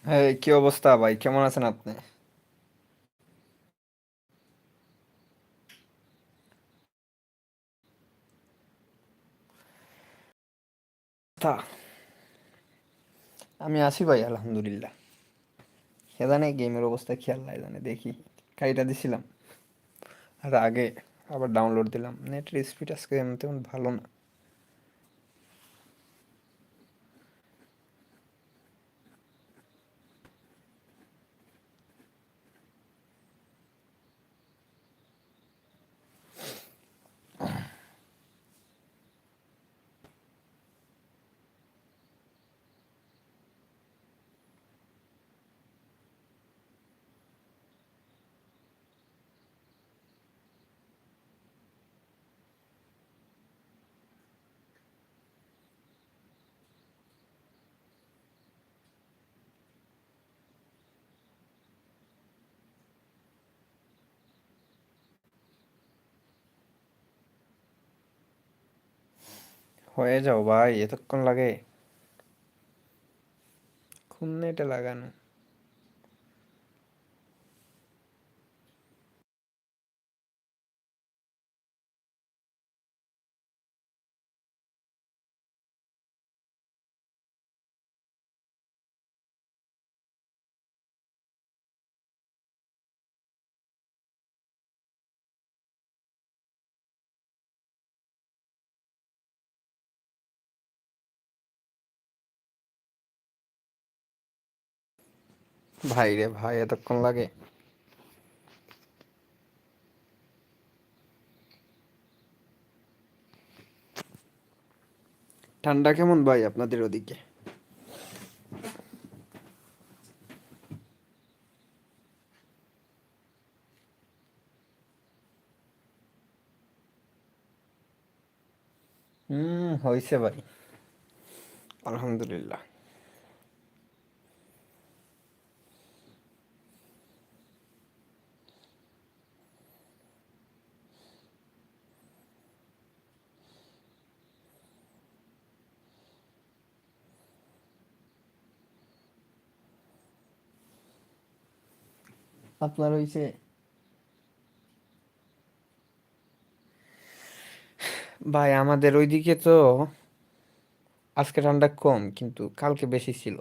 হ্যাঁ, কি অবস্থা ভাই? কেমন আছেন আপনি? তা আমি আছি ভাই, আলহামদুলিল্লাহ। সেদানে গেমের অবস্থা খেয়াল নাই, জানে দেখি কাইটা দিছিলাম আর আগে আবার ডাউনলোড দিলাম। নেটের স্পিড আজকে তেমন ভালো না। হয়ে যাও ভাই, এতক্ষণ লাগে? কোন নেটে লাগানো? ভাই রে ভাই, এতক্ষণ লাগে? ঠান্ডা কেমন ভাই আপনাদের ওদিকে? হয়েছে ভাই, আলহামদুলিল্লাহ। আপনার হয়েছে? ভাই আমাদের ওইদিকে তো আজকে ঠান্ডা কম, কিন্তু কালকে বেশি ছিল।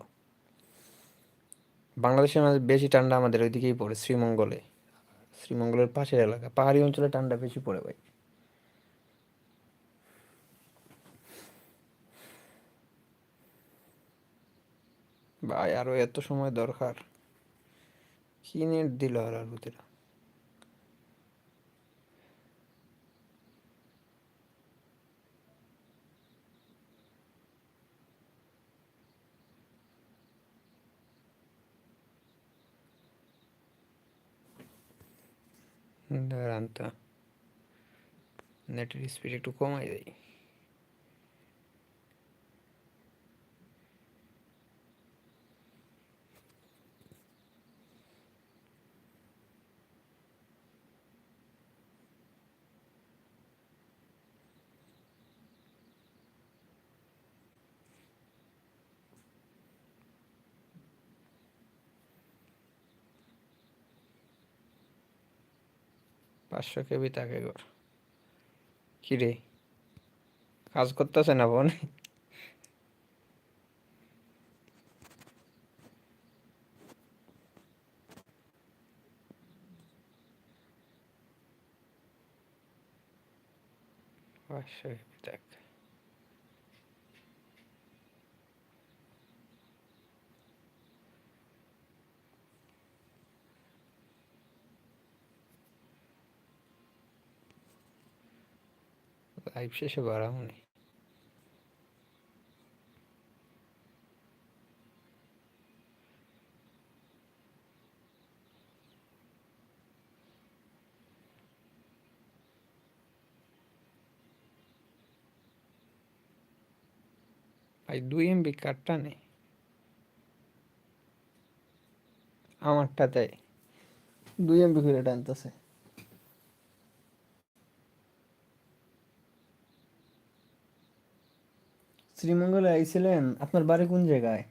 বাংলাদেশের মাঝে বেশি ঠান্ডা আমাদের ওইদিকেই পড়ে, শ্রীমঙ্গলে। শ্রীমঙ্গলের পাশের এলাকা, পাহাড়ি অঞ্চলে ঠান্ডা বেশি পড়ে ভাই। ভাই আরো এত সময় দরকার? কি নেট দিল আর আরুতিরা? দাঁড়ান তো, নেটের স্পিড একটু কমাই দেয়। 500 কেবি তাকে কর। কিরে, কাজ করতেছে না বোন? 500 কেবি তাক। লাইভ শেষে বাড়ামনি। ভাই 2 MB কার্ডটা নেই আমারটাতে। 2 MB করে টানতেছে। শ্রীমঙ্গলে আইছিলেন? আপনার বাড়ি কোন জায়গায়?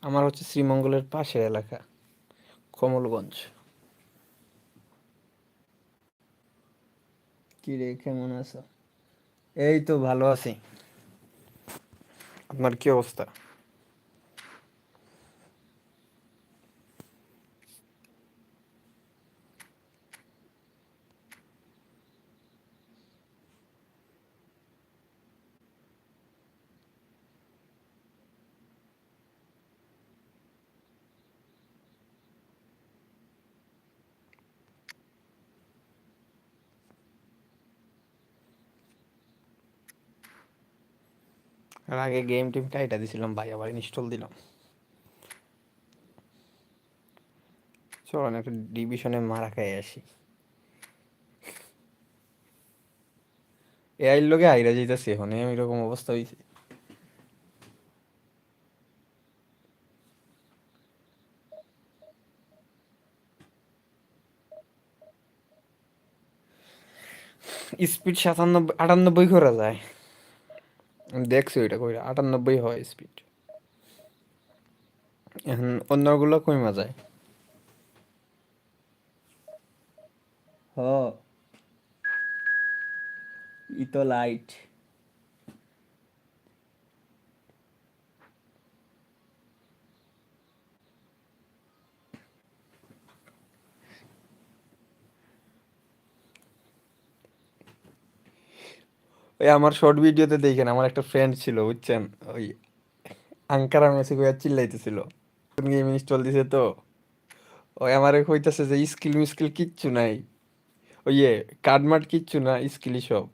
আমার হচ্ছে শ্রীমঙ্গলের পাশের এলাকা, কমলগঞ্জ। কি রে, কেমন আছো? এই তো ভালো আছি। আপনার কি অবস্থা? আর আগে গেম টিম কাইটা দিছিলাম ভাই, আবার ইনস্টল দিলাম। চলেন একটা ডিভিশনে মারা খাই আসি। এআই লোকে আইরা যাইতাছে এখন, আমি এরকম অবস্থা হইছে। স্পিড 97 98 করা যায়, আমি দেখছি ওইটা কইরা 98 হয় স্পিড। এখন অন্যগুলো কইমা যায়। হ, ই তো লাইট। ওই আমার শর্ট ভিডিওতে দেখেন, আমার একটা ফ্রেন্ড ছিল বুঝছেন, ওই আঙ্কারা মেসি কইয়া চিল্লাইতেছিল। গেম ইনস্টল দিছে তো, ওই আমারে কইতাছে যে স্কিল মিস্কিল কিচ্ছু নাই, ওই কার্ড মার্ড কিচ্ছু না, স্কিলই সব।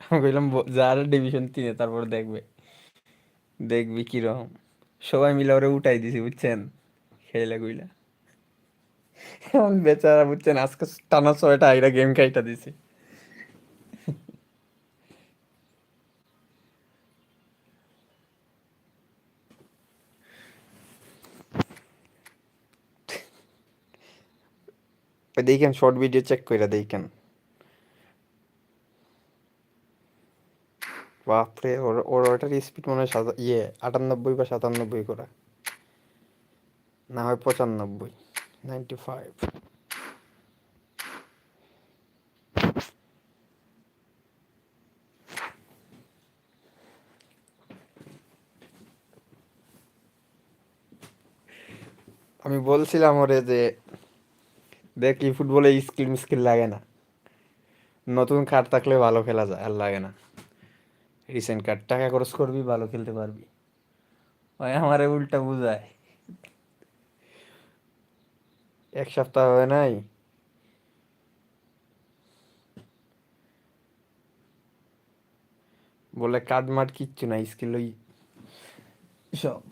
আমি কইলাম যার ডিভিশন 3 তারপর দেখবে, দেখবি কিরকম। সবাই মিলে ওরে উঠাই দিছি বুঝছেন, খেলা কইলা। এমন বেচারা বুঝছেন, আজকে টানা 6টা আইরা গেম খাইটা দিছি। ওই দেখেন শর্ট ভিডিও চেক কইরা দেখেন। বাপরে, ওর ওর ওটার স্পিড মনে হয় 98 বা 97 করা, না হয় 95, 95। আমি বলছিলাম ওরে যে দেখ এই ফুটবলে স্কিল মিস্কিল লাগে না, নতুন কার্ড থাকলে ভালো খেলা যায়, আর লাগে না। রিসেন্ট কার্ড টাকা খরচ করবি, ভালো খেলতে পারবি। ওই আমারে উল্টা বুঝায়। 1 সপ্তাহ হয় নাই, বলে কার্ড মার্ড কিচ্ছু না, স্কিল ওই সব।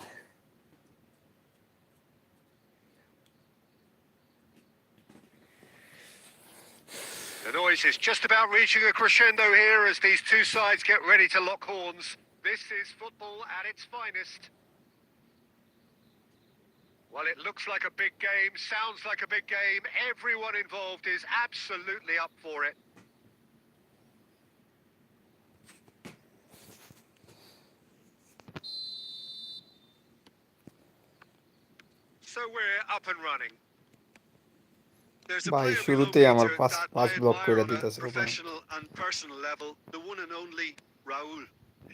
The noise is just about reaching a crescendo here as these two sides get ready to lock horns. This is football at its finest. Well, it looks like a big game, sounds like a big game. Everyone involved is absolutely up for it. So we're up and running. There's a ভাই player below শুরুতেই me আমার that পাঁচ I block admire করে on a দিতেছে opening. professional and personal level, the one and only Raul.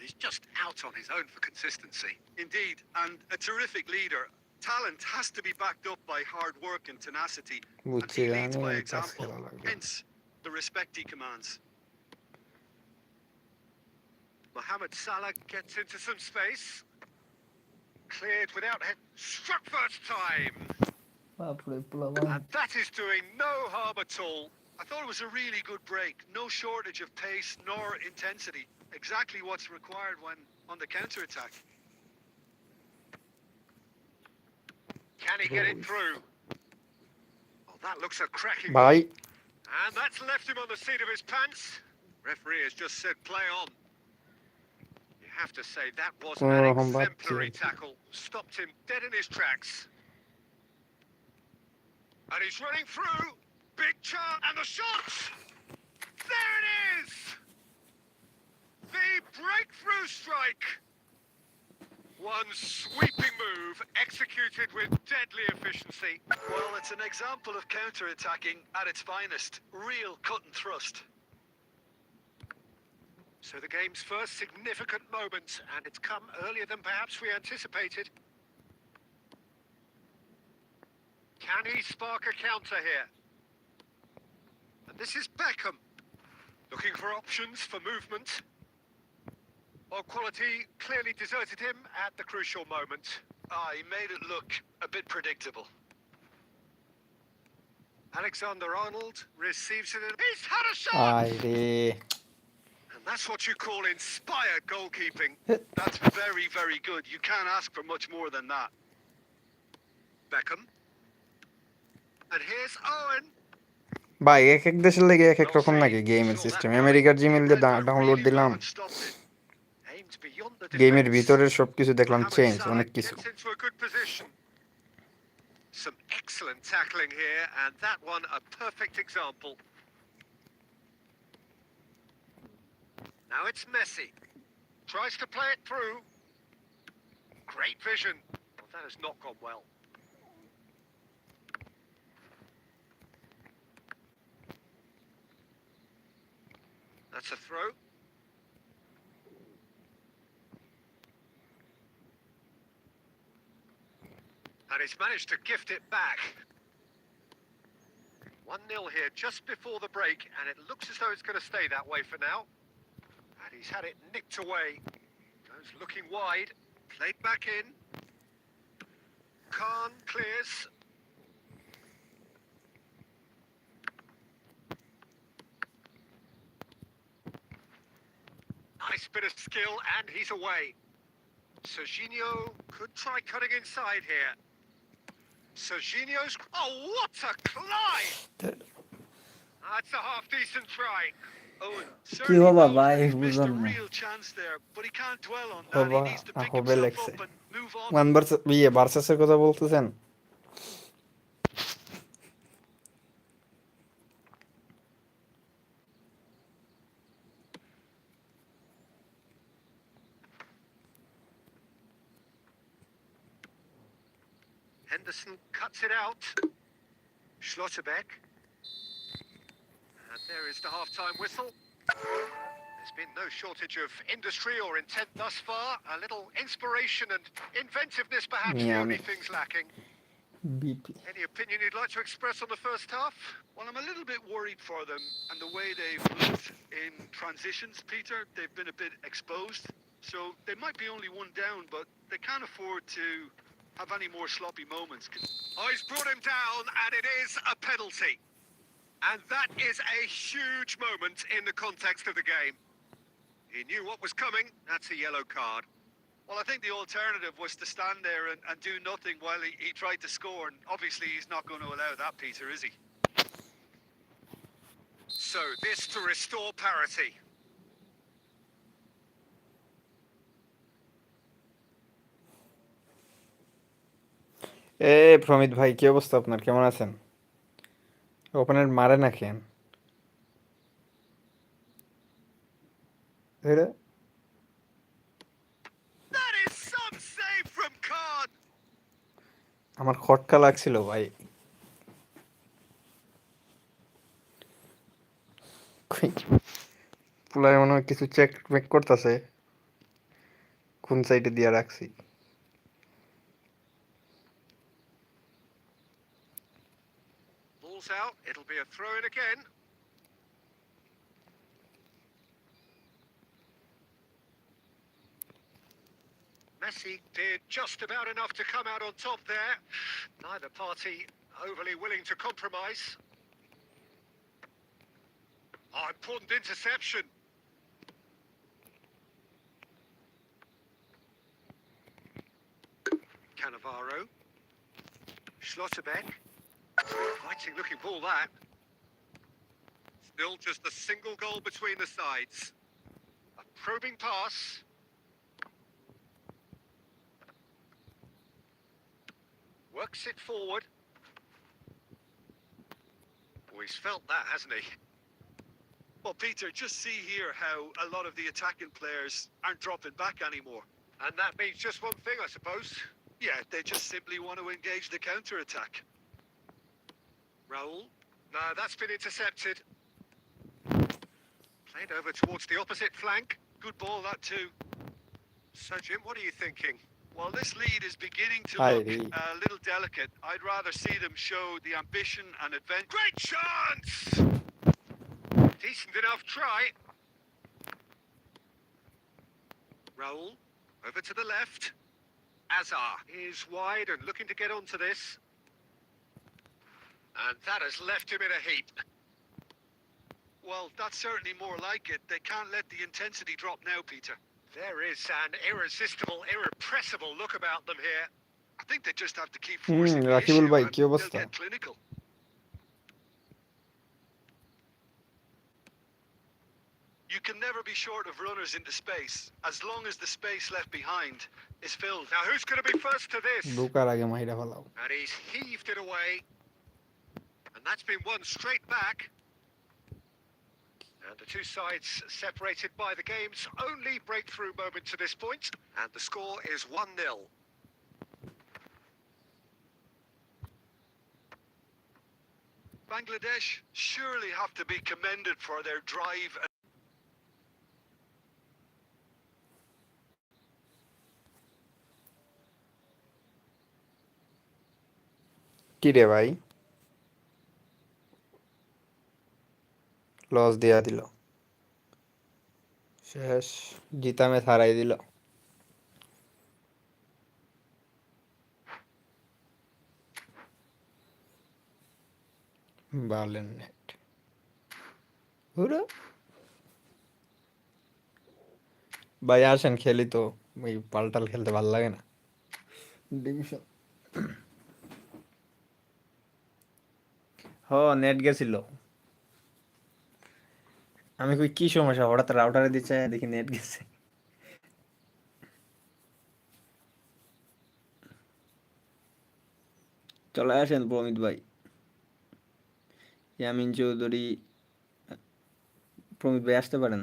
He's just out on his own for consistency. Indeed, and a terrific leader. Talent has to be backed up by hard work and tenacity, and বুঝছি, he leads আমি by pass example, খেলা লাগবে। hence the respect he commands. Mohamed Salah gets into some space. Cleared without head. Struck first time. And that is doing no harm at all. I thought it was a really good break. No shortage of pace nor intensity. Exactly what's required when on the counter-attack. Can he get it through? Oh, that looks a cracking ভাই goal. And that's left him on the seat of his pants. Referee has just said play on. You have to say that was an exemplary tackle. Stopped him dead in his tracks. And he's running through. Big chance. And the shot! There it is! The breakthrough strike. One sweeping move executed with deadly efficiency. Well, it's an example of counter-attacking at its finest. Real cut and thrust. So the game's first significant moment, and it's come earlier than perhaps we anticipated. Can he spark a counter here? And this is Beckham, looking for options for movement. Well, quality clearly deserted him at the crucial moment. He made it look a bit predictable. Alexander-Arnold receives it. He's had a shot! Haydi. And that's what you call inspired goalkeeping. That's very, very good. You can't ask for much more than that. Beckham. And here's Owen. ভাই এক এক দেশের লেগে এক এক রকম নাকি গেমের সিস্টেম। আমেরিকার জিমেল দিয়ে ডাউনলোড দিলাম, Aimed beyond the গেমের defense. ভিতরের সবকিছু দেখলাম Mohamed চেঞ্জ, Salah অনেক কিছু। gets into a good position. Some excellent tackling here, and that one a perfect example. Now it's Messi. Tries to play it through. Great vision. Well, that has not gone well. That's a throw. And he's managed to gift it back. 1-0 here just before the break, and it looks as though it's going to stay that way for now. And he's had it nicked away. Goes looking wide. Played back in. Khan clears. Nice bit of skill, and he's away. Serginho could try cutting inside here. Serginho's... Oh, what a climb! That's a half-decent try. Owen, কি certainly হবা knows ভাই that he's missed a বুঝলাম না। real chance there, but he can't dwell on that. হবা He needs to pick হবে himself লাগছে। up and move on. One versus ভার্সেসের কথা বলতেছেন? Henderson cuts it out. Schlotterbeck. And there is the half-time whistle. There's been no shortage of industry or intent thus far. A little inspiration and inventiveness, perhaps, the Yeah, only things lacking. BP Any opinion you'd like to express on the first half? Well, I'm a little bit worried for them and the way they've moved in transitions, Peter. They've been a bit exposed. So they might be only one down, but they can't afford to have any more sloppy moments. Oh, he's brought him down, and it is a penalty. And that is a huge moment in the context of the game. He knew what was coming. That's a yellow card. Well, I think the alternative was to stand there and do nothing while he tried to score. And obviously he's not going to allow that, Peter, is he? So this to restore parity. প্রমিত ভাই, কি অবস্থা আপনার? কেমন আছেন? Opener মারে না কেন? That is some save from Khan. আমার খটকা লাগছিল ভাই। পুলায় মনে হয় কিছু চেক মেক করতেছে, কোন সাইডে দিয়ে রাখছি। Ball's out. It'll be a throw in again. Messi did just about enough to come out on top there. Neither party overly willing to compromise. Oh, important interception. Cannavaro. Schlotterbeck. Fighting looking ball that. Still just a single goal between the sides. A probing pass. Works it forward. Oh, he's felt that, hasn't he? Well, Peter, just see here how a lot of the attacking players aren't dropping back anymore. And that means just one thing, I suppose. Yeah, they just simply want to engage the counter-attack. Raul. No, that's been intercepted. Played over towards the opposite flank. Good ball, that too. So, Jim, what are you thinking? Well, this lead is beginning to Hi, look Lee. a little delicate. I'd rather see them show the ambition and adventure. Great chance! Decent enough try. Raul. Over to the left. Azar is wide and looking to get onto this. And that has left him in a heap. Well, that's certainly more like it. They can't let the intensity drop now, Peter. There is an irresistible, irrepressible look about them here. I think they just have to keep forcing the Rakibul issue ভাই and কি they'll অবস্থা? get clinical. You can never be short of runners into space, as long as the space left behind is filled. Now, who's going to be first to this? ঢোকার আগে মাইরা ফেলাও। And he's heaved it away. And that's been won straight back. And the two sides separated by the game's only breakthrough moment to this point. And the score is 1-0. Bangladesh surely have to be commended for their drive. কি রে ভাই? Loss দিয়া দিল। শেষ। জিতা match হারাই দিল। বালের net. ভাই আসেন খেলি তো, ওই পাল্টাল খেলতে ভাল লাগে না। ডিভিশন নেট গেছিল। আমি কই কি সমস্যা, হঠাৎ রাউটারে দিচ্ছে দেখি নেট গেছে। চলে আসেন প্রমিত ভাই, ইয়ামিন চৌধুরী, প্রমিত ভাই আসতে পারেন।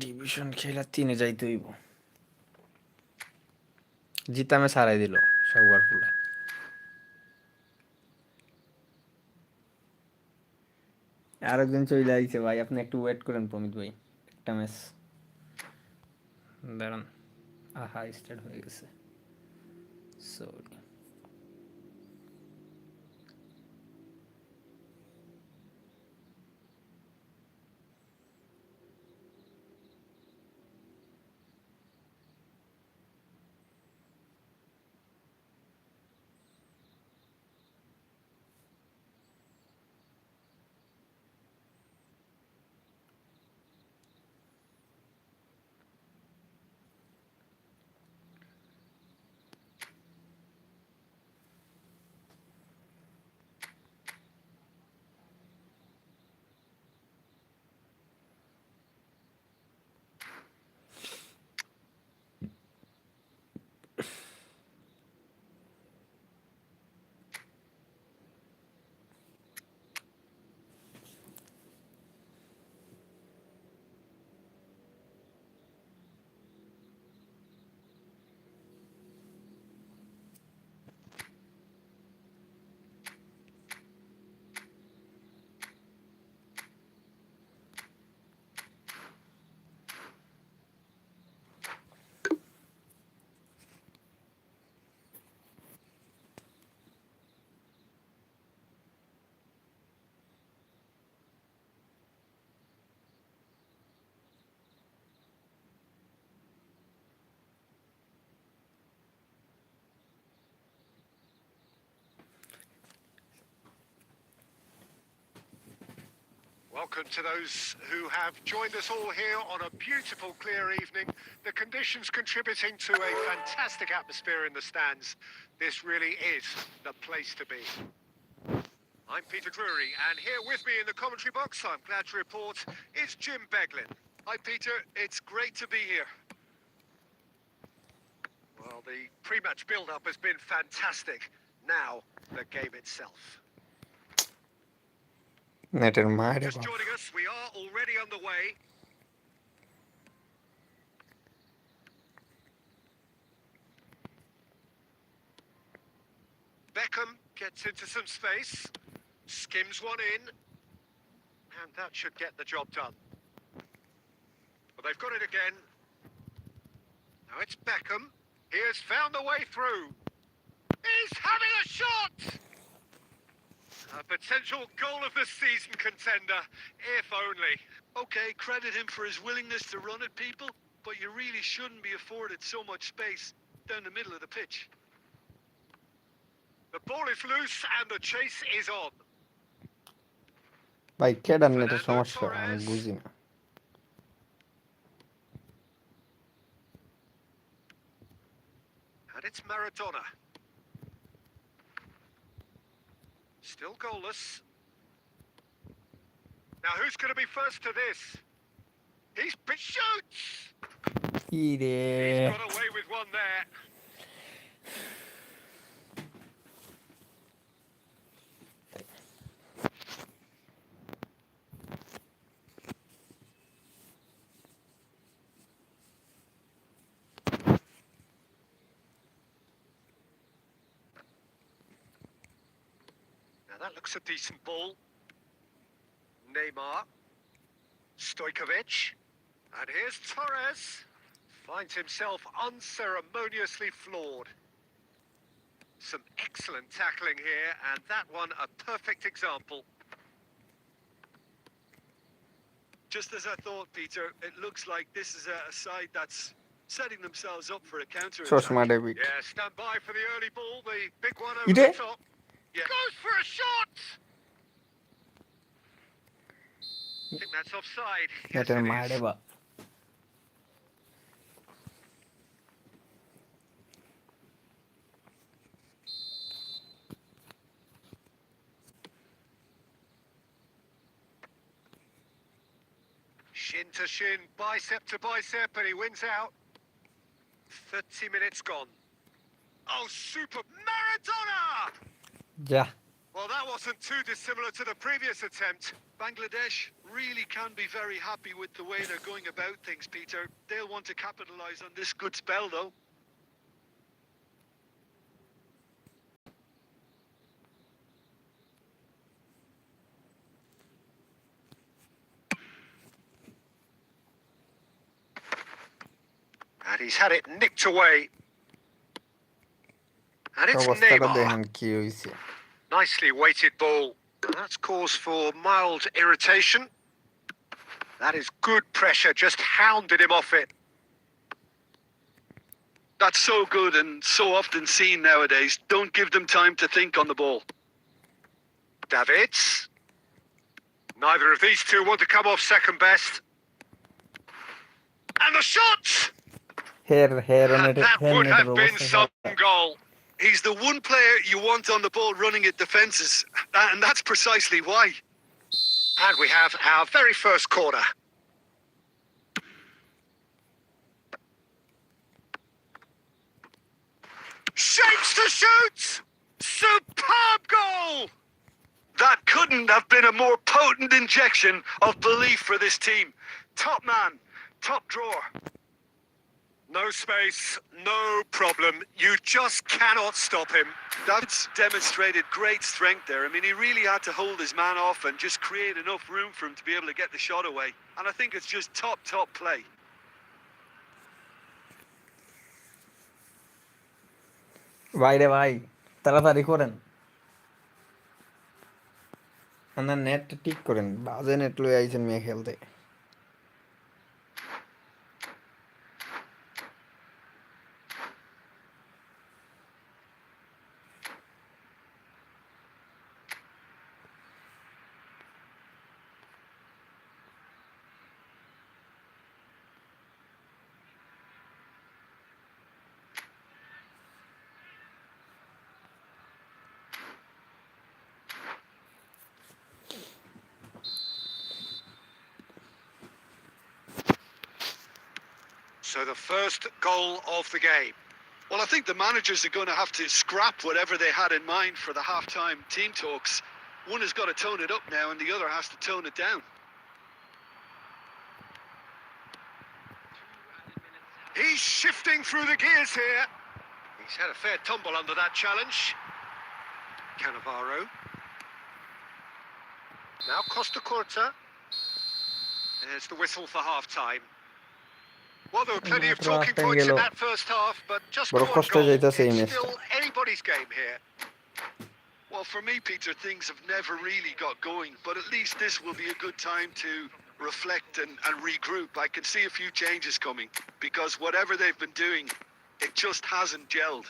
ডিভিশন খেলা 3-এ যাইতে হইব। জিতামে সারাই দিল সবার পুলা। আরেকজন চলে আইছে ভাই, আপনি একটু ওয়েট করেন প্রমিত ভাই, একটা ম্যাচ দাঁড়ান। আহা স্টার্ট হয়ে গেছে, sorry. Welcome to those who have joined us all here on a beautiful, clear evening. The conditions contributing to a fantastic atmosphere in the stands. This really is the place to be. I'm Peter Drury, and here with me in the commentary box, I'm glad to report, is Jim Beglin. Hi, Peter. It's great to be here. Well, the pre-match build-up has been fantastic. Now, the game itself. নেটের মায়ের Just joining us, we are already underway. Beckham gets into some space, skims one in, and that should get the job done. Well, they've got it again. Now it's Beckham. He has found the way through. He's having a shot! A potential goal of the season contender, if only. Okay, credit him for his willingness to run at people, but you really shouldn't be afforded so much space down the middle of the pitch. The ball is loose and the chase is on. ভাই cadre নেটের Fernando সমস্যা আমি Torres. বুঝি না। And it's Maradona. Still goalless. Now who's going to be first to this? Shoots! কি রে He's got away with one there. Now that looks a decent ball. Neymar. Stojkovic. And here's Torres. Finds himself unceremoniously floored. Some excellent tackling here, and that one a perfect example. Just as I thought, Peter, it looks like this is a side that's setting themselves up for a counter-attack. চশমা David Yeah, stand by for the early ball, the big one over Ide? the top. Yeah. Goes for a shot! I think that's offside. Yes, নেটের it মারে is. বা Shin to shin, bicep to bicep, and he wins out. 30 minutes gone. Oh, super Maradona! যা Well, that wasn't too dissimilar to the previous attempt. Bangladesh really can be very happy with the way they're going about things, Peter. They'll want to capitalise on this good spell, though. And he's had it nicked away. And it's অবস্থাটা Neymar. দেখেন কি হইছে Nicely weighted ball. That's cause for mild irritation. That is good pressure, just hounded him off it. That's so good and so often seen nowadays. Don't give them time to think on the ball. Davids. Neither of these two want to come off second best. And the shot! Her her And নেটের that would have নেটের been অবস্থা some goal. He's the one player you want on the ball running at defences, and that's precisely why. And we have our very first corner. Shapes to shoot! Superb goal! That couldn't have been a more potent injection of belief for this team. Top man, top drawer. No space, no problem. You just cannot stop him. That's demonstrated great strength there. I mean, he really had to hold his man off and just create enough room for him to be able to get the shot away. And I think it's just top play. ভাই রে ভাই তাড়াতাড়ি করেন আপনার net ঠিক করেন বাজে net লয়ে আইছেন মেয়ে খেলতে So the first goal of the game. Well, I think the managers are going to have to scrap whatever they had in mind for the half-time team talks. One has got to tone it up now and the other has to tone it down. He's shifting through the gears here. He's had a fair tumble under that challenge. Cannavaro. Now Costa Curta. There's the whistle for half-time. Well, there were plenty of talking points in that first half, but just one goal. It's still anybody's game here. Well, for me, Peter, things have never really got going, but at least this will be a good time to reflect and regroup. I can see a few changes coming, because whatever they've been doing, it just hasn't gelled.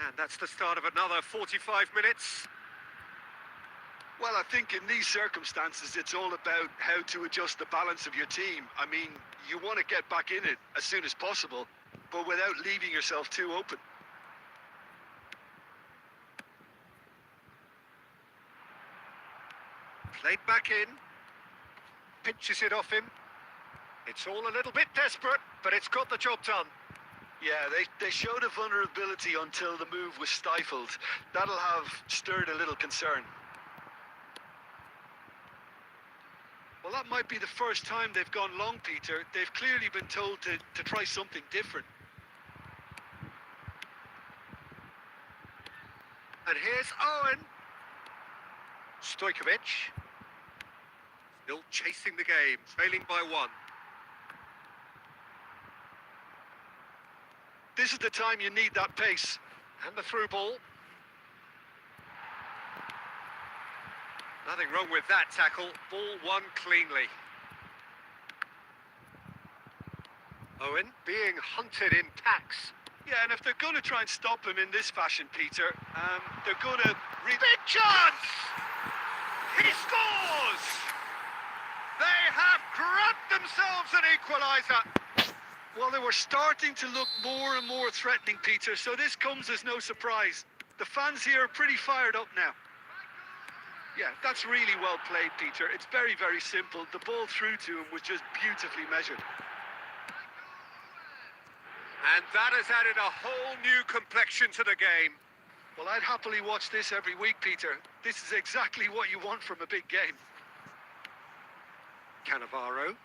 And that's the start of another 45 minutes. Well, I think in these circumstances, it's all about how to adjust the balance of your team. I mean, you want to get back in it as soon as possible, but without leaving yourself too open. Played back in. Pinches it off him. It's all a little bit desperate, but it's got the job done. Yeah, they showed a vulnerability until the move was stifled. That'll have stirred a little concern. Well, that might be the first time they've gone long, Peter. They've clearly been told to try something different. And here's Owen. Stojkovic. Still chasing the game, trailing by one. This is the time you need that pace. And the through ball. Nothing wrong with that tackle. Ball won cleanly. Owen being hunted in packs. Yeah, and if they're going to try and stop him in this fashion, Peter, they're going to... Big chance! He scores! They have grabbed themselves an equaliser. Well, they were starting to look more and more threatening, Peter, so this comes as no surprise. The fans here are pretty fired up now. Yeah, that's really well played, Peter. It's very, very simple. The ball through to him was just beautifully measured. And that has added a whole new complexion to the game. Well, I'd happily watch this every week, Peter. This is exactly what you want from a big game. Cannavaro.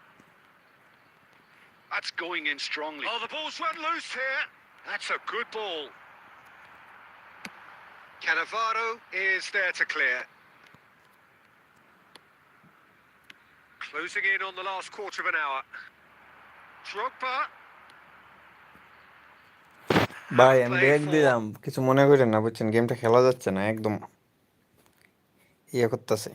That's going in strongly. Oh, the ball's run loose here. That's a good ball. Cannavaro is there to clear. Closing in on the last quarter of an hour. Drogba. ভাই আমি break দিলাম, কিছু মনে করেন না, বুঝছেন গেমটা খেলা যাচ্ছে না, একদম ইয়ে করতেছে,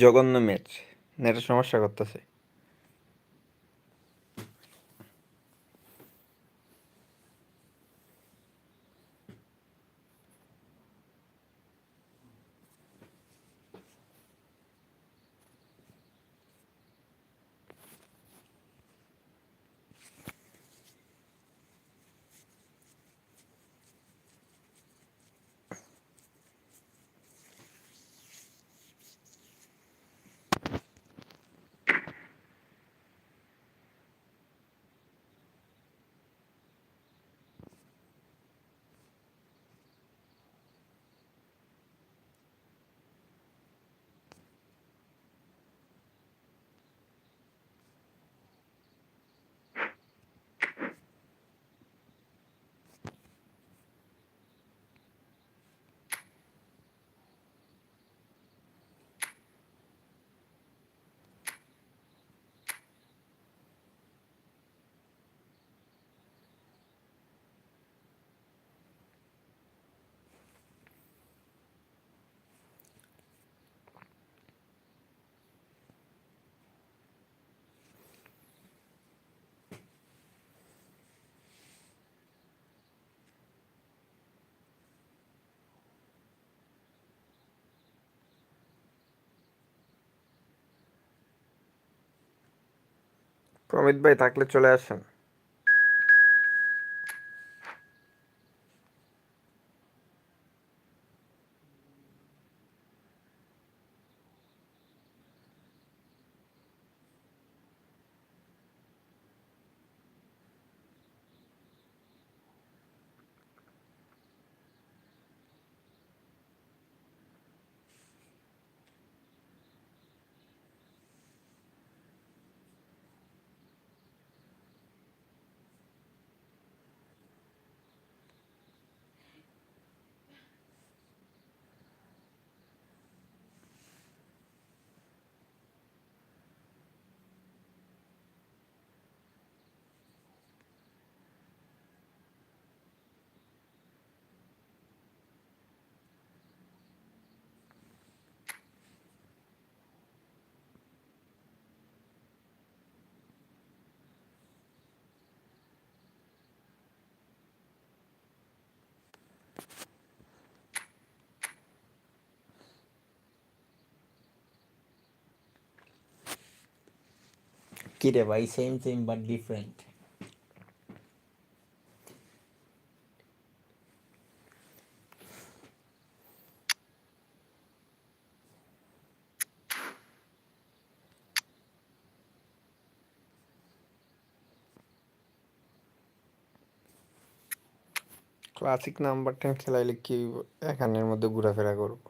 জঘন্য ম্যাচ, নেটের সমস্যা করতেছে। প্রমিত ভাই থাকলে চলে আসেন। কি রে ভাই, same same but different. Classic number 10 খেলাইলে কি এখানের মধ্যে ঘোরাফেরা করবো।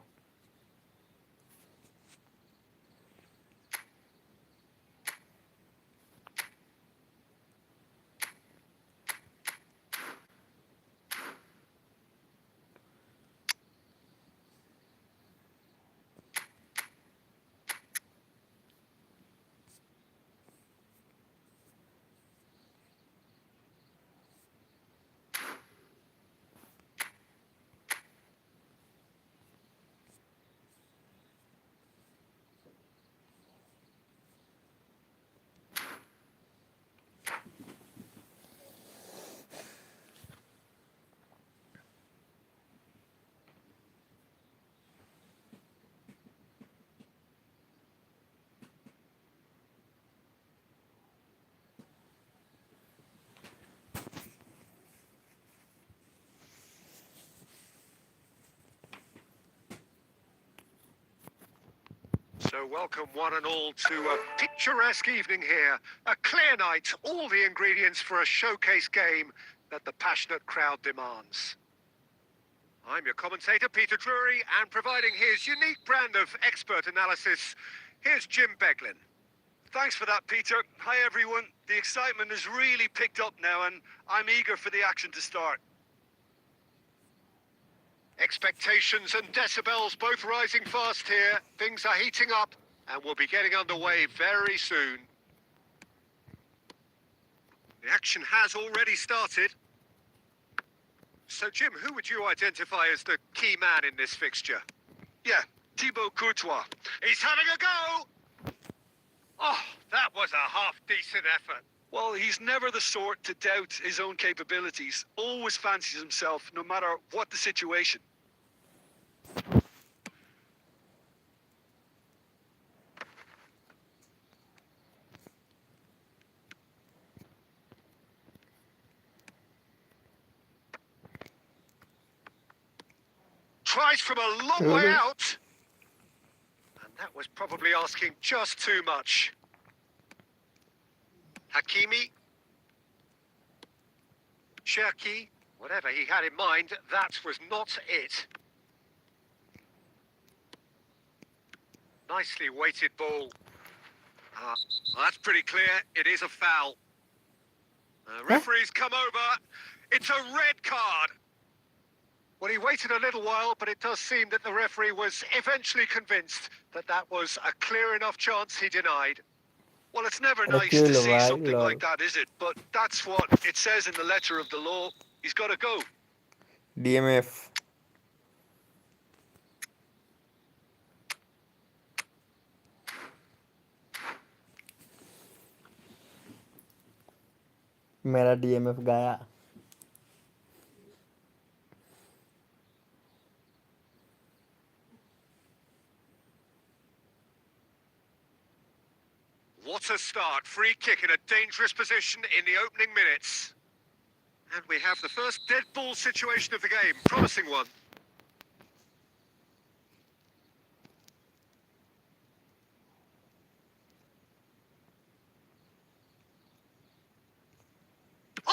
So welcome one and all to a picturesque evening here. A clear night, all the ingredients for a showcase game that the passionate crowd demands. I'm your commentator, Peter Drury, and providing his unique brand of expert analysis, here's Jim Beglin. Thanks for that, Peter. Hi, everyone. The excitement has really picked up now, and I'm eager for the action to start. Expectations and decibels both rising fast here. Things are heating up, and we'll be getting underway very soon. The action has already started. So, Jim, who would you identify as the key man in this fixture? Yeah, Thibaut Courtois. He's having a go! Oh, that was a half-decent effort. Well, he's never the sort to doubt his own capabilities. Always fancies himself, no matter what the situation. Tries from a long way out. And that was probably asking just too much. Hakimi. Cherki. Whatever he had in mind, that was not it. Nicely weighted ball. Well, that's pretty clear. It is a foul. Referee's come over. It's a red card. Well, he waited a little while, but it does seem that the referee was eventually convinced that that was a clear enough chance he denied. Well, it's never Aরে nice কি to হলো see ভাই, something লল। like that, is it? But that's what it says in the letter of the law. He's got to go. DMF. मेरा DMF गाया। What a start. Free kick in a dangerous position in the opening minutes. And we have the first dead ball situation of the game. Promising one.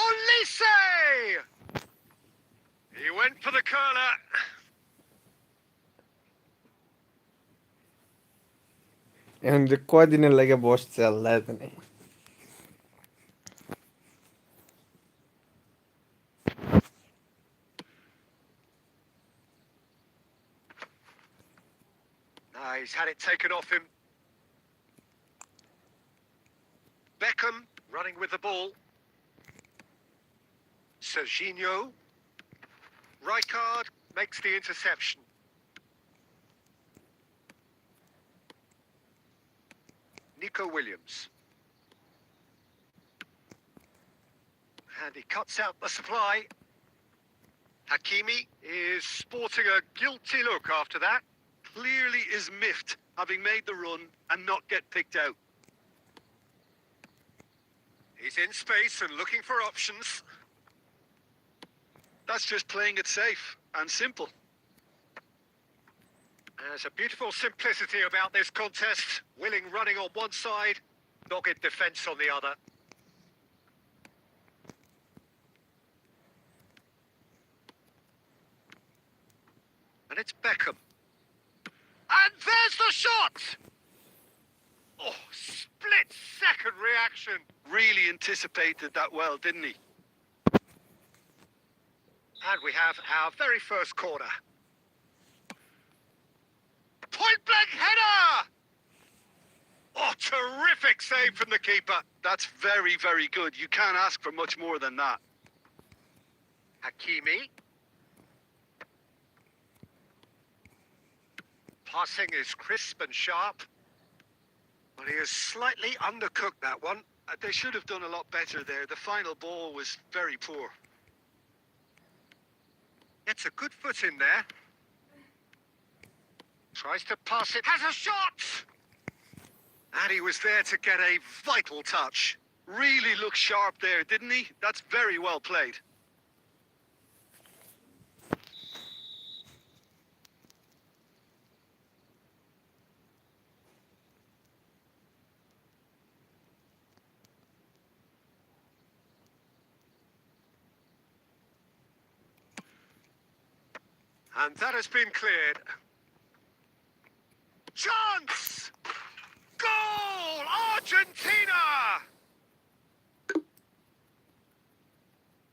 Olise! He went for the curler. এখন যে কয়দিনের লাগে বসছে আল্লাহ জানে। He's had it taken off him. Beckham running with the ball. Serginho. Rijkaard makes the interception. Nico Williams. And he cuts out the supply. Hakimi is sporting a guilty look after that. Clearly is miffed, having made the run and not get picked out. He's in space and looking for options. That's just playing it safe and simple. There's a beautiful simplicity about this contest. Willing running on one side, dogged defence on the other. And it's Beckham. And there's the shot! Oh, split-second reaction. Really anticipated that well, didn't he? And we have our very first corner. Point-blank header! Oh, terrific save from the keeper. That's very, very good. You can't ask for much more than that. Hakimi. Passing is crisp and sharp. Well, he has slightly undercooked that one. They should have done a lot better there. The final ball was very poor. Gets a good foot in there. Tries to pass it. Has a shot! And he was there to get a vital touch. Really looked sharp there, didn't he? That's very well played. And that has been cleared. Chance! Goal! Argentina!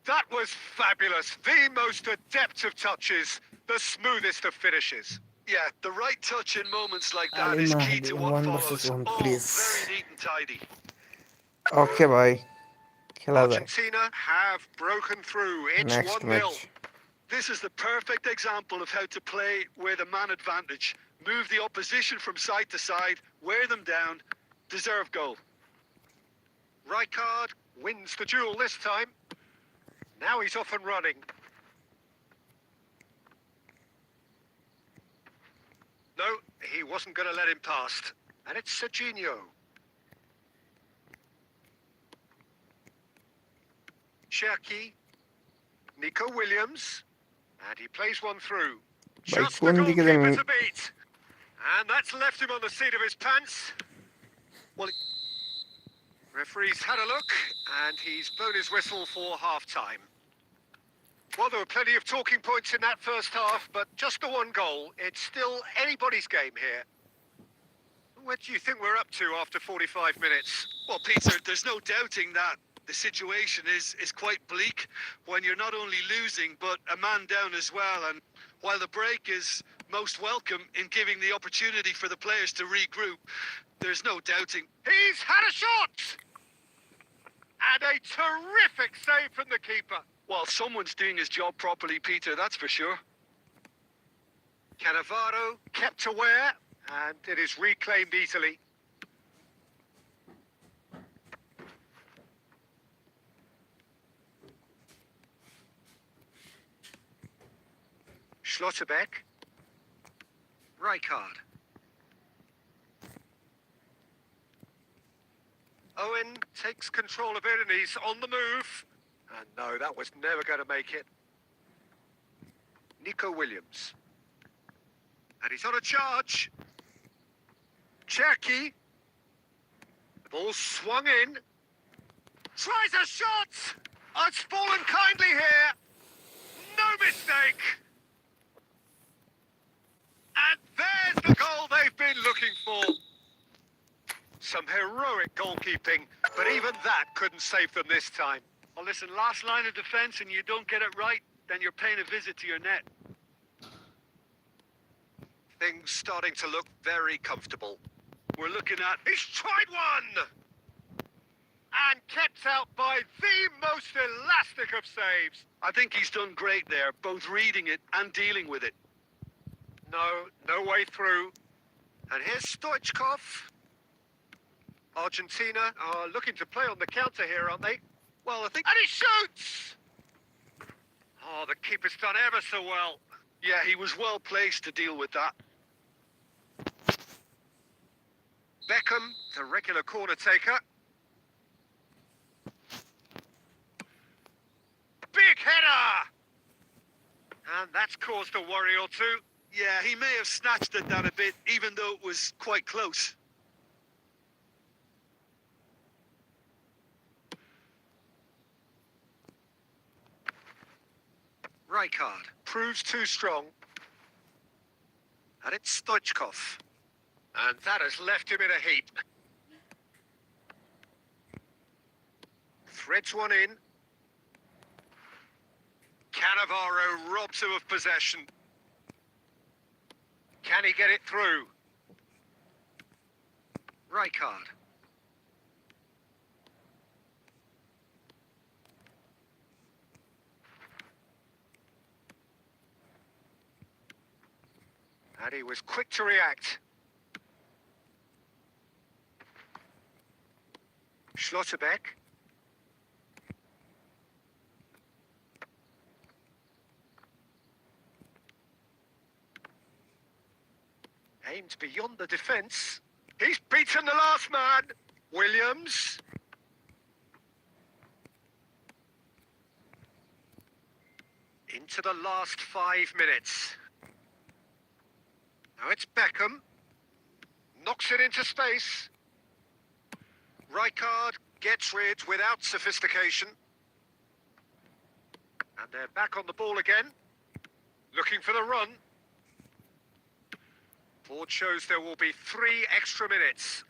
That was fabulous. The most adept of touches, the smoothest of finishes. Yeah, the right touch in moments like that is key to what one follows. versus one, Oh, please. very neat and tidy. Okay, bye. খেলা যায় Argentina have broken through. It's next 1-0. match. This is the perfect example of how to play with a man advantage. Move the opposition from side to side, wear them down, deserve goal. Rijkaard wins the duel this time. Now he's off and running. No, he wasn't going to let him past. And it's Serginho. Cherki. Nico Williams. And he plays one through. Just the goalkeeper to beat. And that's left him on the seat of his pants. Well, referee's had a look, and he's blown his whistle for half-time. Well, there were plenty of talking points in that first half, but just the one goal. It's still anybody's game here. What do you think we're up to after 45 minutes? Well, Peter, there's no doubting that the situation is quite bleak when you're not only losing, but a man down as well. And while the break is most welcome in giving the opportunity for the players to regroup, there's no doubting. He's had a shot! And a terrific save from the keeper. Well, someone's doing his job properly, Peter, that's for sure. Cannavaro kept aware, and it is reclaimed easily. Schlotterbeck. Rijkaard. Owen takes control of it and he's on the move. And no, that was never going to make it. Nico Williams. And he's on a charge. Cherki. The ball swung in. Tries a shot! Oh, it's fallen kindly here. No mistake. And there's the goal they've been looking for. Some heroic goalkeeping, but even that couldn't save them this time. Well, listen, last line of defence and you don't get it right, then you're paying a visit to your net. Things starting to look very comfortable. We're looking at... He's tried one! And kept out by the most elastic of saves. I think he's done great there, both reading it and dealing with it. No way through. And here's Stoichkov. Argentina are looking to play on the counter here, aren't they? Well, I think... And he shoots! Oh, the keeper's done ever so well. Yeah, he was well placed to deal with that. Beckham, the regular corner taker. header! And that's caused a worry or two. Yeah, he may have snatched at that a bit, even though it was quite close. Rijkaard proves too strong. And it's Stoichkov. And that has left him in a heap. Threads one in. Cannavaro robs him of possession. Can he get it through? Rijkaard. And he was quick to react. Schlotterbeck. Aimed beyond the defence. He's beaten the last man. Williams. Into the last 5 minutes. Now it's Beckham. Knocks it into space. Rijkaard gets rid without sophistication. And they're back on the ball again. Looking for the run. Board shows there will be 3 extra minutes.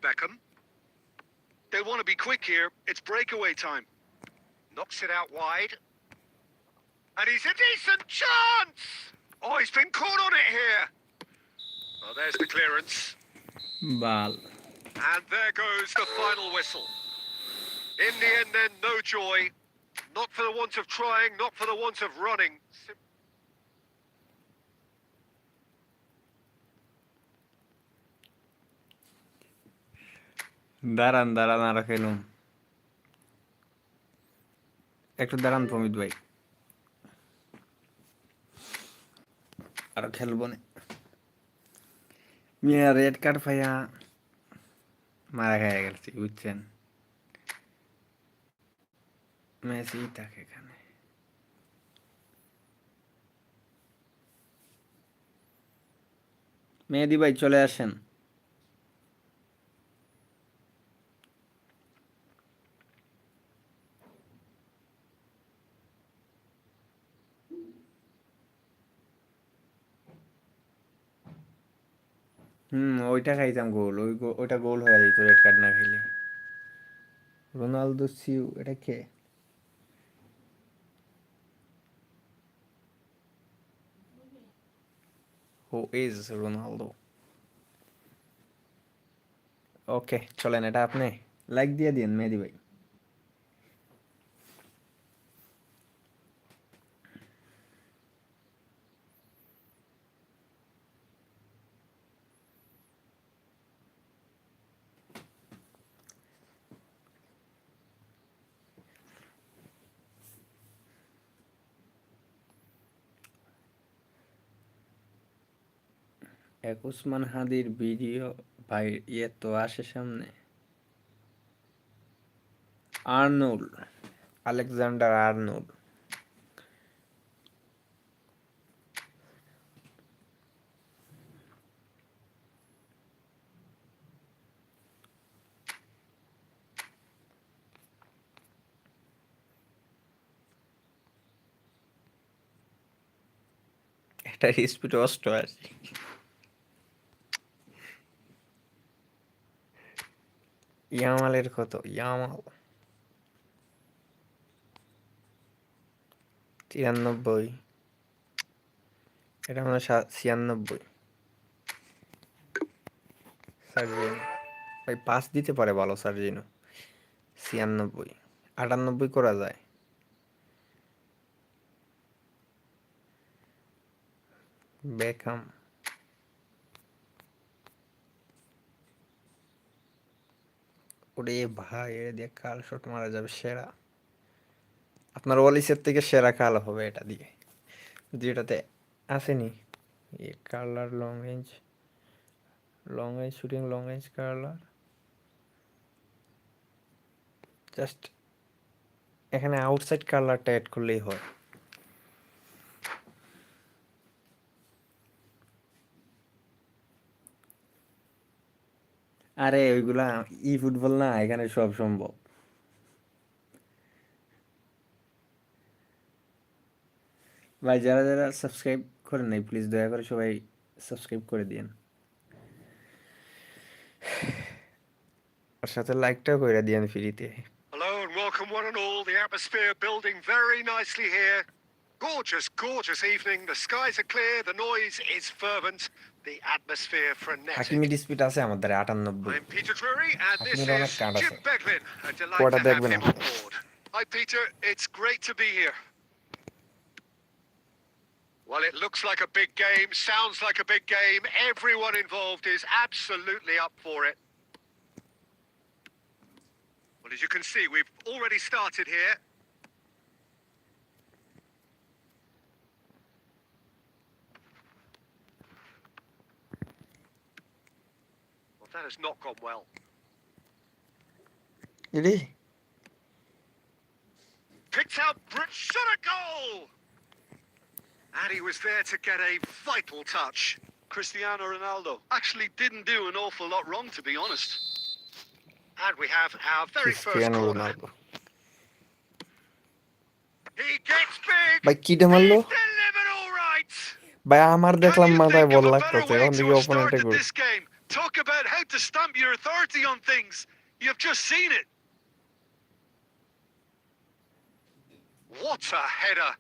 Beckham. They'll want to be quick here. It's breakaway time. Knocks it out wide. And he's a decent chance! Oh, he's been caught on it here. Oh, there's the clearance. Ball. And there goes the final whistle. In the end then, no joy. Not for the want of trying, not for the want of running. দাঁড়ান দাঁড়ান আরো খেলুন, একটু দাঁড়ান প্রমিত ভাই, আরো খেলবো না। মিয়া রেড কার্ড পাইয়া মারা খেয়ে গেছি বুঝছেন, মেসি থাকে এখানে। মেহেদি ভাই চলে আসেন। ওইটা খাইতাম গোল, ওইটা গোল হয়ে যেত রেড কার্ড না খাইলে। রোনালদো সিউ, এটা কে? Who is Ronaldo? ওকে চলেন, এটা আপনি লাইক দিয়ে দিন মেহেদি ভাই। উসমান হাদির ভিডিও ভাই ইয়ে তো আসে সামনে। Arnold, Alexander Arnold. এটা স্পিড অষ্ট আছে। ইয়ামালের কত? ইয়ামাল 93, এটা মানে 96। সার্জিনো ভাই পাস দিতে পারে ভালো, সার্জিনো 96, 98 করা যায়। বেকহাম, ওরে ভাই এ দিয়ে কাল শট মারা যাবে সেরা। আপনার ওয়ালিসের থেকে সেরা কাল হবে এটা দিয়ে, যেটাতে আসেনি curler long range shooting, long range curler just এখানে আউটসাইড কালারটা অ্যাড করলেই হয়। আরে ওইগুলা ই ফুটবল না, এখানে সব সম্ভব। ভাই যারা যারা সাবস্ক্রাইব করেন নাই প্লিজ দয়া করে সবাই সাবস্ক্রাইব করে দিন, আর সাথে লাইকটাও করে দিন ফ্রিতে। Hello and welcome one and all. The atmosphere building very nicely here. Gorgeous, gorgeous evening. The skies are clear. The noise is fervent. The atmosphere Hakimi frenetic. ডিসপিট আছে আমাদের 98। I'm Peter Drury and this হাকিমির অনেক is card Jim আছে, Beglin. A delight কোয়াটা to have দেখবেন him on board. Hi Peter, it's great to be here. Well, it looks like a big game, sounds like a big game. Everyone involved is absolutely up for it. Well, as you can see, we've already started here. Well, that has not gone well. এরে Picked out, shot a goal! And he was there to get a vital touch. Cristiano Ronaldo actually didn't do an awful lot wrong, to be honest. And we have our very first Cristiano corner. Ronaldo. He gets big. ভাই কিটা মারলো He's delivered all right. ভাই, আমার Can দেখলাম you মাথায় think ball of a better লাগতেছে, way এখন to থেকে have অপোনেন্টে started goal. this game? Talk about how to stamp your authority on things. You've just seen it. What a header.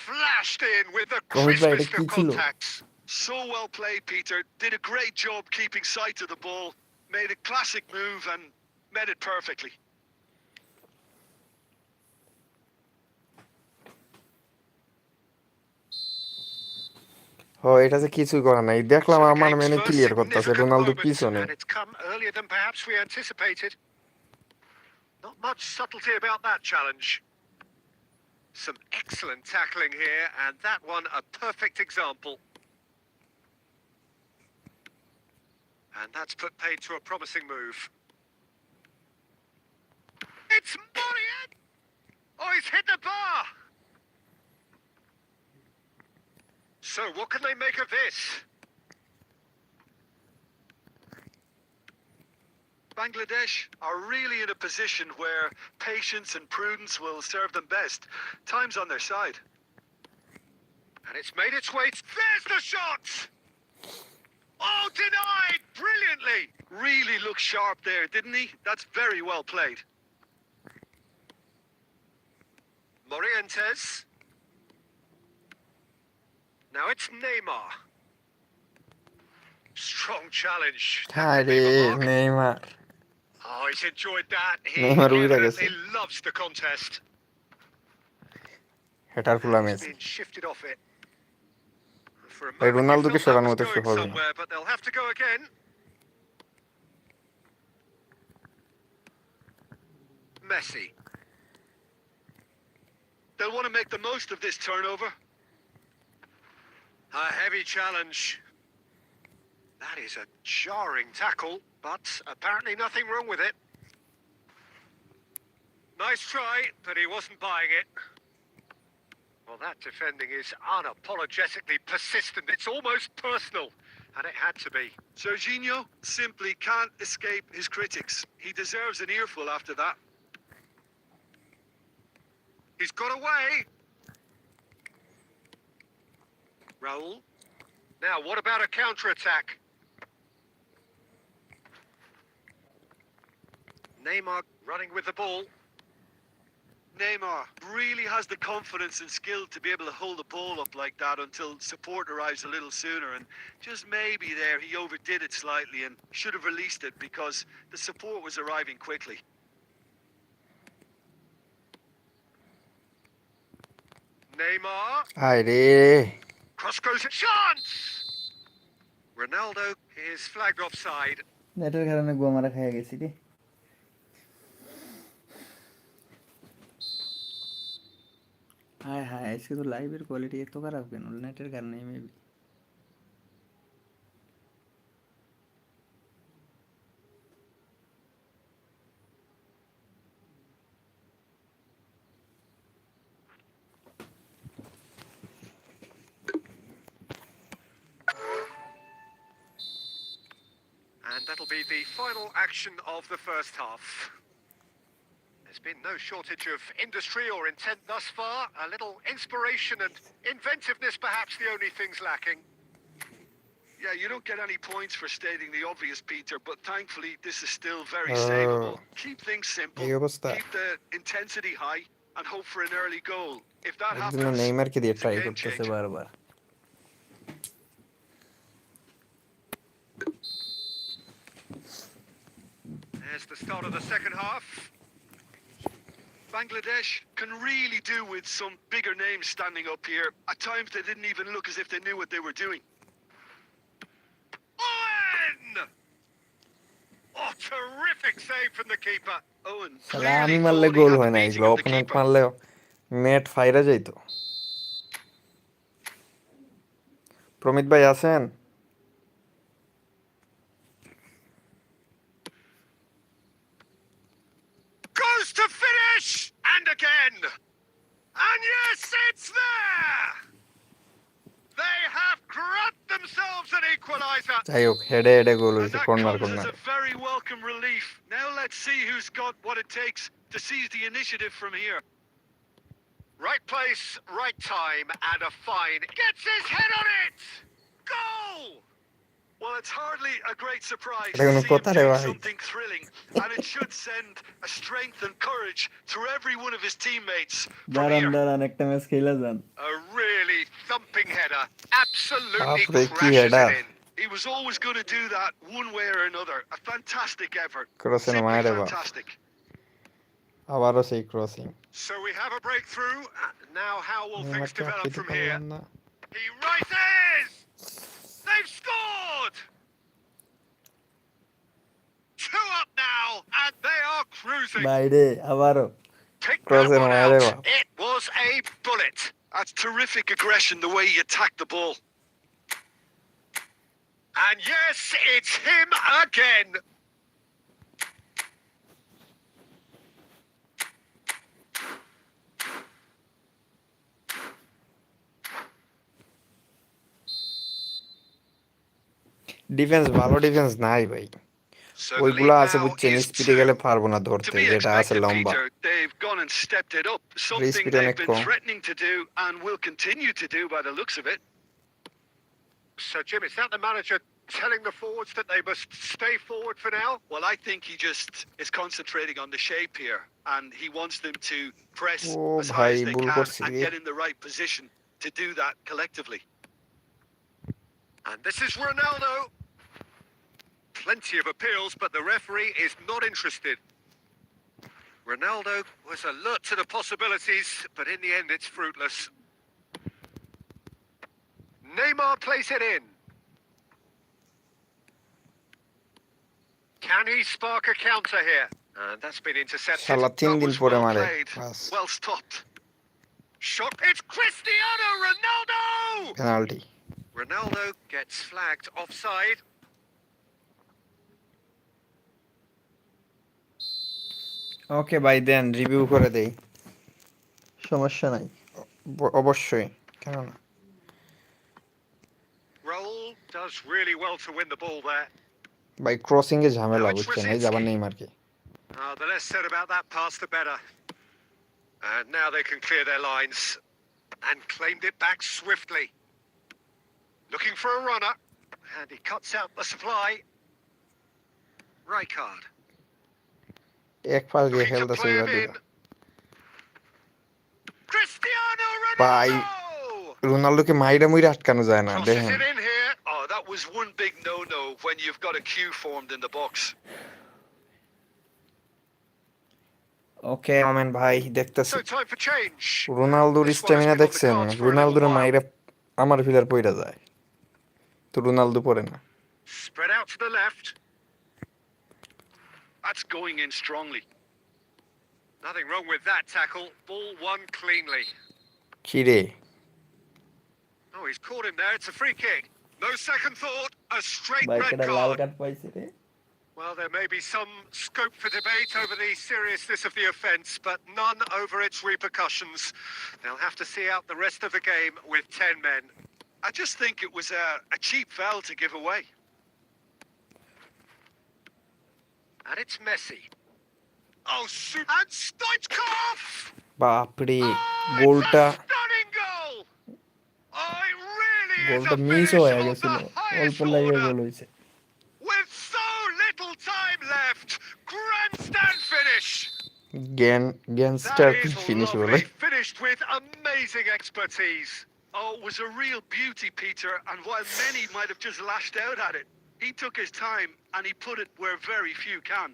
Flashed in with the Ramit ভাই, এটা crispest কি of ছিল? contacts. So well played, Peter. Did a great job keeping sight of the ball. Made a classic move and met it perfectly. ও এটা যে কিছুই করে নাই, দেখলাম So the আমার game's মেনে first ক্লিয়ার করতেছে, significant রোনালদো moment, পিছনে। and it's come earlier than perhaps we anticipated. Not much subtlety about that challenge. Some excellent tackling here, and that one a perfect example. And that's put paid to a promising move. It's Morian! Oh, he's hit the bar! So, what can they make of this? Bangladesh are really in a position where patience and prudence will serve them best. Time's on their side. And it's made its way. There's the shot! Oh, denied! Brilliantly! Really looked sharp there, didn't he? That's very well played. Morientes. Now it's Neymar. Strong challenge. That হায় could রে leave a mark. Neymar, Oh, he's enjoyed that. He Neymar উইরা গেছে। evidently loves the contest. হেটার ফুলা He's Messi. been shifted off it. For a ভাই moment, you রোনালদোকে thought that সরানো was হতে going হবে না। somewhere, but they'll have to go again. Messi. They'll want to make the most of this turnover. A heavy challenge. That is a jarring tackle, but apparently nothing wrong with it. Nice try, but he wasn't buying it. Well, that defending is unapologetically persistent. It's almost personal, and it had to be. Jorginho simply can't escape his critics. He deserves an earful after that. He's got away. Raul. Now, what about a counter-attack? Neymar running with the ball. Neymar really has the confidence and skill to be able to hold the ball up like that until support arrives a little sooner, and just maybe there he overdid it slightly and should have released it because the support was arriving quickly. Neymar. হায় রে Cross goes a chance! Ronaldo is flagged offside. নেটের কারণে গোমারা খেয়ে গেছি রে। হায় হায়, আজকে তো লাইভের quality এত খারাপ কেন? নেটের কারণে maybe. And that'll be the final action of the first half. There's been no shortage of industry or intent thus far. A little inspiration and inventiveness, perhaps the only things lacking. Yeah, you don't get any points for stating the obvious, Peter, but thankfully this is still very savable. Keep things simple, এই অবস্থা keep the intensity high, and hope for an early goal. If that একজন happens, নেইমারকে দিয়ে it's a try game করতেছে changer. বারবার There's the start of the second half. Bangladesh can really do with some bigger names standing up here. At times they didn't even look as if they knew what they were doing. Owen! Oh, terrific save from the keeper. Owen শালা আমি clearly মারলে thought he goal had the হয় না beating এগুলো of the opponent keeper. মারলেও net ফাইরা যাইতো প্রমিত ভাই আছেন Goes to finish! And again! And yes, it's there! They have grabbed themselves an equaliser. যাই হোক হেডে হেডে গোল And হয়েছে that corner comes as corner a very welcome relief. Now let's see who's got what it takes to seize the initiative from here. Right place, right time, and a fine. Gets his head on it! Goal! Well, it's hardly a great surprise এটা to কোনো see him কথা রে do ভাই something thrilling, and it should send a strength and courage through every one of his teammates from দাঁড়ান here. দাঁড়ান একটা match খেলা যান A really thumping header. Absolutely বাপরে কি crashes header it in. He was always going to do that one way or another. A fantastic effort. ক্রসের Simply মায়েরে বাপ fantastic. আবারও সেই crossing So we have a breakthrough. Now how will things নেইমারকে develop আটকাইতে from here? পারলাম না He rises! They've scored! 2 up now, and they are cruising. বাইরে আবারও Pick that Crossing one wide out. over. It was a bullet. That's terrific aggression, the way he attacked the ball. And yes, it's him again. Defence ভালো defence নাই ভাই So the ওইগুলা lead আছে now বুঝছেন is স্পিডে গেলে 2. পারবো না To ধরতে be যেটা আছে expected, লম্বা Peter, they've gone and stepped it up. Something speed they've অনেক been com. threatening to do and will continue to do by the looks of it. So Jim, is that the manager telling the forwards that they must stay forward for now? Well, I think he just is concentrating on the shape here, and he wants them to press Oh, as high as bhai, they bhul can korchi and re. get in the right position to do that collectively. And this is Ronaldo. Plenty of appeals, but the referee is not interested. Ronaldo was alert to the possibilities, but in the end it's fruitless. Neymar plays it in. Can he spark a counter here? And that's been intercepted. শালা 3 That দিন was পরে well মারে played, bus well stopped. Shot. It's Cristiano Ronaldo! Penalty Ronaldo gets flagged offside. ওকে ভাই দেন review করে দেই সমস্যা নাই অবশ্যই কেন না Raul does really well to win the ball there. ভাই ক্রসিং এ ঝামেলা বুঝছেন এই যাবার নেইমারকে The less said about that pass, the better. And now they can clear their lines. And claimed it back swiftly. Looking for a runner. And he cuts out the supply. Rijkaard. এক pass দিয়ে Looking to খেলতেছে play এবার him in. দিবা Cristiano ভাই Ronaldo! রোনাল্ডোকে মাইরা মুইরা আটকানো যায় না Crosses দেখেন it in here. Oh, that was one big no-no when you've got a queue formed in the box. ওকে মোমেন ভাই দেখতেছি So time for change. রোনালদোর This one has stamina been on the দেখছেন cards for a little রোনালদোর while. মাইরা আমার filler পইরা যায় তো রোনালদো পড়ে না Spread out to the left. That's going in strongly. Nothing wrong with that tackle. Ball won cleanly. খিরে Oh, he's caught him there. It's a free kick. No second thought. A straight ভাই red কেডা লাল card. Card পাইছে রে Well, there may be some scope for debate over the seriousness of the offence, but none over its repercussions. They'll have to see out the rest of the game with 10 men. I just think it was a cheap foul to give away. And it's Messi. Oh, shoot. And Stoichkov! বাপরে Oh, it's a গোলটা stunning goal! Oh, it really is গোলটা a miss finish হয়ে of গেছিল, the অল্প highest লাগে order. গোল হয়েছে। With so little time left, grandstand finish. That gangster is finish বলে। lovely, finished with amazing expertise. Oh, it was a real beauty, Peter, and while many might have just lashed out at it, he took his time and he put it where very few can.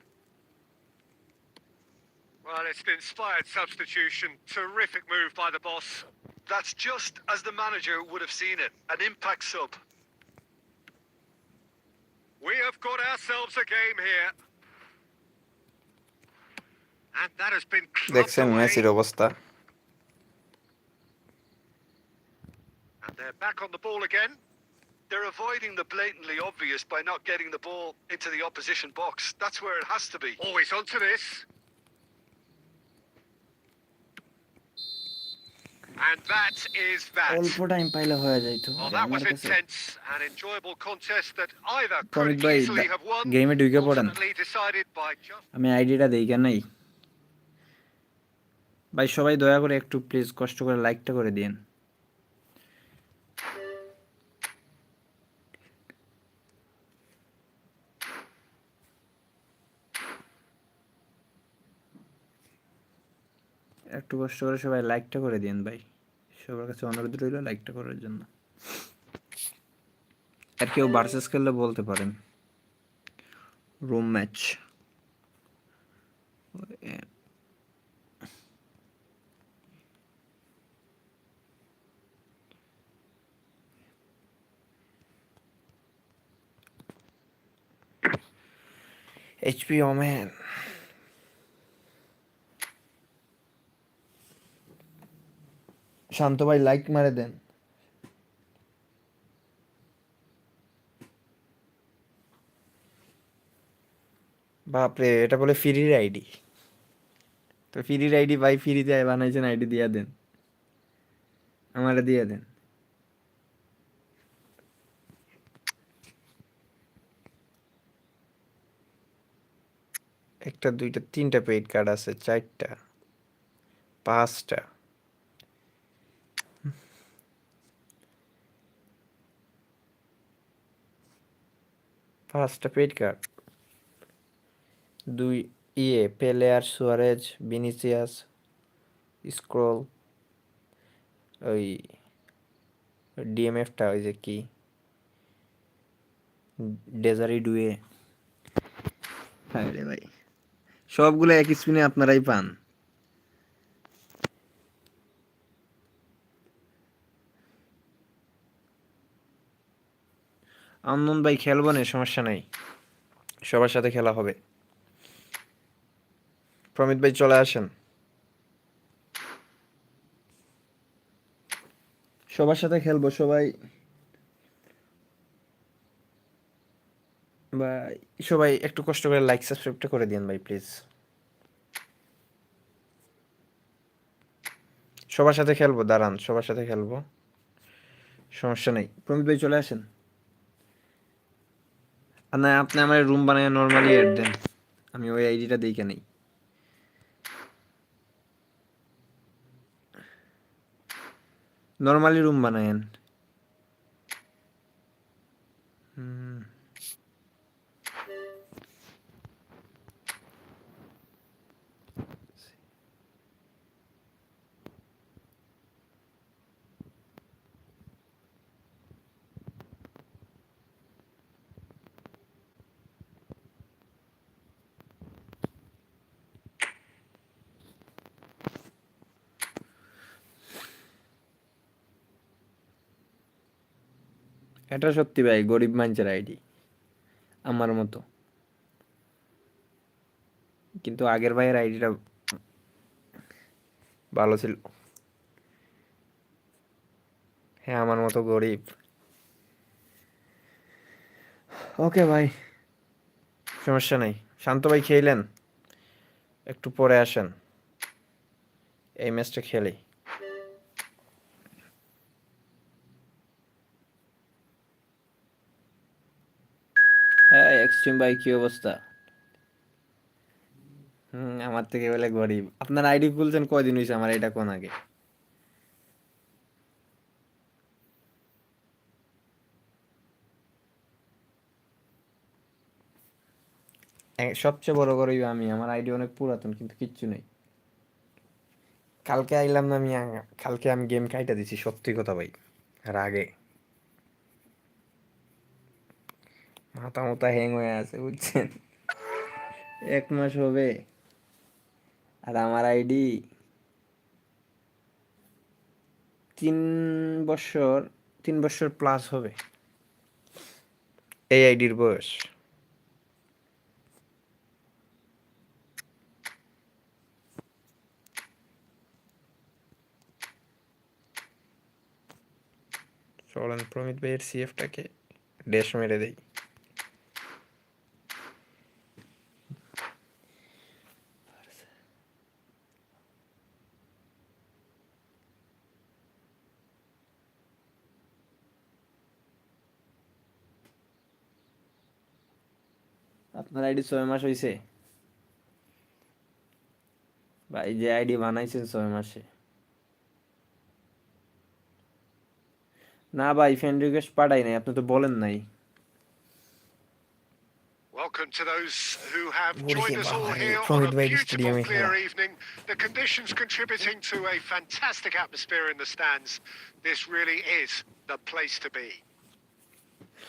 Well, it's an inspired substitution. Terrific move by the boss. That's just as the manager would have seen it, an impact sub. We have got ourselves a game here. And that has been clubbed দেখছেন away. মেসির অবস্থা। And they're back on the ball again. They're avoiding the blatantly obvious by not getting the ball into the opposition box. That's where it has to be. Always onto this. And that is that. অল্প time পাইলে হয়ে যাইতো। Well, আরে that আমার was কাছে intense and enjoyable contest that either could প্রমিত ভাই easily have won, গেমে ঢুকে পড়েন, ultimately decided by just... আমি আইডিটা দেই কেন নাই ভাই। সবাই দয়া করে একটু প্লিজ কষ্ট করে লাইকটা করে দিন। একটু কষ্ট করে সবাই লাইকটা করে দিন ভাই, সবার কাছে অনুরোধ রইল লাইকটা করার জন্য। আর কেউ ভার্সেস খেললে বলতে পারেন, রুম ম্যাচ। এইচপি ওম্যান, শান্ত ভাই লাইক মারে দেন। বাপরে, এটা বলে ফ্রির আইডি। তো ফ্রির আইডি ভাই, ফ্রিতে বানাইছেন আইডি দিয়া দেন, আমারে দিয়া দেন। একটা, দুইটা, তিনটা পেইড কার্ড আছে, চারটা, পাঁচটা। পাঁচটা পেইড কার্ড, দুই পেলেয়ার, সুয়ারেজ, ভিনিসিয়াস, স্ক্রল, ওই ডিএমএফটা, ওই যে কি ডেজারি ডুয়ে। হ্যাঁ রে ভাই, সবগুলো এক স্পিনে আপনারাই পান। আনন্দ ভাই খেলবো না, সমস্যা নাই, সবার সাথে খেলা হবে। প্রমিত ভাই চলে আসেন। সবার সাথে খেলবো সবাই ভাই। সবাই একটু কষ্ট করে লাইক সাবস্ক্রাইবটা করে দিন ভাই প্লিজ। সবার সাথে খেলবো, দাঁড়ান, সবার সাথে খেলবো, সমস্যা নেই। প্রমিত ভাই চলে আসেন। আর না, আপনি আমার রুম বানায় নর্মালি এড দেন, আমি ওই আইডিটা দেখে নেই। নর্মালি রুম বানায়েন। এটা সত্যি ভাই, গরিব মানুষের আইডি, আমার মতো। কিন্তু আগের ভাইয়ের আইডিটা ভালো ছিল। হ্যাঁ, আমার মতো গরিব। ওকে ভাই, সমস্যা নেই। শান্ত ভাই খেলেন, একটু পরে আসেন, এই ম্যাচটা খেলি। হ্যাঁ এক্সট্রিম ভাই, কি অবস্থা? আমার থেকে বলে গরিব। আপনার আইডি খুলছেন কয়দিন হয়েছে? আমার এটা কোন আগে? সবচেয়ে বড় গরিব আমি। আমার আইডি অনেক পুরাতন, কিন্তু কিচ্ছু নেই। কালকে আইলাম না আমি, কালকে আমি গেম কাইটা দিছি, সত্যি কথা ভাই, রাগে মাথা মাথা হ্যাং হয়ে আছে, বুঝছেন? 1 মাস হবে, আর আমার আইডি 3 বছর, 3 বছর প্লাস হবে এই আইডির বয়স। চলেন প্রমিত ভাইয়ের সিএফটাকে ড্যাশ মেরে দেই। আপনার আইডি 6 মাস হয়েছে ভাই? যে আইডি বানাইছেন 6 মাসে? না ভাই, ফ্রেন্ড রিকোয়েস্ট পাঠাই নাই, আপনি তো বলেন নাই। Welcome to those who have ওরে joined us all বাবা রে, here on প্রমিত a ভাই beautiful স্টেডিয়ামে clear খেলা। evening. The conditions contributing to a fantastic atmosphere in the stands. This really is the place to be.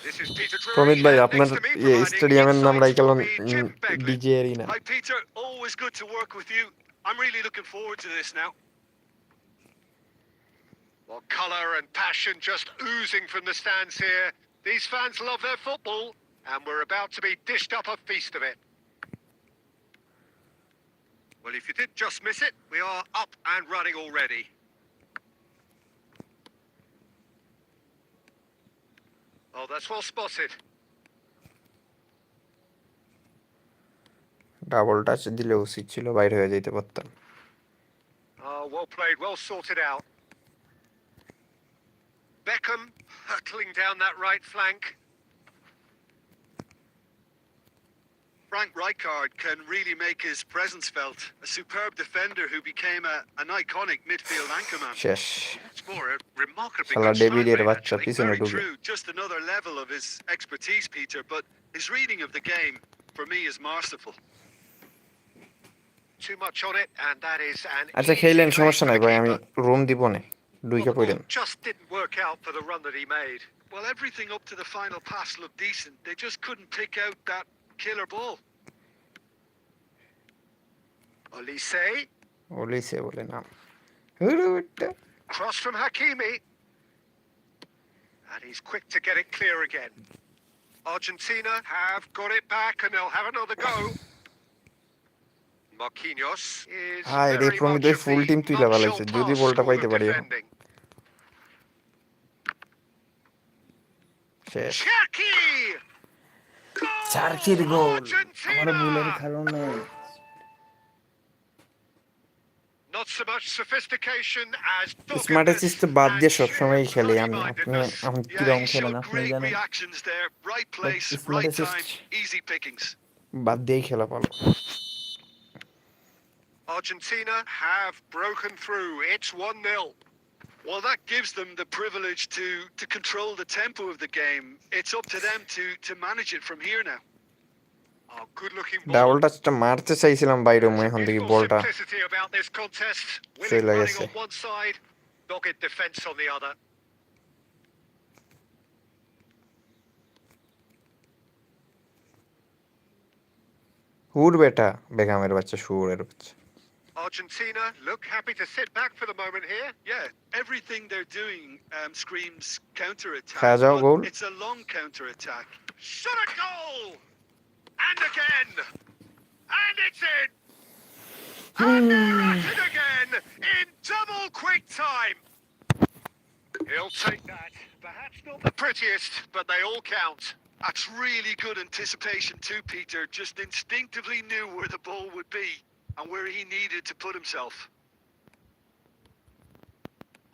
This is Peter প্রমিত Drury, ভাই and আপনার next to me providing স্টেডিয়ামের নাম insights রাইখালাম will be Jim Begley. DJ arena. Hi, Peter. Always good to work with you. I'm really looking forward to this now. Well, colour and passion just oozing from the stands here. These fans love their football, and we're about to be dished up a feast of it. Well, if you did just miss it, we are up and running already. Oh, that's well spotted. Double touch দিলে উচিত ছিল, বাইরে হয়ে যেতে পারতাম। Oh, well played, well sorted out. Beckham hurtling down that right flank. Frank Rijkaard can really make his presence felt. A superb defender who became an iconic midfield anchorman. শেষ। It's more a remarkably শালা good start, ডেভিডের mate, বাচ্চা actually. পিছনে Very ঢুকে। true. Just another level of his expertise, Peter. But his reading of the game, for me, is masterful. Too much on it, and that is an আচ্ছা easy খেলেন, play সমস্যা for নাই the ভাই, আমি keeper. Room দিব না, Well, ডুইকা the ball পড়েন। just didn't work out for the run that he made. Well, everything up to the final pass looked decent. They just couldn't pick out that killer ball. Olise, Olise বলে নাম। cross from Hakimi. And he's quick to get it clear again. Argentina have got it back and they'll have another go. Marquinhos is হায় রে, very প্রমিত much ভাই of full team the তুইলা not বালাইছে, shown যদি pass বলটা school পাইতে of পারি এখন। defending. শেষ। Chucky! চারকির গোল, আমার ভুলের Argentina! কারণে। Not so much sophistication as smart doggedness assist বাদ and দিয়ে sheer সবসময় খেলি আমি। আপনি bloody-mindedness. এখন Yeah, কিরকম he খেলেন showed আপনি great জানেন? reactions there. Right place, smart right assist time, easy pickings. বাদ দিয়েই খেলা ভালো। Argentina have broken through. It's 1-0. Well, that gives them the privilege to control the tempo of the game. It's up to them to manage it from here now. Oh, good-looking double ball. টাচটা মারতে চাইছিলাম বাইরে, There's a এখন দেখি beautiful বলটা simplicity about this contest. Willing চলে running গেছে। on one side, dogged defence on the other. হুর বেটা, বেগমের বাচ্চা, শুয়োরের বাচ্চা। Argentina look happy to sit back for the moment here. Yeah, everything they're doing screams counter-attack. Has our but goal? It's a long counter-attack. Shot a goal! And again! And it's in! And they're at it again in double quick time. He'll take that. Perhaps not the prettiest, but they all count. That's really good anticipation too, Peter. Just instinctively knew where the ball would be and where he needed to put himself.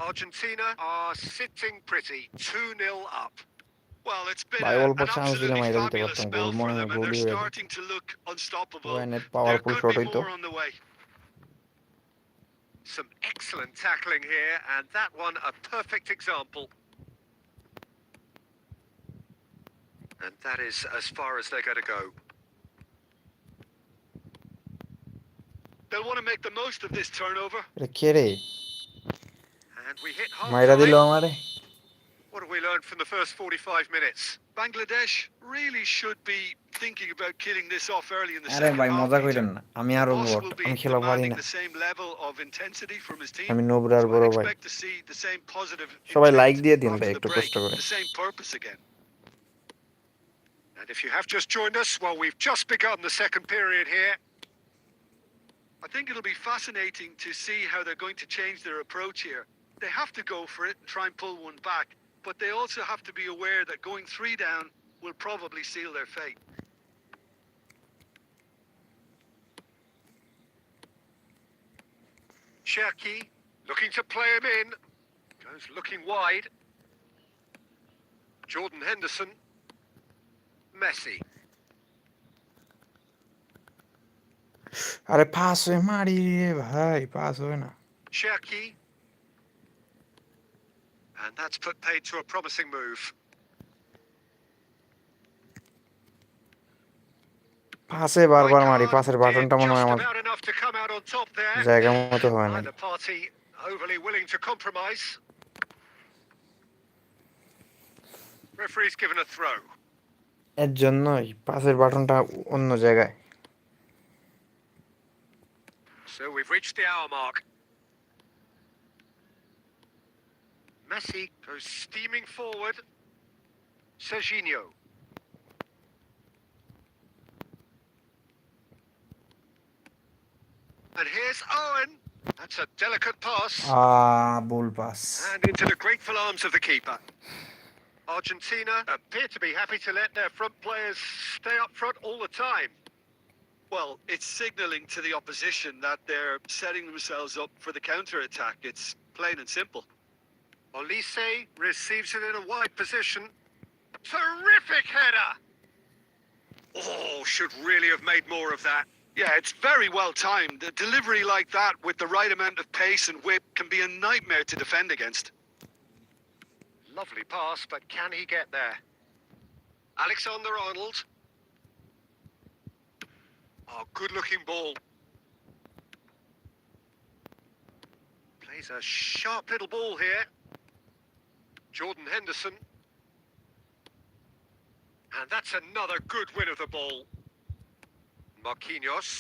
Argentina are sitting pretty, 2-0 up. Well, it's been ভাই অল্প an chance দিলে absolutely মাইরা দিতে fabulous পারতাম, গোল spell for মনে হয় them, and গোলই they're হয়ে যেত। starting to look unstoppable. Net There powerful could shot be হইতো। more on the way. Some excellent tackling here, and that one a perfect example. And that is as far as they're going to go. They'll want to make the most of this turnover. এটা কে রে? And we hit মাইরা দিল half-time. আমারে। What have we learned from the first 45 minutes? Bangladesh really should be thinking about killing this off early in the আরে second ভাই half, মজা Peter. কইরেন না, আমি The আরো boss বট, will be আমি খেলা পারি demanding না। the same level of intensity from his team. আমি নোবরার So I'd বড় ভাই। expect to see the same positive সবাই লাইক intent দিয়ে দিন ভাই after the একটু break, কষ্ট করে। the same purpose again. And if you have just joined us, well, we've just begun the second period here. I think it'll be fascinating to see how they're going to change their approach here. They have to go for it and try and pull one back, but they also have to be aware that going 3 down will probably seal their fate. Cherki looking to play him in. Goes looking wide. Jordan Henderson. Messi. আরে pass হয়ে মারি রে ভাই, pass হয় না। Cherki. And that's put paid to a promising move. পাসে বারবার মারি, পাসের বাটনটা মনে হয় Just আমার about enough to come out on top there. জায়গা মতো হয় না। Neither party overly willing to compromise. Referee's given a throw. এর জন্যই পাসের বাটনটা অন্য জায়গায়। So we've reached the hour mark. Messi goes steaming forward. Serginho. And here's Owen. That's a delicate pass. ভুল pass. And into the grateful arms of the keeper. Argentina appear to be happy to let their front players stay up front all the time. Well, it's signalling to the opposition that they're setting themselves up for the counter-attack. It's plain and simple. Olise receives it in a wide position. Terrific header! Oh, should really have made more of that. Yeah, it's very well timed. A delivery like that with the right amount of pace and whip can be a nightmare to defend against. Lovely pass, but can he get there? Alexander-Arnold. Oh, good-looking ball. Plays a sharp little ball here. Jordan Henderson. And that's another good win of the ball. Marquinhos.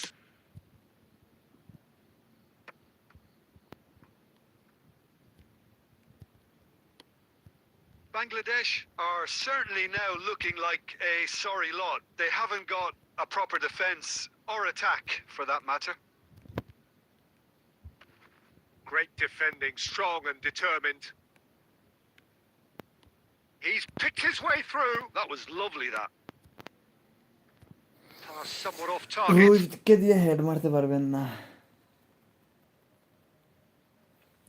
Bangladesh are certainly now looking like a sorry lot. They haven't got a proper defence or attack, for that matter. Great defending, strong and determined. He's picked his way through. That was lovely, that. Pass somewhat off target. রোজকে দিয়ে head মারতে পারবেন না।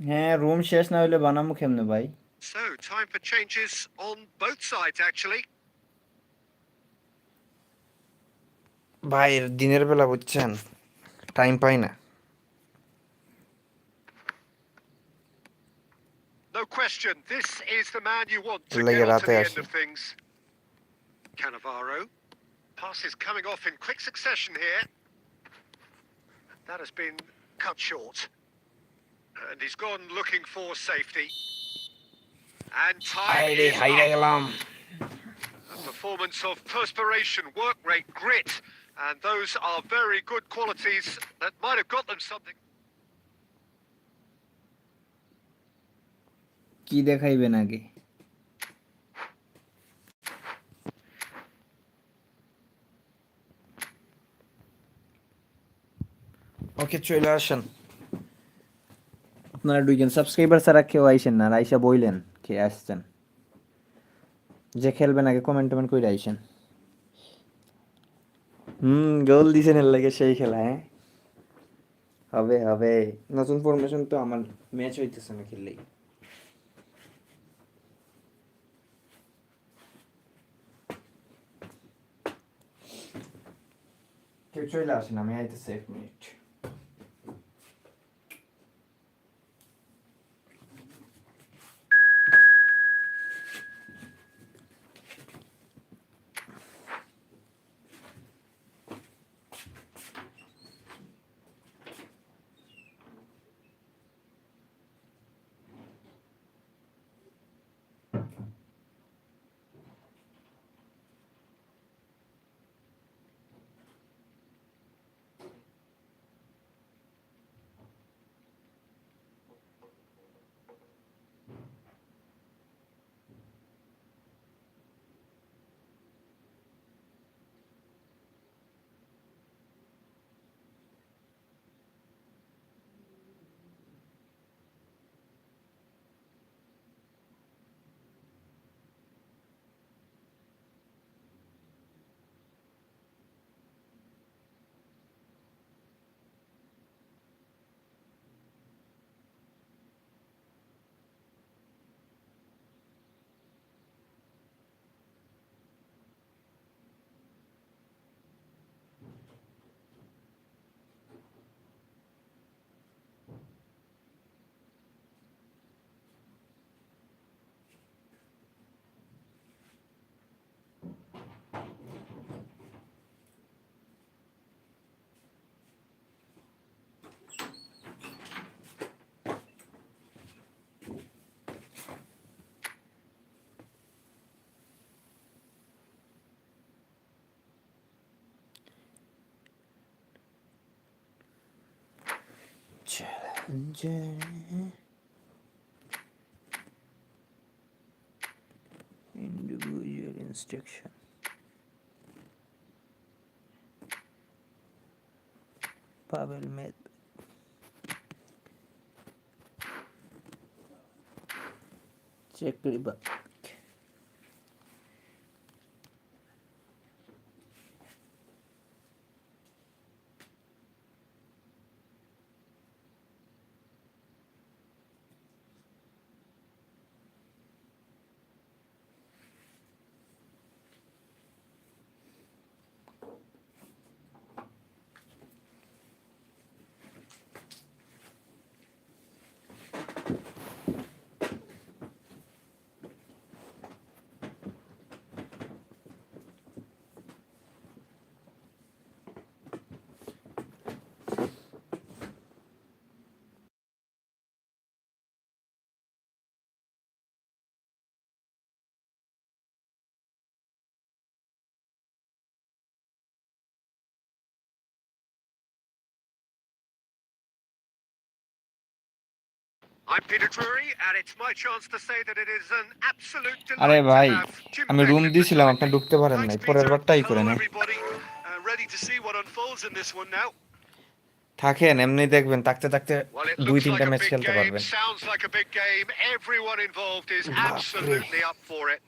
হ্যাঁ, room শেষ না হইলে বানামু কেমনে ভাই? So, time for changes on both sides, actually. ভাই দিনের বেলা বুঝছেন টাইম পাই না। No question, this is the man you want to Like get on to রাতে the আসে। end of things. Cannavaro. Pass is coming off in quick succession here. That has been cut short. And he's gone looking for safety. And time is হাইরে up. গেলাম। A performance of perspiration, work rate, grit. And those are very good qualities that might have got them something. কি দেখাইবেন আগে? ওকে চলে আসেন। আপনারা দুইজন subscriber ছাড়া কেউ আইসেন না, আইসা বইলেন কে আসছেন। যে খেলবেন আগে কমেন্ট টমেন্ট করে আইসেন। গোল দিছেন এর লাগে সেই খেলা। হ্যাঁ হবে হবে, নতুন ফরমেশন তো আমার ম্যাচ হইতেছে না খেললেই। কেউ চলে আসেন, আমি আইতেছি 1 minute. Challenger individual instruction. Pavel Med. Czech Republic. I'm Peter Drury, and it's my chance to say that it is an absolute আরে delight to ভাই, have Jim আমি রুম Beckett দিয়েছিলাম, returning. আপনি ঢুকতে পারেন Thanks, নাই, Peter. পরের বার try Hello, করেন। everybody. Ready to see what unfolds in this one now. থাকেন, এমনি দেখবেন, থাকতে থাকতে Well, it 2-3টা looks like a match big খেলতে game, পারবেন। sounds like a big game. Everyone involved is বাপরে, absolutely up for it.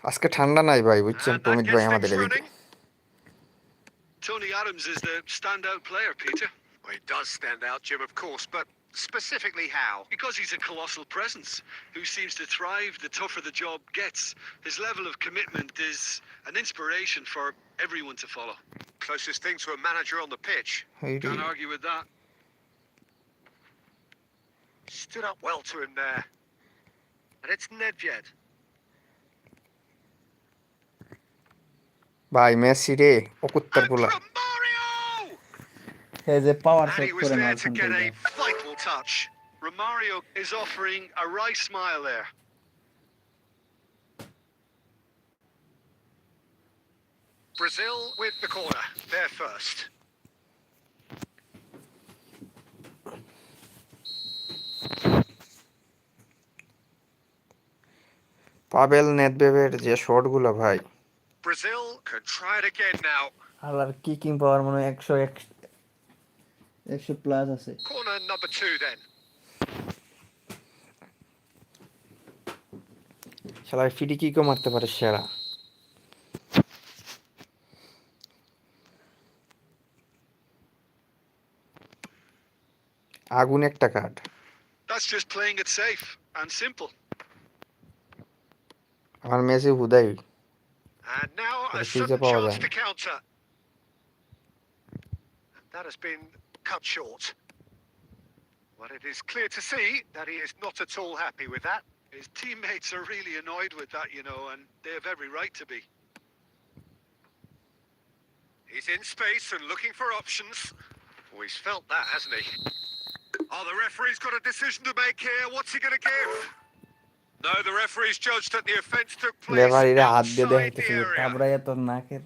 আজকে ঠান্ডা নাই ভাই, বুঝছেন And that প্রমিত ভাই gets আমাদের things এদিকে। running. Tony Adams is the standout player, Peter. Well, he does stand out, Jim, of course, but specifically how? Because he's a colossal presence who seems to thrive the tougher the job gets. His level of commitment is an inspiration for everyone to follow. Closest thing to a manager on the pitch. এইরে, Can't argue with that. Stood up well to him there. And it's Nedved. ভাই Messi রে, অকুত্তর And পোলা। Romario! এই যে পাওয়ার And shot he was করে there মারছেন to get তো। a vital touch. Romario is offering a wry smile there. Brazil with the corner. They're first. Pavel নেদভেভের যে শটগুলো ভাই, Brazil can try it again now. আর কিকিং পাওয়ার মনে হয় 100 প্লাস আছে। Corner number 2 then. শালা ফ্রি কিকও মারতে পারে সেরা। আগুন একটা card. That's just playing it safe and simple. আমার মেসি হুদাই And now a ফ্রিজে sudden পাওয়া chance যায় to না। counter. That has been cut short. Well, it is clear to see that he is not at all happy with that. His teammates are really annoyed with that, you know, and they have every right to be. He's in space and looking for options. Oh, he's felt that, hasn't he? Oh, the referee's got a decision to make here. What's he going to give? No, the referee's judged that the offence took place লেভারিরা হাত দিয়ে outside the দেখাইতেছে area. তারপরে তোর নাকের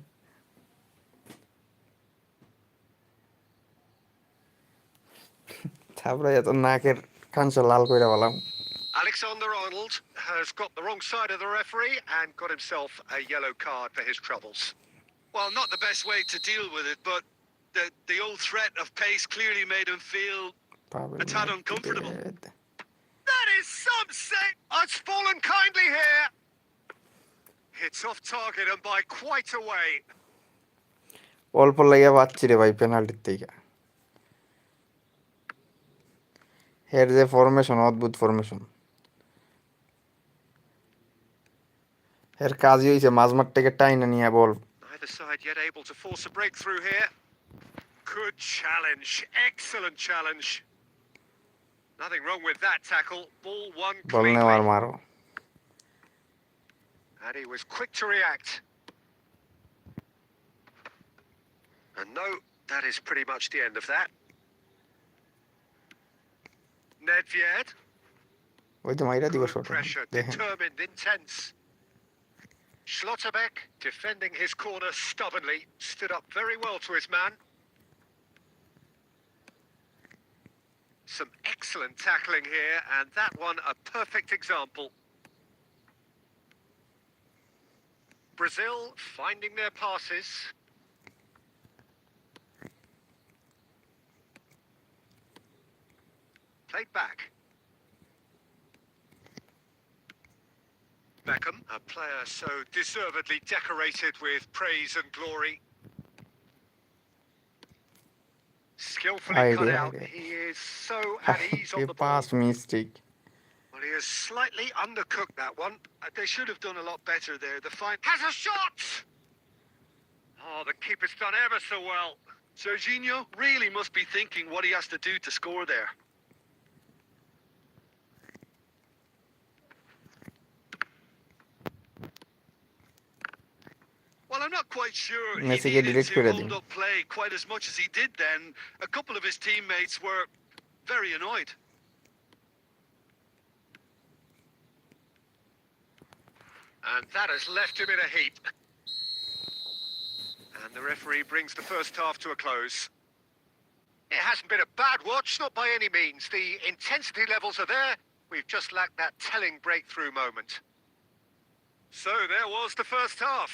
তারপরে তোর নাকের কাঞ্চা লাল কইরা বললাম Alexander-Arnold has got the wrong side of the referee and got himself a yellow card for his troubles. Well, not the best way to deal with it, but the old threat of pace clearly made him feel a tad uncomfortable. That is some say. It's fallen kindly here. It's off target and by quite a way. অল্প লাগিয়া বাচ্চি রে ভাই পেনাল্টির থেকে হের যে formation অদ্ভুত formation এর কাজই হইছে মাঝমাঠ থেকে টাইনা নিয়ে বল Neither side yet able to force a breakthrough here. Good challenge. Excellent challenge. Nothing wrong with that tackle. Ball won বল নেওয়ার cleanly. মারো And he was quick to react. And no, that is pretty much the end of that. Nedved. ওই তো মাইরা দিব Good shot pressure, দেখেন determined, intense. Schlotterbeck, defending his corner stubbornly, stood up very well to his man. Some excellent tackling here, and that one a perfect example. Brazil finding their passes. Played back. Beckham, a player so deservedly decorated with praise and glory. Skillfully cut Idea, out. idea. He is so at ease on এই the pass ball. Mistake Well, he has slightly undercooked that one. They should have done a lot better there. The fine Has a shot! Oh, the keeper's done ever so well. Serginho really must be thinking what he has to do to score there. Well, I'm not quite sure he Messi K needed delete to করে দিন hold up play quite as much as he did then. A couple of his teammates were very annoyed. And that has left him in a heap. And the referee brings the first half to a close. It hasn't been a bad watch, not by any means. The intensity levels are there. We've just lacked that telling breakthrough moment. So there was the first half.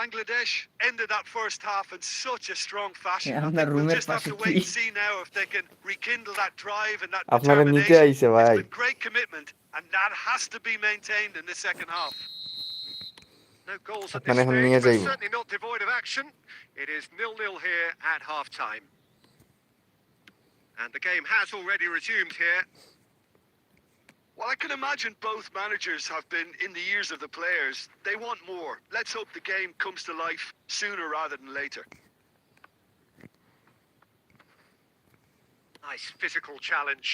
Bangladesh ended that first half in such a strong fashion. I আপনার think we'll রুমের just have পাশে to কি wait and see now if they can rekindle that drive and that আপনারা নিতে determination. আইছে ভাই It's been great commitment, and that has to be maintained in the second half. No goals at আপনারা this এখন stage, নিয়ে but যাইবো certainly not devoid of action. It is 0-0 here at half-time. And the game has already resumed here. Well, I can imagine both managers have been in the ears of the players. They want more. Let's hope the game comes to life sooner rather than later. Nice physical challenge.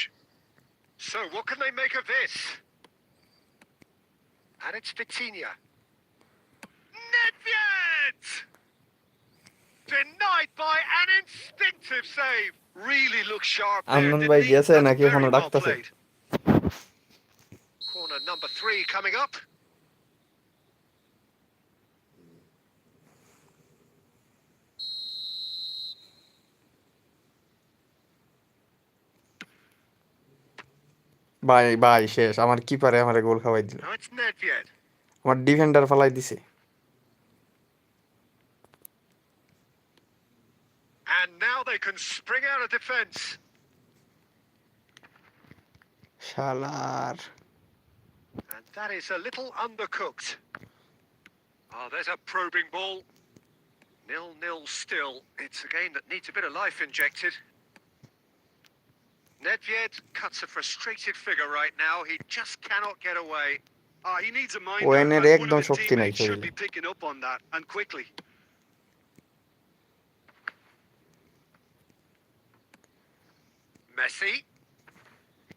So what can they make of this? And it's Vitinha. Nedved! Denied by an instinctive save. Really looks sharp there. আমনন didn't ভাই he? গেছে That's নাকি very এখনো well ডাকতাছে played. Corner number 3 coming up. ভাই ভাই শেষ আমার কিপারে আমারে গোল খাওয়াই দিল Now it's Nedved. আমার ডিফেন্ডার ফালাই দিছে And now they can spring out of defence. শালার And that is a little undercooked. Oh, there's a probing ball. 0-0 still. It's a game that needs a bit of life injected. Nedved cuts a frustrated figure right now. He just cannot get away. He needs a mind. ওয়েনের One of একদম his শক্তি নাই teammates should শরীরে be picking up on that and quickly. Messi.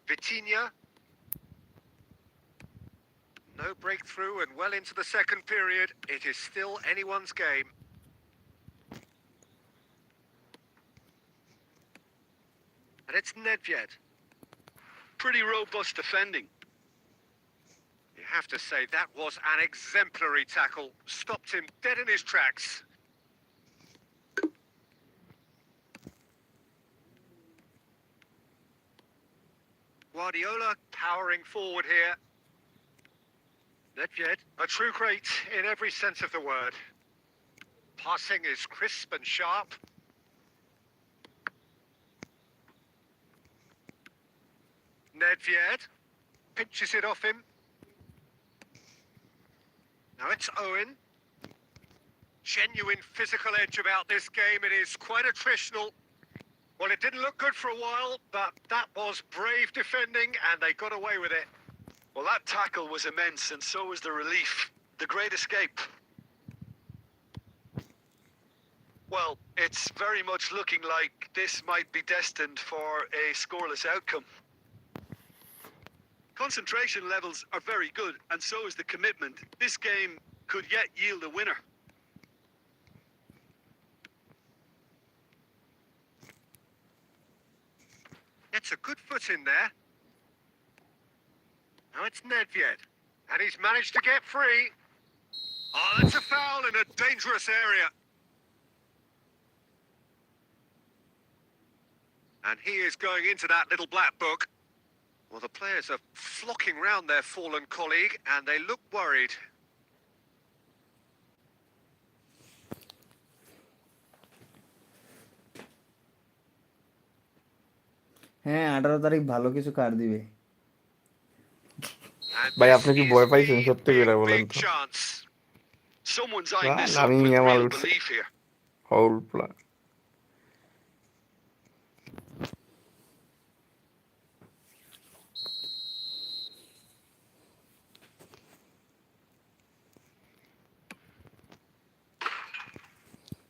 Vitinha. No breakthrough and well into the second period. It is still anyone's game. And it's Nedved. Pretty robust defending. You have to say that was an exemplary tackle. Stopped him dead in his tracks. Guardiola powering forward here. Nedved, a true great in every sense of the word. Passing is crisp and sharp. Nedved pinches it off him. Now it's Owen. Genuine physical edge about this game. It is quite attritional. Well, it didn't look good for a while, but that was brave defending, and they got away with it. Well, that tackle was immense, and so was the relief. The great escape. Well, it's very much looking like this might be destined for a scoreless outcome. Concentration levels are very good, and so is the commitment. This game could yet yield a winner. Gets a good foot in there. Now it's Nedved. And he's managed to get free. Oh, that's a foul in a dangerous area. And he is going into that little black book. Well, the players are flocking round their fallen colleague, and they look worried. হ্যাঁ 18 তারিখ ভালো কিছু কার দিবে। And ভাই this আপনি কি is ভয় পাইছেন the সত্যি করে big, বলেন big তো? chance. Someone's eyeing this up Lamine with Yamal real উঠছে belief here. হল প্লা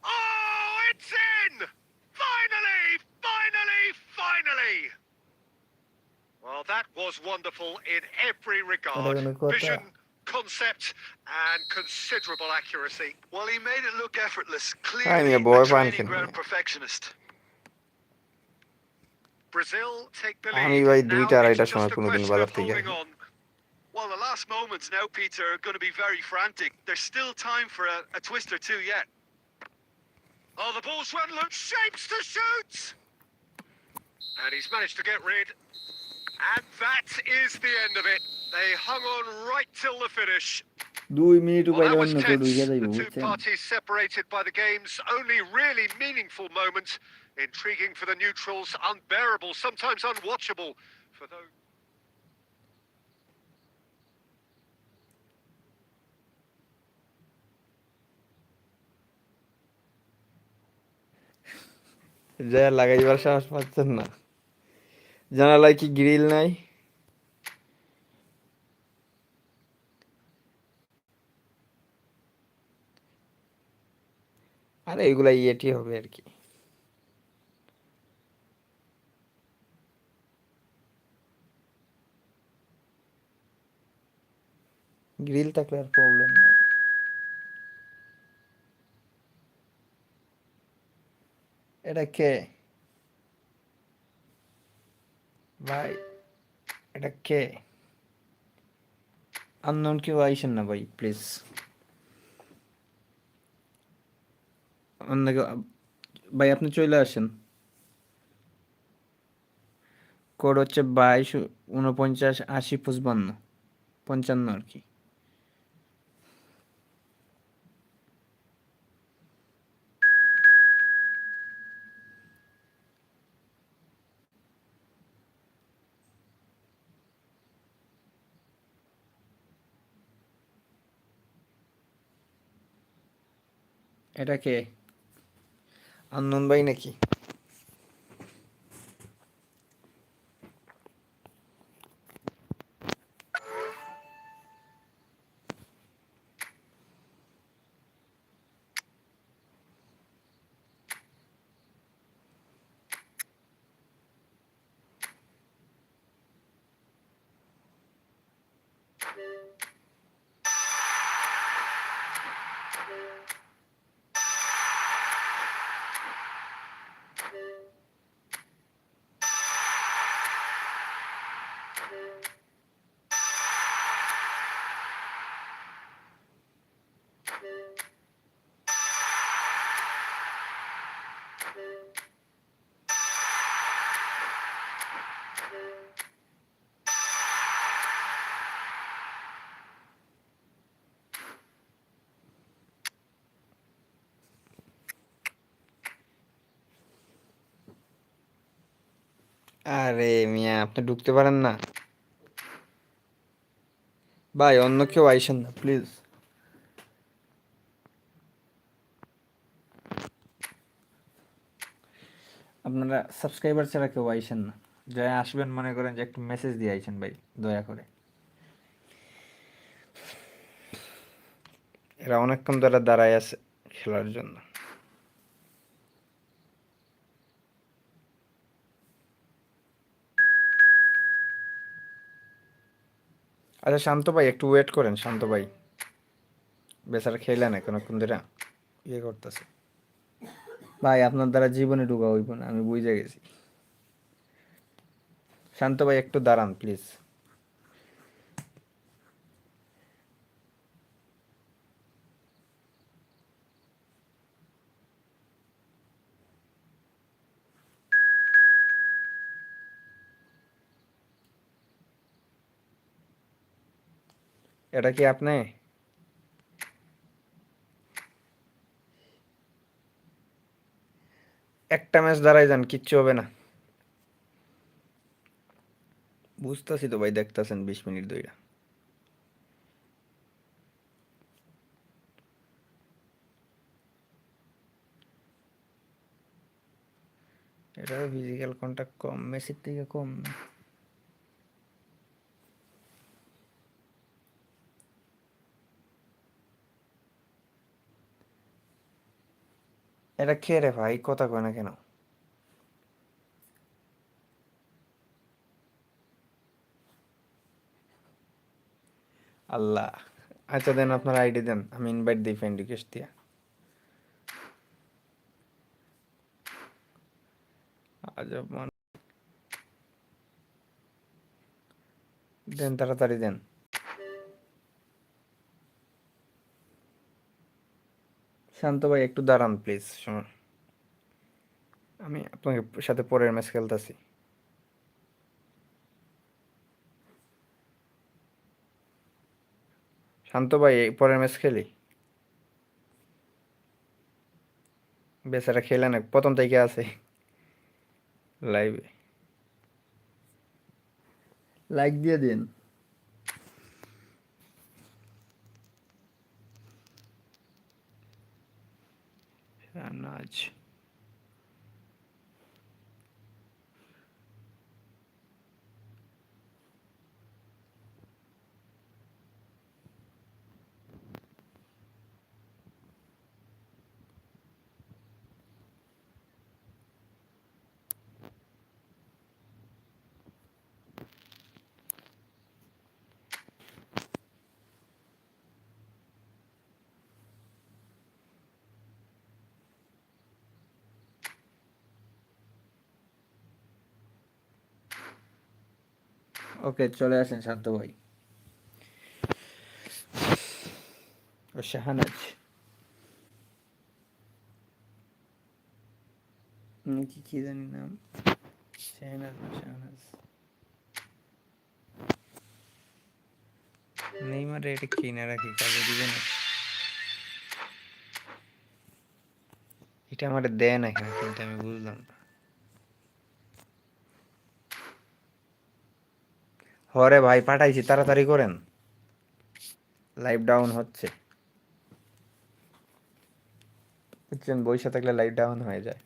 Oh, it's in! Finally! Finally! Finally! Well, that was wonderful in every regard. Vision, concept, and considerable accuracy. Well, he made it look effortless. আই Clearly মিয়া a ভয় পান training কেন? ground perfectionist. Brazil take the আমি lead. ভাই Now 2টা it's 2:30টার just সময় a কোনোদিন question বাজার of থেকে holding আসি। on. Well, the last moments now, Peter, are going to be very frantic. There's still time for a twist or two yet. Oh, the ball's run loose. Shapes to shoot! And he's managed to get rid. And that is the end of it. They hung on right till the finish. 2 minute Well, বাইরে that was অন্য কেউ tense. ঢুকে যাইব The two বুঝছেন। parties separated by the game's only really meaningful moment. Intriguing for the neutrals, unbearable, sometimes unwatchable for those. যা লাগাইবার সাহস পাচ্ছেন না, জানালায় কি গ্রিল নাই? আরে এগুলা ইয়েটি হবে আর কি। গ্রিল থাকলে আর প্রবলেম নাই। এটা কে ভাই? এটা কে? আননোন কেউ আইসেন না ভাই প্লিজ। অন্য কেউ ভাই আপনি চলে আসেন। কোড হচ্ছে 22 49 80 55 55 আর কি। এটা কে? আননোন ভাই নাকি? আরে মিয়া, আপনি ঢুকতে পারেন না ভাই? অন্য কেউ আইসেন না প্লিজ। আপনারা সাবস্ক্রাইবার ছাড়া কেউ আইসেন না। যাই আসবেন মনে করেন যে একটু মেসেজ দিয়ে আইসেন ভাই, দয়া করে। এরা অনেকক্ষণ ধরে দাঁড়ায় আছে খেলার জন্য। আচ্ছা শান্ত ভাই, একটু ওয়েট করেন। শান্ত ভাই বেচারা খেলে না কোনক্ষণ ধরে ইয়ে করতেছে। ভাই আপনার দ্বারা জীবনে ঢুকা হইব না, আমি বুঝে গেছি। শান্ত ভাই একটু দাঁড়ান প্লিজ। এটা কি আপনি? একটা ম্যাচ দাঁড়াই যান, কিচ্ছু হবে না। বুঝতেছি তো ভাই, দেখতেছেন 20 মিনিট ধরে। এটা ফিজিক্যাল কন্টাক্ট কম, মেসির থেকে কম। এটা কে রে ভাই, কথা কয় না কেন? আল্লাহ। আচ্ছা দেন, আপনার আইডি দেন, আমি ইনভাইট দিই ফ্রেন্ড রিকোয়েস্ট দিয়া। আজব দেন, তাড়াতাড়ি দেন। শান্ত ভাই একটু দাঁড়ান প্লিজ। আমি আপনাকে সাথে পরের ম্যাচ খেলতেছি। শান্ত ভাই, এই পরের ম্যাচ খেলি। বেচারা খেলে না, প্রথম থেকে আছে লাইভে। লাইক দিয়ে দিন। শাহনাজ। ওকে, চলে আসেন শান্ত ভাই। ও শাহনাজ কি কি জানি নাম। শাহনাজ না শাহনাজ। নেইমারে এটা কিনে রাখি, কাজে দিবে না। এটা আমার দেয় না কেন কিন্তু আমি বুঝলাম না। হরে ভাই পাঠাইছি, তাড়াতাড়ি করেন। লাইভ ডাউন হচ্ছে, বুঝছেন? বইসা থাকলে লাইভ ডাউন হয়ে যায়।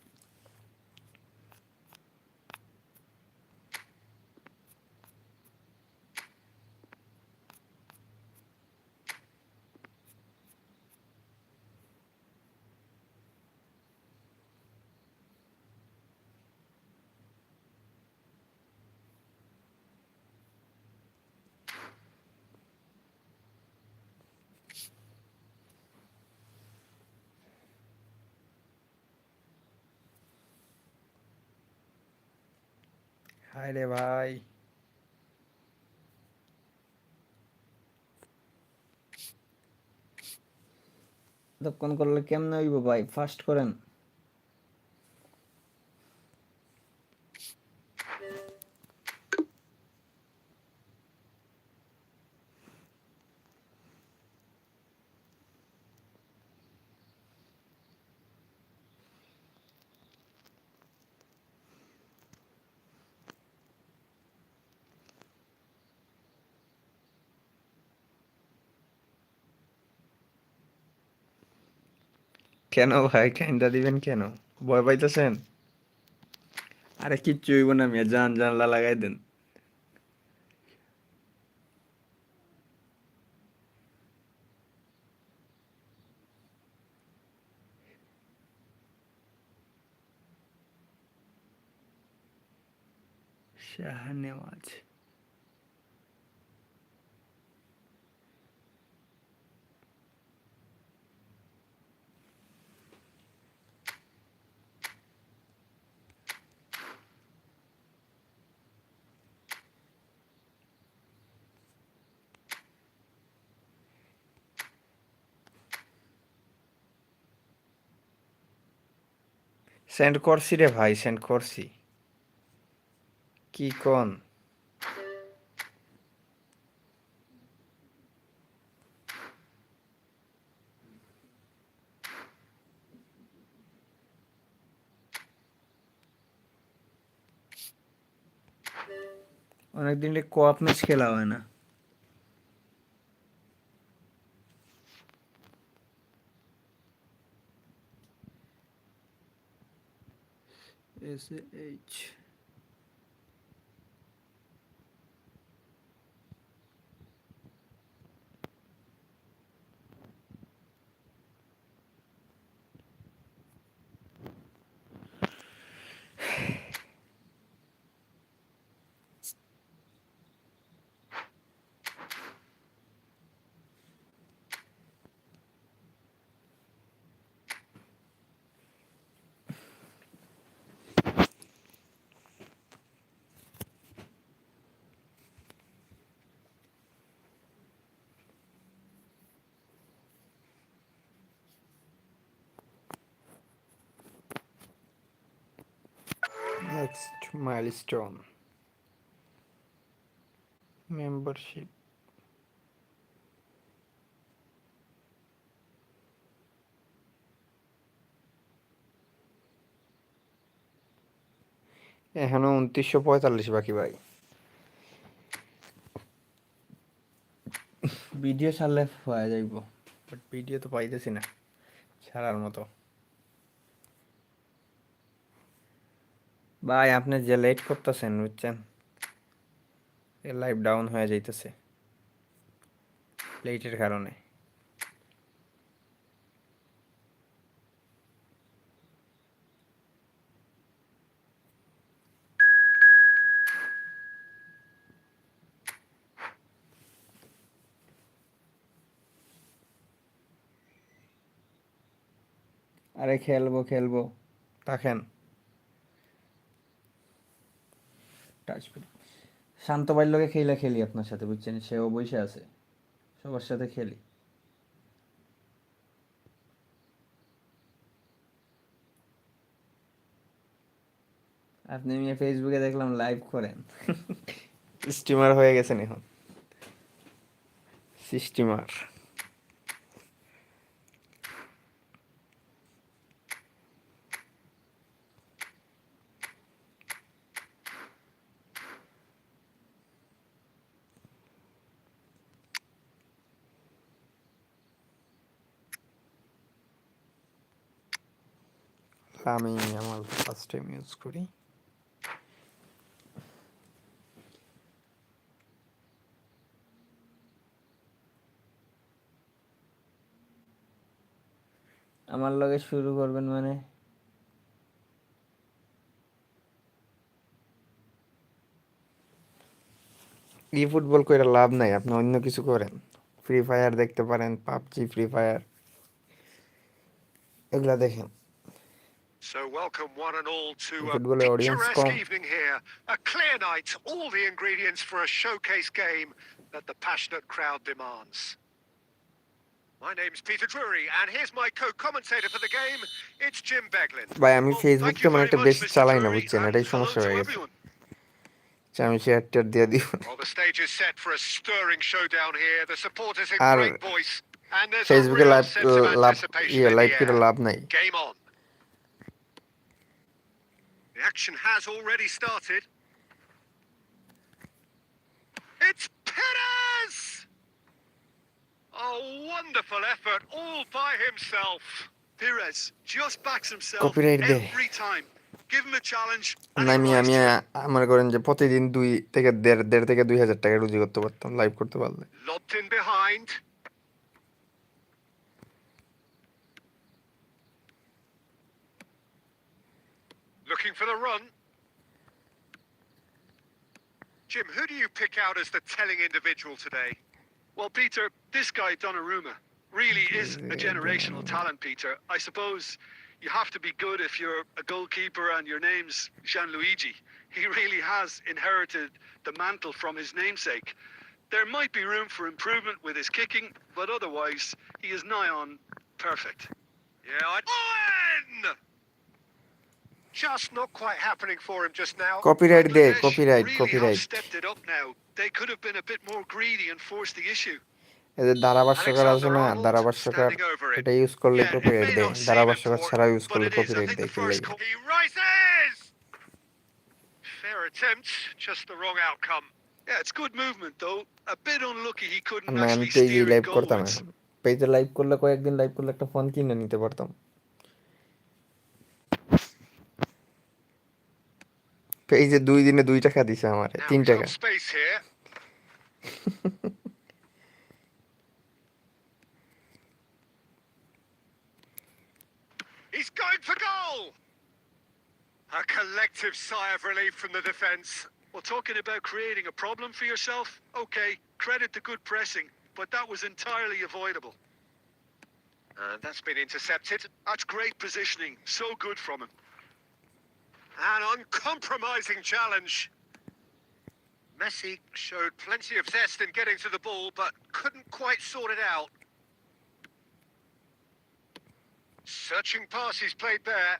হায় রে ভাই। এতক্ষণ করলে কেমনে হইব ভাই? ফাস্ট করেন। কেন ভাই কাইন্দা দিবেন কেন? ভয় পাইতেছেন? আরে কিচ্ছু হইব না মিয়া, জানলা লাগাই দেন। শাহনেওয়াজ সেন্ড করছি রে ভাই, সেন্ড করছি। কি কোন? অনেকদিন কোঅপ ম্যাচ খেলা হয় না। SH next milestone membership. এখনো 2945 বাকি ভাই। ভিডিও ছাড়লে পাওয়া যাইব, বাট ভিডিও তো পাইতেছি না ছাড়ার মতো। ভাই আপনি যে লেট করতেছেন বুঝছেন, এর লাইভ ডাউন হয়ে যাইতেছে লেটের কারণে। আরে খেলবো দেখেন। টাচ শান্ত ভাইয়ের লগে খেলি আপনার সাথে বুঝছেন, সেও বসে আছে, সবার সাথে খেলি। আপনি মিয়া ফেসবুকে দেখলাম লাইভ করেন, স্টিমার হয়ে গেছেন এখন, সিস্টিমার। আমি আমার ফার্স্ট টাইম ইউজ করি। আমার লগে শুরু করবেন মানে? ই ফুটবল কইরা লাভ নাই, আপনি অন্য কিছু করেন। ফ্রি ফায়ার দেখতে পারেন, পাবজি, ফ্রি ফায়ার এগুলা দেখেন। So welcome one and all to E a ফুটবলে audience picturesque com. evening here. A clear night, all the ingredients for a showcase game that the passionate crowd demands. My name's Peter Drury, and here's my co-commentator for the game. It's Jim Beglin. ভাই আমি Well, Facebook thank you তেমন very একটা much, বেশি Mr. চালাই না Drury, বুঝছেন, and এটাই hello সমস্যা to হয়ে গেছে। everyone. আমি শেয়ার টেয়ার দিয়ে দিব। Well, the stage is set for a stirring showdown here. The supporters in আর great voice, and there's a ফেসবুকে real লাইভ sense of লাভ anticipation in লাইভ the করে air. লাভ নাই। Game on. The action has already started. It's Perez! A wonderful effort all by himself. Perez just backs himself Copyright day. every time. Give him a challenge and he আমি rises আমি to it. মনে করেন যে প্রতিদিন 2 থেকে 2,000 টাকা রুজি করতে পারতাম লাইভ করতে পারলে। Lobbed in behind. Looking for the run. Jim, who do you pick out as the telling individual today? Well, Peter, this guy Donnarumma really is a generational talent, Peter. I suppose you have to be good if you're a goalkeeper and your name's Gianluigi. He really has inherited the mantle from his namesake. There might be room for improvement with his kicking, but otherwise, he is nigh on perfect. Yeah, Owen! Just not quite happening for him just now. Copyright দে, Bangladesh copyright really have copyright. stepped it up now. They could have been a bit more greedy and forced the issue. এদের ধারাভাষ্যকার আছে না, Alexander-Arnold ধারাভাষ্যকার standing over it. এটা use করলে Yeah, it copyright may দেয়, not seem ধারাভাষ্যকার ছাড়া important, ইউজ but করলে it is. I copyright think দেয় the কি first লাগে। He rises! Fair attempt, just the wrong outcome. Yeah, it's good movement though. A bit unlucky he couldn't না, আমি actually পেজে steer it live করতাম goalwards. এখন। পেজে লাইভ করলে কয়েকদিন লাইভ করলে একটা ফোন কিনে নিতে পারতাম। পেজে 2 দিনে 2 টাকা দিছে আমারে, Now 3 টাকা। tough space here. He's going for goal! A collective sigh of relief from the defence. Well, talking about creating a problem for yourself, okay, credit the good pressing, but that was entirely avoidable. And that's been intercepted. That's great positioning, so good from him. An uncompromising challenge. Messi showed plenty of zest in getting to the ball, but couldn't quite sort it out. Searching pass he's played there.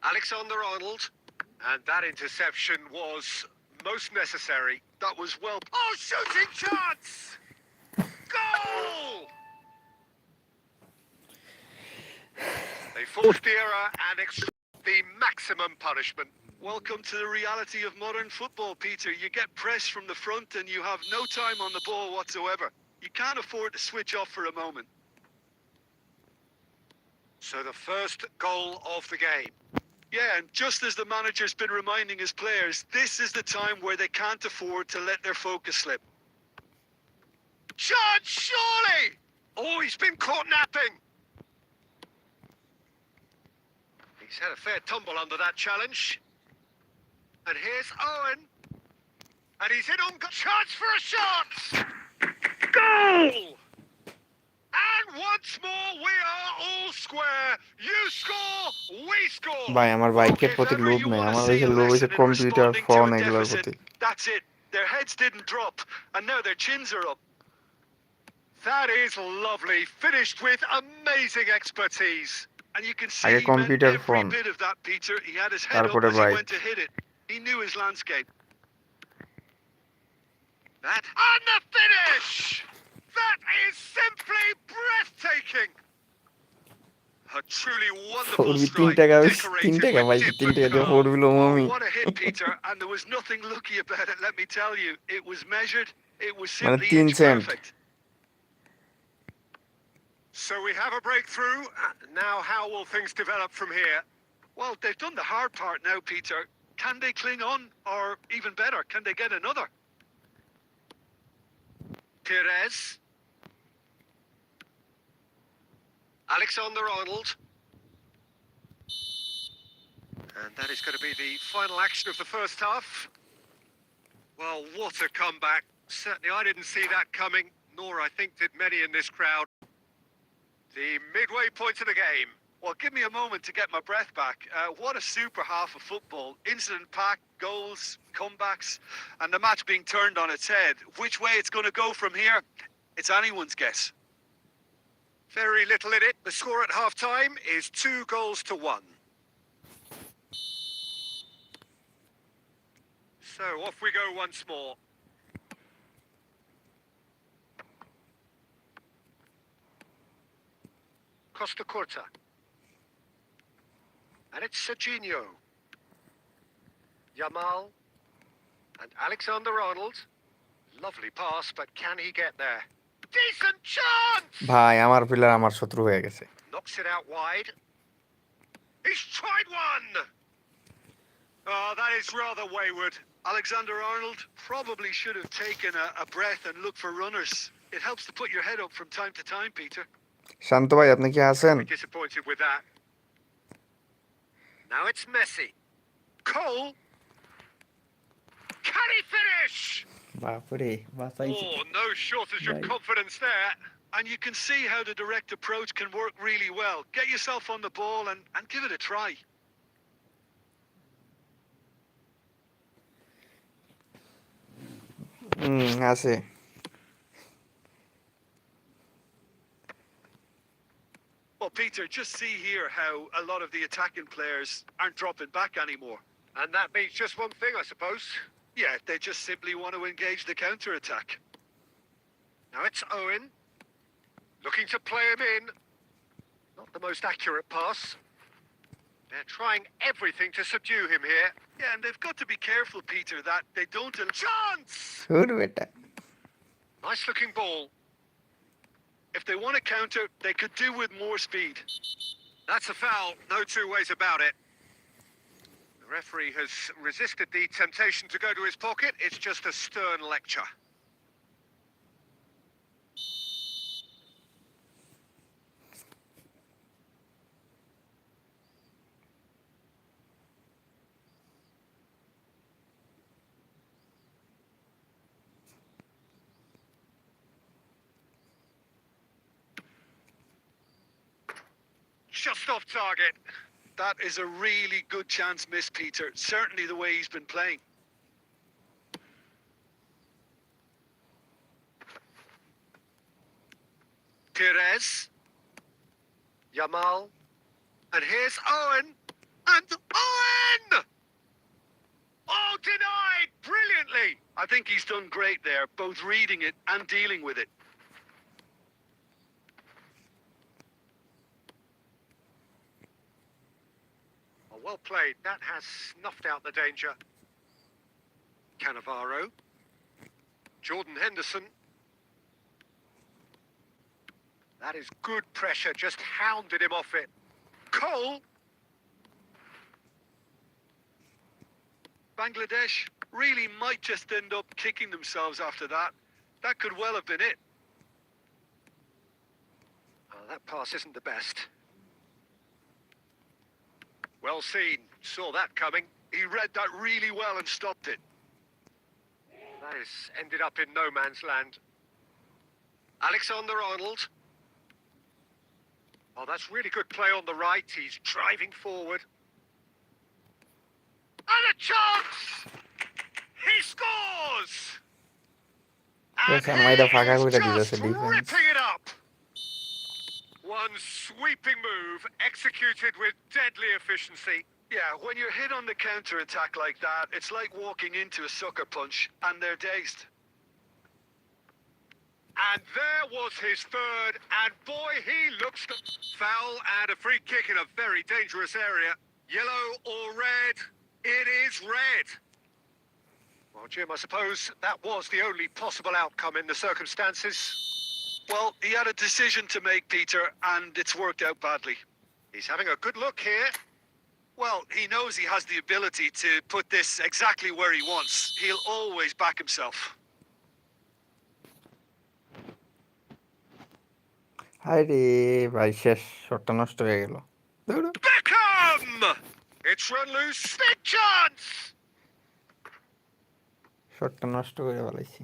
Alexander-Arnold. And that interception was most necessary. That was well. Oh, shooting chance! Goal! They forced the error and extract the maximum punishment. Welcome to the reality of modern football, Peter. You get pressed from the front and you have no time on the ball whatsoever. You can't afford to switch off for a moment. So the first goal of the game. Yeah, and just as the manager's been reminding his players, this is the time where they can't afford to let their focus slip. Chance, surely! Oh, he's been caught napping. He's had a fair tumble under that challenge. And here's Owen. And he's in on chance for a shot! Goal! And once more we are all square. You score, we score. ভাই আমার বাইকের If প্রতি ever লোভ you নাই, wanna আমার see হইছে a লোভ হইছে lesson in computer, responding phone to a এগুলোর deficit, প্রতি। that's it. Their heads didn't drop, and now their chins are up. That is lovely. Finished with amazing expertise. And you can see আগে he meant computer, every phone, bit of that, Peter. He had his head up তারপরে as he bike. went to hit it. He knew his landscape. That and the finish! That is simply breathtaking. A truly wonderful 3 strike, টাকা, 3 decorated টাকা with পাইছি, 3 different টাকা দিয়ে curve. 4 মমি। Oh, what a hit, Peter. And there was nothing lucky about it, let me tell you. It was measured. It was মানে simply 3 inch cent. perfect. So we have a breakthrough. Now how will things develop from here? Well, they've done the hard part now, Peter. Can they cling on? Or even better, can they get another? Perez. Alexander-Arnold. And that is going to be the final action of the first half. Well, what a comeback. Certainly I didn't see that coming, nor I think did many in this crowd. The midway point of the game. Well, give me a moment to get my breath back. What a super half of football. Incident-packed, goals, comebacks, and the match being turned on its head. Which way it's going to go from here, it's anyone's guess. Very little in it. The score at half-time is 2-1. So off we go once more. Costa Curta. And it's Serginho. Yamal. And Alexander-Arnold. Lovely pass, but can he get there? decent chance! ভাই আমার player আমার শত্রু হয়ে গেছে। Knocks it out wide. He's tried one! Oh, that is rather wayward. Alexander-Arnold probably should have taken a breath and looked for runners. It helps to put your head up from time to time, Peter. শান্ত ভাই আপনি কি আছেন? Be disappointed with that. Now it's Messi. Cole. Can he finish? বাপরে বাঁচাইছে। Oh, no shortage of Right. confidence there. And you can see how the direct approach can work really well. Get yourself on the ball and give it a try. আছে। Well, Peter, just see here how a lot of the attacking players aren't dropping back anymore. And that means just one thing, I suppose. Yeah, they just simply want to engage the counter-attack. Now it's Owen. Looking to play him in. Not the most accurate pass. They're trying everything to subdue him here. Yeah, and they've got to be careful, Peter, that they don't... Chance! ধুর বেটা। Nice looking ball. If they want to counter, they could do with more speed. That's a foul, no two ways about it. The referee has resisted the temptation to go to his pocket. It's just a stern lecture. Just off target. That is a really good chance missed, Peter. Certainly the way he's been playing. Perez. Yamal. And here's Owen. And Owen! Oh, denied! Brilliantly! I think he's done great there, both reading it and dealing with it. Well played. That has snuffed out the danger. Cannavaro. Jordan Henderson. That is good pressure. Just hounded him off it. Cole. Bangladesh really might just end up kicking themselves after that. That could well have been it. Oh, that pass isn't the best. Well seen. Saw that coming. He read that really well and stopped it. That has ended up in no man's land. Alexander-Arnold. Oh, that's really good play on the right. He's driving forward. And a chance! He scores! And he's just ripping it up! One sweeping move, executed with deadly efficiency. Yeah, when you're hit on the counter-attack like that, it's like walking into a sucker punch, and they're dazed. And there was his third, and boy, he looks... Foul and a free kick in a very dangerous area. Yellow or red? It is red. Well, Jim, I suppose that was the only possible outcome in the circumstances. Well, he had a decision to make, Peter, and it's worked out badly. He's having a good look here. Well, he knows he has the ability to put this exactly where he wants. He'll always back himself. আরে ভাই শেষ শটটা নষ্ট হয়ে গেল। Beckham! It's run loose. Big chance! শটটা নষ্ট করে ফেলাইছি।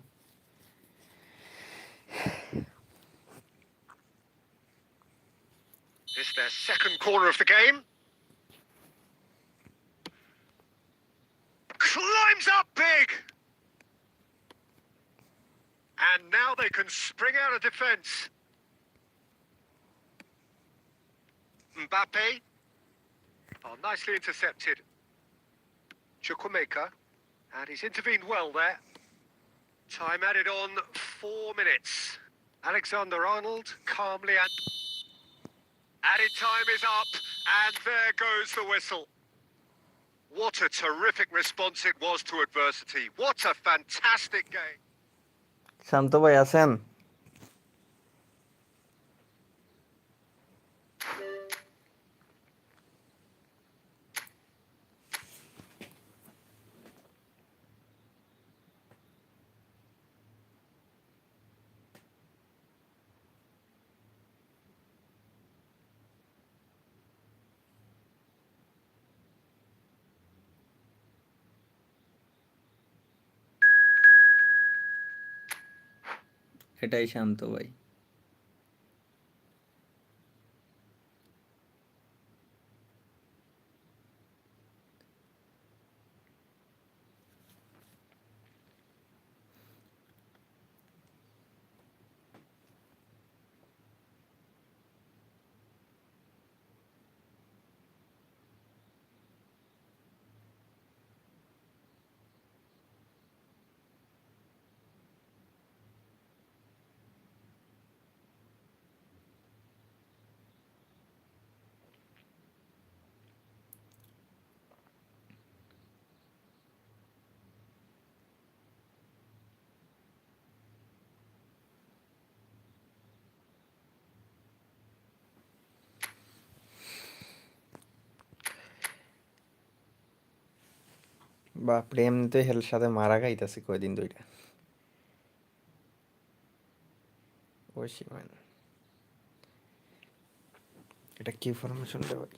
It's their second corner of the game. Climbs up big! And now they can spring out of defence. Mbappe. Oh, nicely intercepted. Chukwuemeka. And he's intervened well there. Time added on 4 minutes. Alexander-Arnold calmly and... Added time is up, and there goes the whistle. What a terrific response it was to adversity. What a fantastic game. শান্ত ভাই আছেন? এটাই শান্ত ভাই। বাপরে, এমনিতে হেল সাথে মারা খাইতাছি কয়দিন ধইরা। ওশিমান, এটা কি ফরমেশন রে ভাই?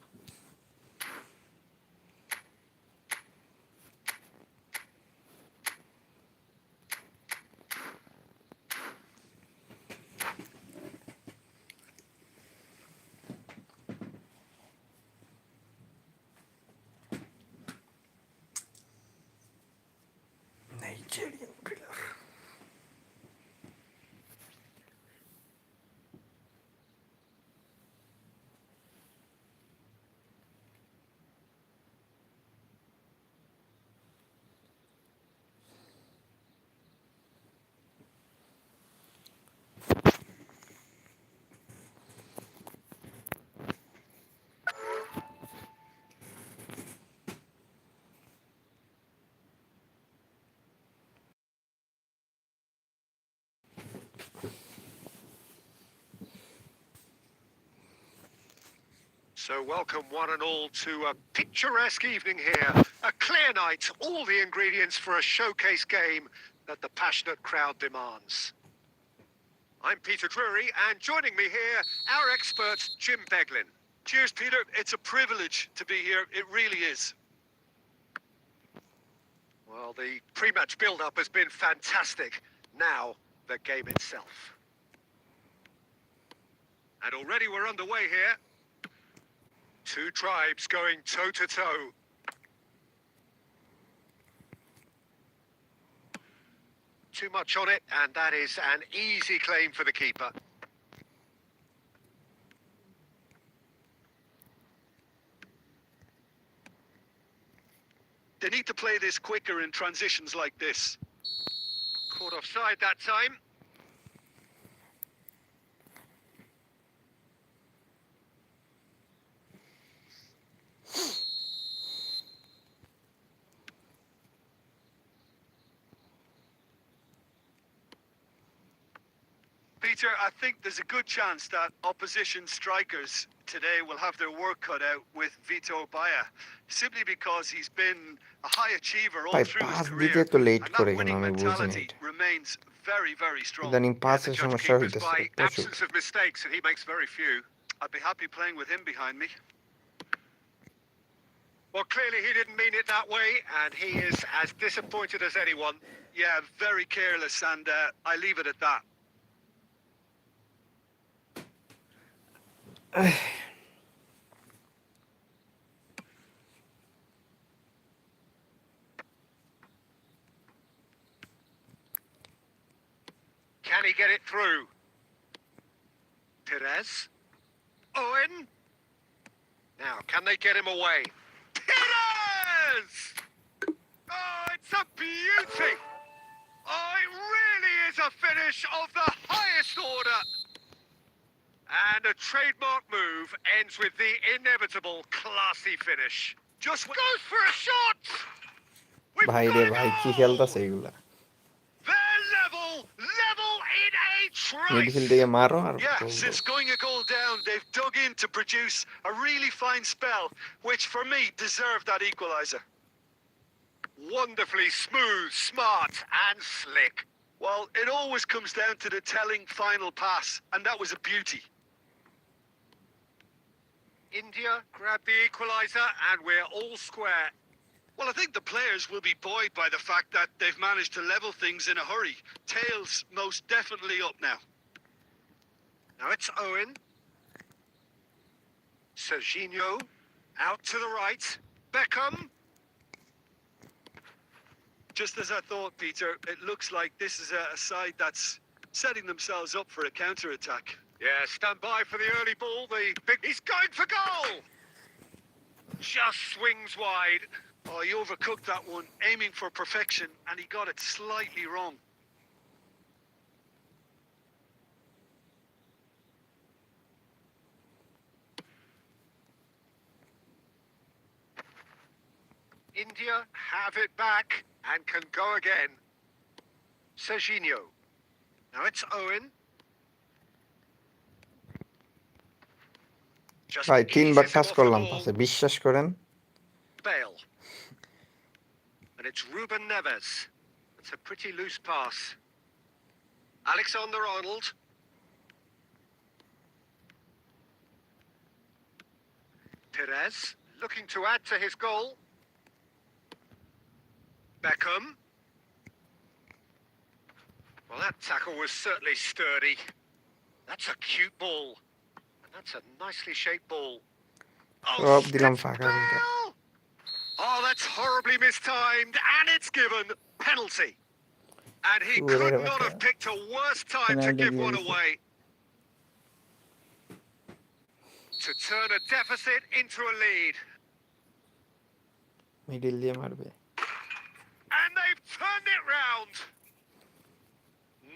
Nigerian player. So welcome one and all to a picturesque evening here. A clear night, all the ingredients for a showcase game that the passionate crowd demands. I'm Peter Drury, and joining me here, our expert, Jim Beglin. Cheers, Peter. It's a privilege to be here. It really is. Well, the pre-match build-up has been fantastic. Now, the game itself. And already we're underway here. Two tribes going toe-to-toe. Too much on it, and that is an easy claim for the keeper. They need to play this quicker in transitions like this. Caught offside that time. Peter, I think there's a good chance that opposition strikers today will have their work cut out with Vito Baia, simply because he's been a high achiever all ভাই through his pass career, দিতে তো late and করে that কেন winning আমি বুঝি না mentality এটা। remains very, very strong. ইদানিং Yeah, the পাসের judge সমস্যা keepers হইতেছে by প্রচুর। absence of mistakes, and he makes very few. I'd be happy playing with him behind me. Well, clearly he didn't mean it that way, and he is as disappointed as anyone. Yeah, very careless, and I leave it at that. Can he get it through? Perez? Owen? Now, can they get him away? Perez! Oh, it's a beauty! Oh, it really is a finish of the highest order! And a trademark move ends with the inevitable classy finish. Just goes for a shot! We've ভাই got রে a ভাই, কি goal! খেলতাছে এগুলা। They're level in a midfield trice! থেকে মারো আর Yeah, গোল দাও। since going a goal down, they've dug in to produce a really fine spell, which for me deserved that equaliser. Wonderfully smooth, smart, and slick. Well, it always comes down to the telling final pass, and that was a beauty. India grab the equaliser, and we're all square. Well, I think the players will be buoyed by the fact that they've managed to level things in a hurry. Tails most definitely up now. Now it's Owen. Serginho. Out to the right. Beckham. Just as I thought, Peter, it looks like this is a side that's setting themselves up for a counter-attack. Yeah, stand by for the early ball. He's going for goal! Just swings wide. Oh, he overcooked that one, aiming for perfection, and he got it slightly wrong. India have it back and can go again. Serginho. Now it's Owen. Just ভাই 3বার eases touch it off the করলাম ball. পাশে, বিশ্বাস করেন। Bale. And it's Ruben Neves. It's a pretty loose pass. Alexander-Arnold. Perez looking to add to his goal. Beckham. Well, that tackle was certainly sturdy. That's a cute ball. And that's a nicely shaped ball. সব দিলাম ফাঁকা কিন্তু। Bale! Oh, that's horribly mistimed, and it's given penalty. And he could not have picked a worse time to give one away. To turn a deficit into a lead. Middle দিয়ে মারবে। And they've turned it round.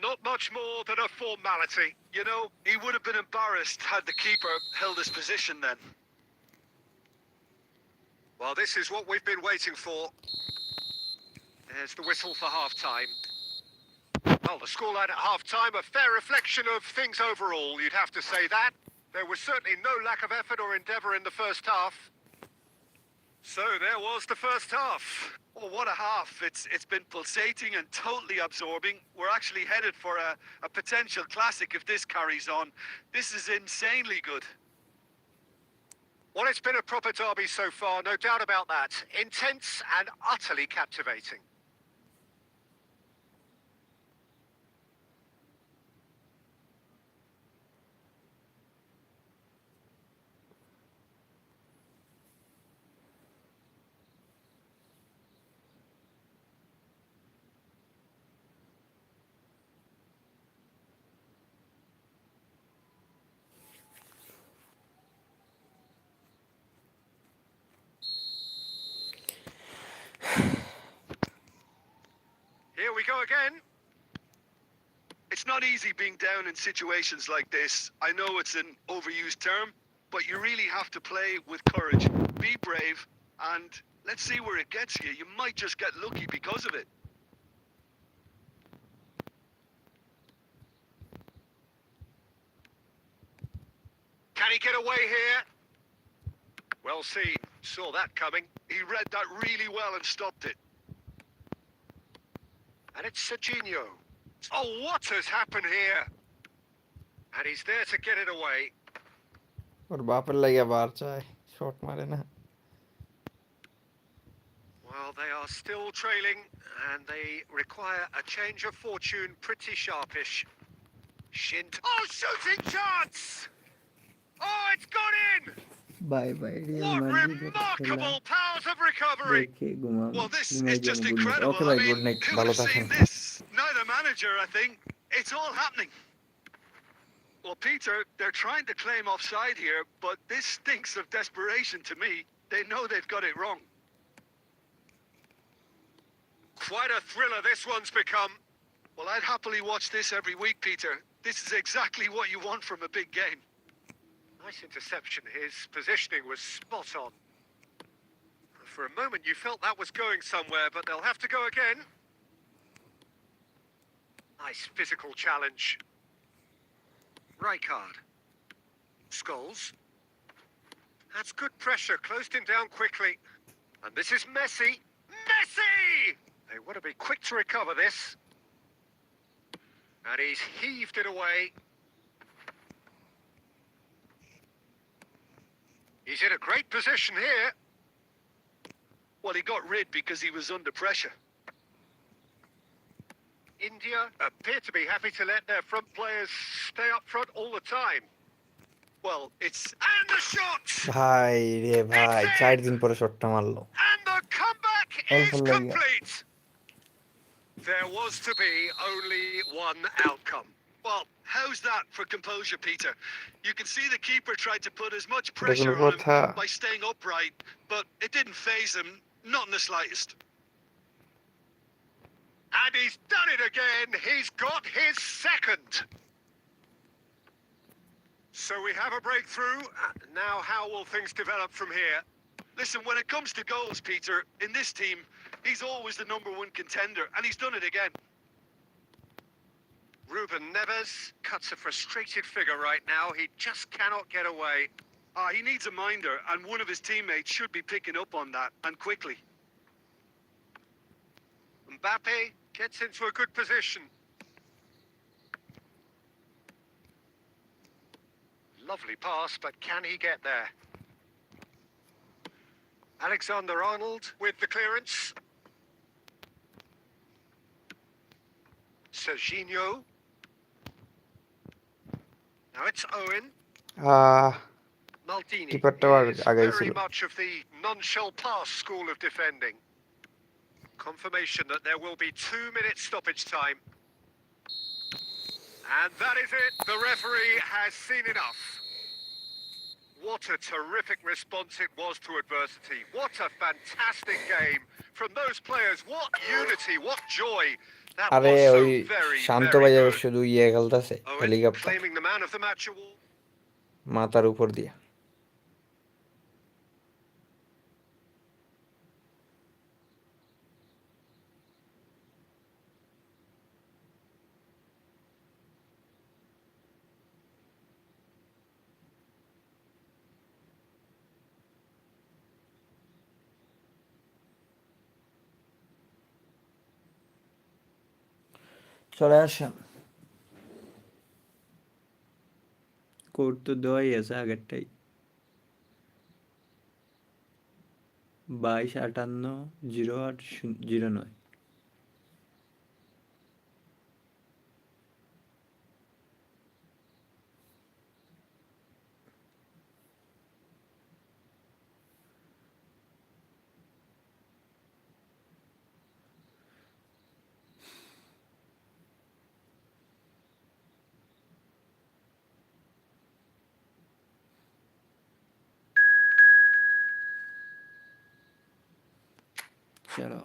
Not much more than a formality. You know, he would have been embarrassed had the keeper held his position then. Well, this is what we've been waiting for. There's the whistle for half-time. Well, the scoreline at half-time, a fair reflection of things overall, you'd have to say that. There was certainly no lack of effort or endeavour in the first half. So there was the first half. Oh, what a half. It's been pulsating and totally absorbing. We're actually headed for a potential classic if this carries on. This is insanely good. Well, it's been a proper derby so far, no doubt about that. Intense and utterly captivating. Here we go again. It's not easy being down in situations like this. I know it's an overused term, but you really have to play with courage. Be brave, and let's see where it gets you. You might just get lucky because of it. Can he get away here? Well seen. Saw that coming. He read that really well and stopped it. And it's Serginho. Oh, what has happened here? And he's there to get it away. ওর বাপের লাগিয়া বার চায়, shot মারে না। Well, they are still trailing, and they require a change of fortune pretty sharpish. Shint. Oh, shooting chance! Oh, it's gone in! Bye bye Real What মাদ্রিদের খেলা remarkable powers of recovery! দেখে ঘুমাবো। Well, this ঘুমাই is যাবো, just good night. incredible. ওকে ভাই, I good mean, night, who ভালো would have থাকেন। seen this? Neither manager, I think. It's all happening. Well, Peter, they're trying to claim offside here, but this stinks of desperation to me. They know they've got it wrong. Quite a thriller this one's become. Well, I'd happily watch this every week, Peter. This is exactly what you want from a big game. Nice interception. His positioning was spot on. For a moment you felt that was going somewhere, but they'll have to go again. Nice physical challenge. Rijkaard. Scholes. That's good pressure, closed him down quickly. And this is Messi. Messi! They want to be quick to recover this. And he's heaved it away. He's in a great position here. Well, he got rid because he was under pressure. India appear to be happy to let their front players stay up front all the time. Well, it's... And the shot! ভাই রে ভাই, 4 দিন পরে শটটা মারলো। And the comeback অল্প is লাগে। complete. There was to be only one outcome. Well, how's that for composure, Peter? You can see the keeper tried to put as much এটা কোনো pressure on him কথা? by staying upright, but it didn't faze him, not in the slightest. And he's done it again. He's got his second. So we have a breakthrough. Now how will things develop from here? Listen, when it comes to goals, Peter, in this team, he's always the #1 contender, and he's done it again. Ruben Neves cuts a frustrated figure right now. He just cannot get away. He needs a minder, and one of his teammates should be picking up on that, and quickly. Mbappe gets into a good position. Lovely pass, but can he get there? Alexander-Arnold with the clearance. Serginho. Now it's Owen. Maldini কিপারটা is আগাইছিল। very much of the non-shell pass school of defending. Confirmation that there will be 2 minutes stoppage time. And that is it. The referee has seen enough. What a terrific response it was to adversity. What a fantastic game from those players. What unity, what joy. That আরে was so ওই very, শান্ত very ভাইয়া good. শুধু খেলতেছে Owen helicopter claiming the man of the match award. মাথার উপর দিয়ে। চলে আসেন। কোড তো দেওয়াই আছে আগেরটাই, 22580809। চলো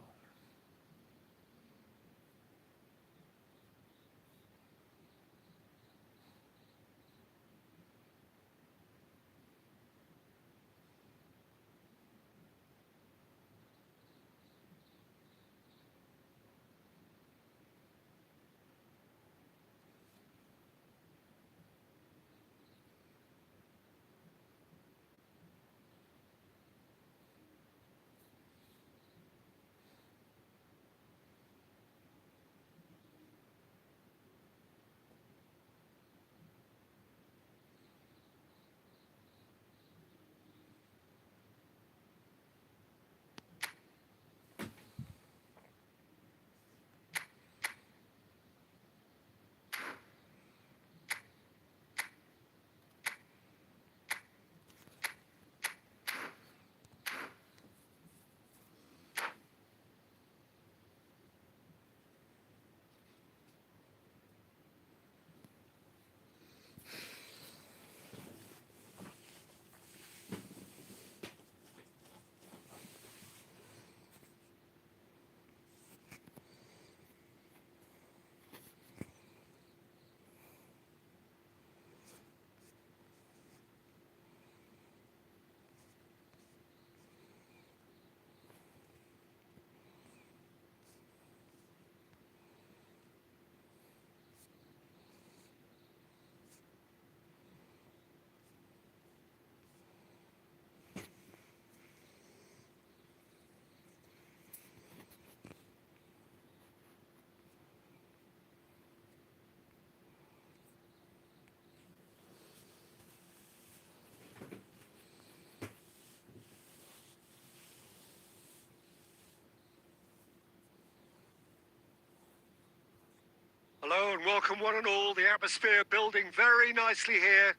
Hello and welcome one and all. The atmosphere building very nicely here.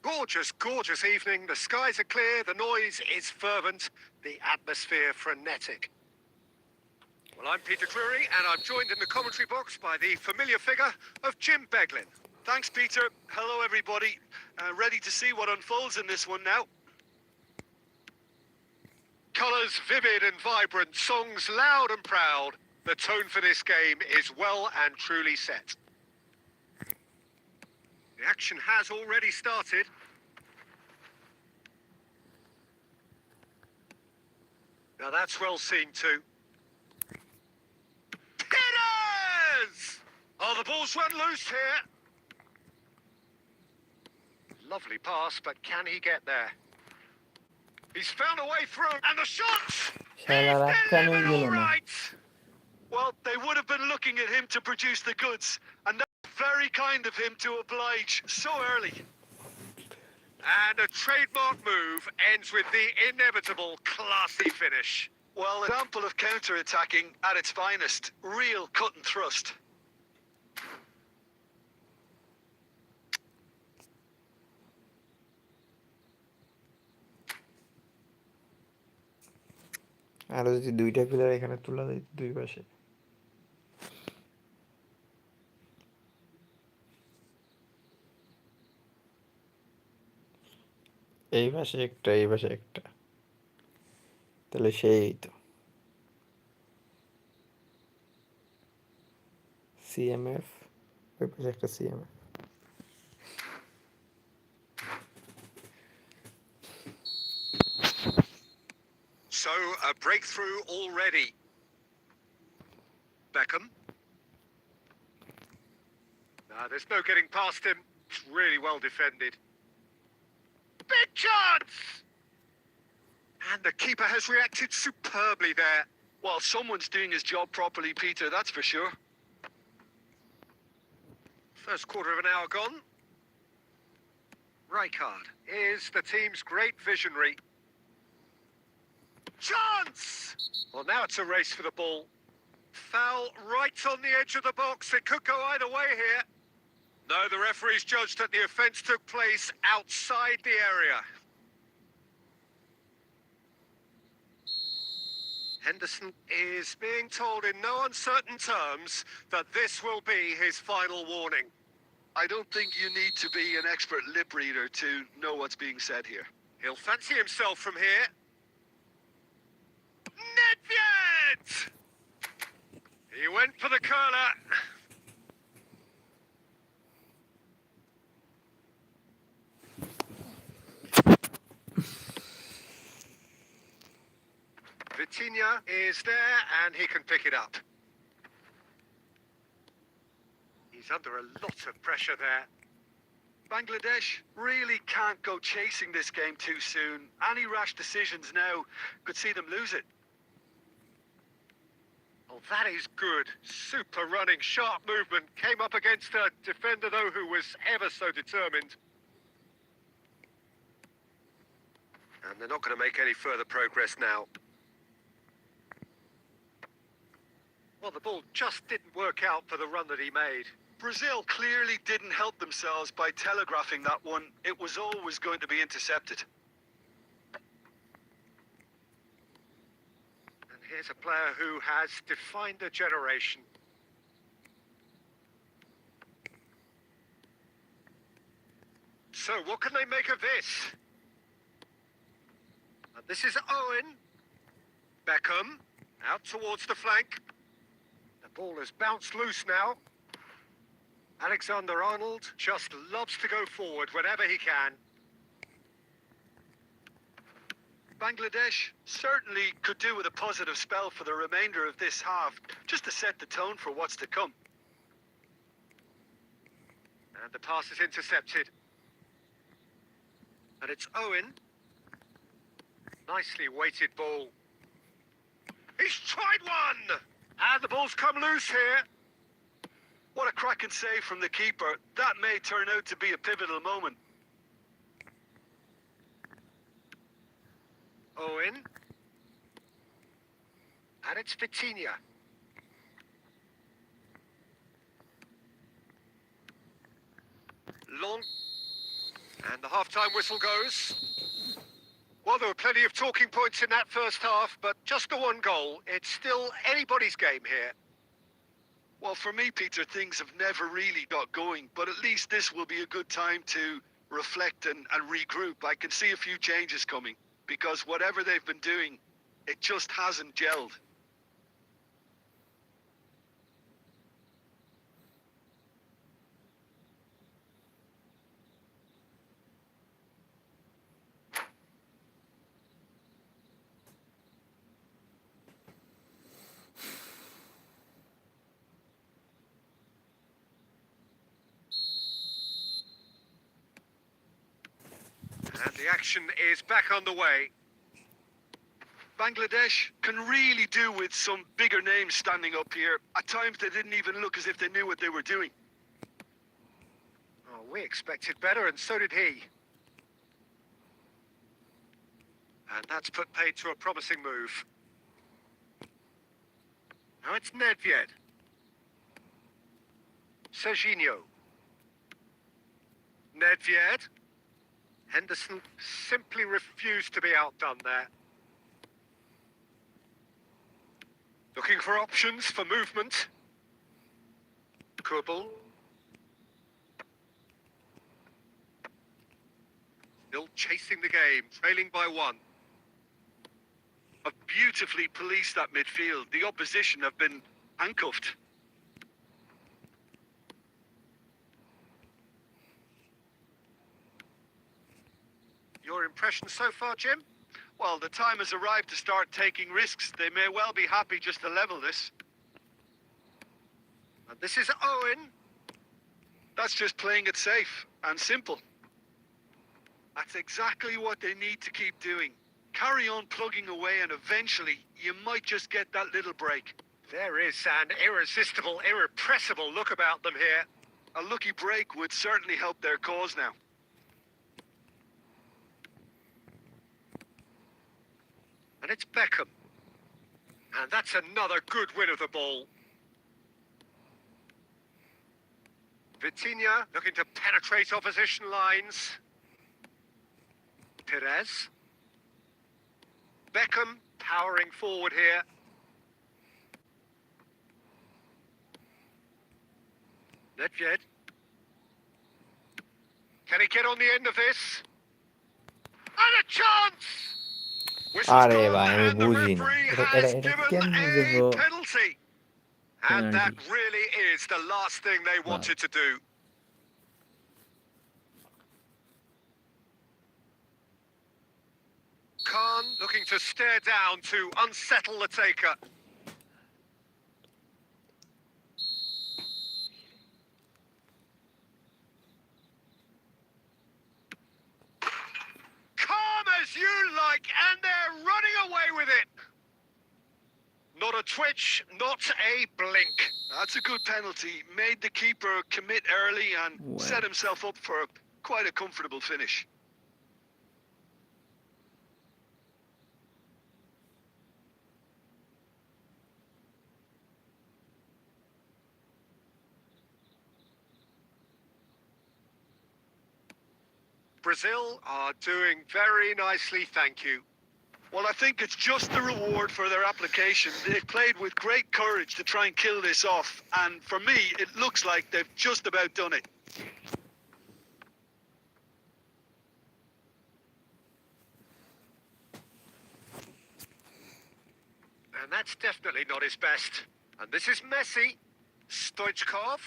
Gorgeous, gorgeous evening. The skies are clear, the noise is fervent, the atmosphere frenetic. Well, I'm Peter Cleary, and I'm joined in the commentary box by the familiar figure of Jim Beglin. Thanks, Peter. Hello, everybody. Ready to see what unfolds in this one now. Colours vivid and vibrant, songs loud and proud. The tone for this game is well and truly set. The action has already started. Now that's well seen too. Hitters! Oh, the ball's run loose here. Lovely pass, but can he get there? He's found a way through, and the shots! He's delivered all right! Well, they would have been looking at him to produce the goods, and that's very kind of him to oblige so early. And a trademark move ends with the inevitable classy finish. Well, an example of counter-attacking at its finest. Real cut and thrust. আরো যদি দুইটা player এখানে তোলা যায় দুই পাশে এই পাশে একটা এই পাশে একটা তাহলে সেই তো সিএমএফ ওই পাশে একটা CMF So, a breakthrough already. Beckham. There's no getting past him. It's really well defended. Big chance! And the keeper has reacted superbly there. Well, someone's doing his job properly, Peter, that's for sure. First quarter of an hour gone. Rijkaard is the team's great visionary. Chance! Well, now it's a race for the ball. Foul right on the edge of the box. It could go either way here. No, the referee's judged that the offence took place outside the area. Henderson is being told in no uncertain terms that this will be his final warning. I don't think you need to be an expert lip reader to know what's being said here. He'll fancy himself from here. Nedved! He went for the curler. Vitinha is there and he can pick it up. He's under a lot of pressure there. Bangladesh really can't go chasing this game too soon. Any rash decisions now could see them lose it. Oh, that is good. Super running, sharp movement. Came up against a defender, though, who was ever so determined. And they're not going to make any further progress now. Well, the ball just didn't work out for the run that he made. Brazil clearly didn't help themselves by telegraphing that one. It was always going to be intercepted. And here's a player who has defined a generation. So, what can they make of this? And this is Owen. Beckham, out towards the flank. The ball has bounced loose now. Alexander-Arnold just loves to go forward whenever he can. Bangladesh certainly could do with a positive spell for the remainder of this half, just to set the tone for what's to come. And the pass is intercepted. And it's Owen. Nicely weighted ball. He's tried one! And the ball's come loose here. What a cracking save from the keeper. That may turn out to be a pivotal moment. Owen. And it's Vitinha. Long. And the half-time whistle goes. Well, there were plenty of talking points in that first half, but just the one goal. It's still anybody's game here. Well, for me, Peter, things have never really got going, but at least this will be a good time to reflect and regroup. I can see a few changes coming, because whatever they've been doing, it just hasn't gelled. And the action is back on the way. Bangladesh can really do with some bigger names standing up here. At times they didn't even look as if they knew what they were doing. Oh, we expected better, and so did he. And that's put paid to a promising move. Now it's Nedved. Serginho. Nedved. Henderson simply refused to be outdone there. Looking for options for movement. Kubel. Still chasing the game, trailing by 1. Have beautifully policed that midfield. The opposition have been handcuffed. Your impression so far, Jim? Well, the time has arrived to start taking risks. They may well be happy just to level this. And this is Owen. That's just playing it safe and simple. That's exactly what they need to keep doing. Carry on plugging away and eventually you might just get that little break. There is an irresistible, irrepressible look about them here. A lucky break would certainly help their cause now. And it's Beckham. And that's another good win of the ball. Vitinha looking to penetrate opposition lines. Perez. Beckham powering forward here. Nedved. Can he get on the end of this? And a chance! Whistle's আরে gone, ভাই আমি and the বুঝি না referee এটা has এটা given কেন a বুঝবো penalty. And that Penalty. really is the last thing they wanted to do. Khan looking to stare down to unsettle the taker. Calm as you like, and they're running away with it. Not a twitch, not a blink. That's a good penalty. Made the keeper commit early and set himself up for quite a comfortable finish. Brazil are doing very nicely, thank you. Well, I think it's just the reward for their application. They've played with great courage to try and kill this off. And for me, it looks like they've just about done it. And that's definitely not his best. And this is Messi. Stoichkov.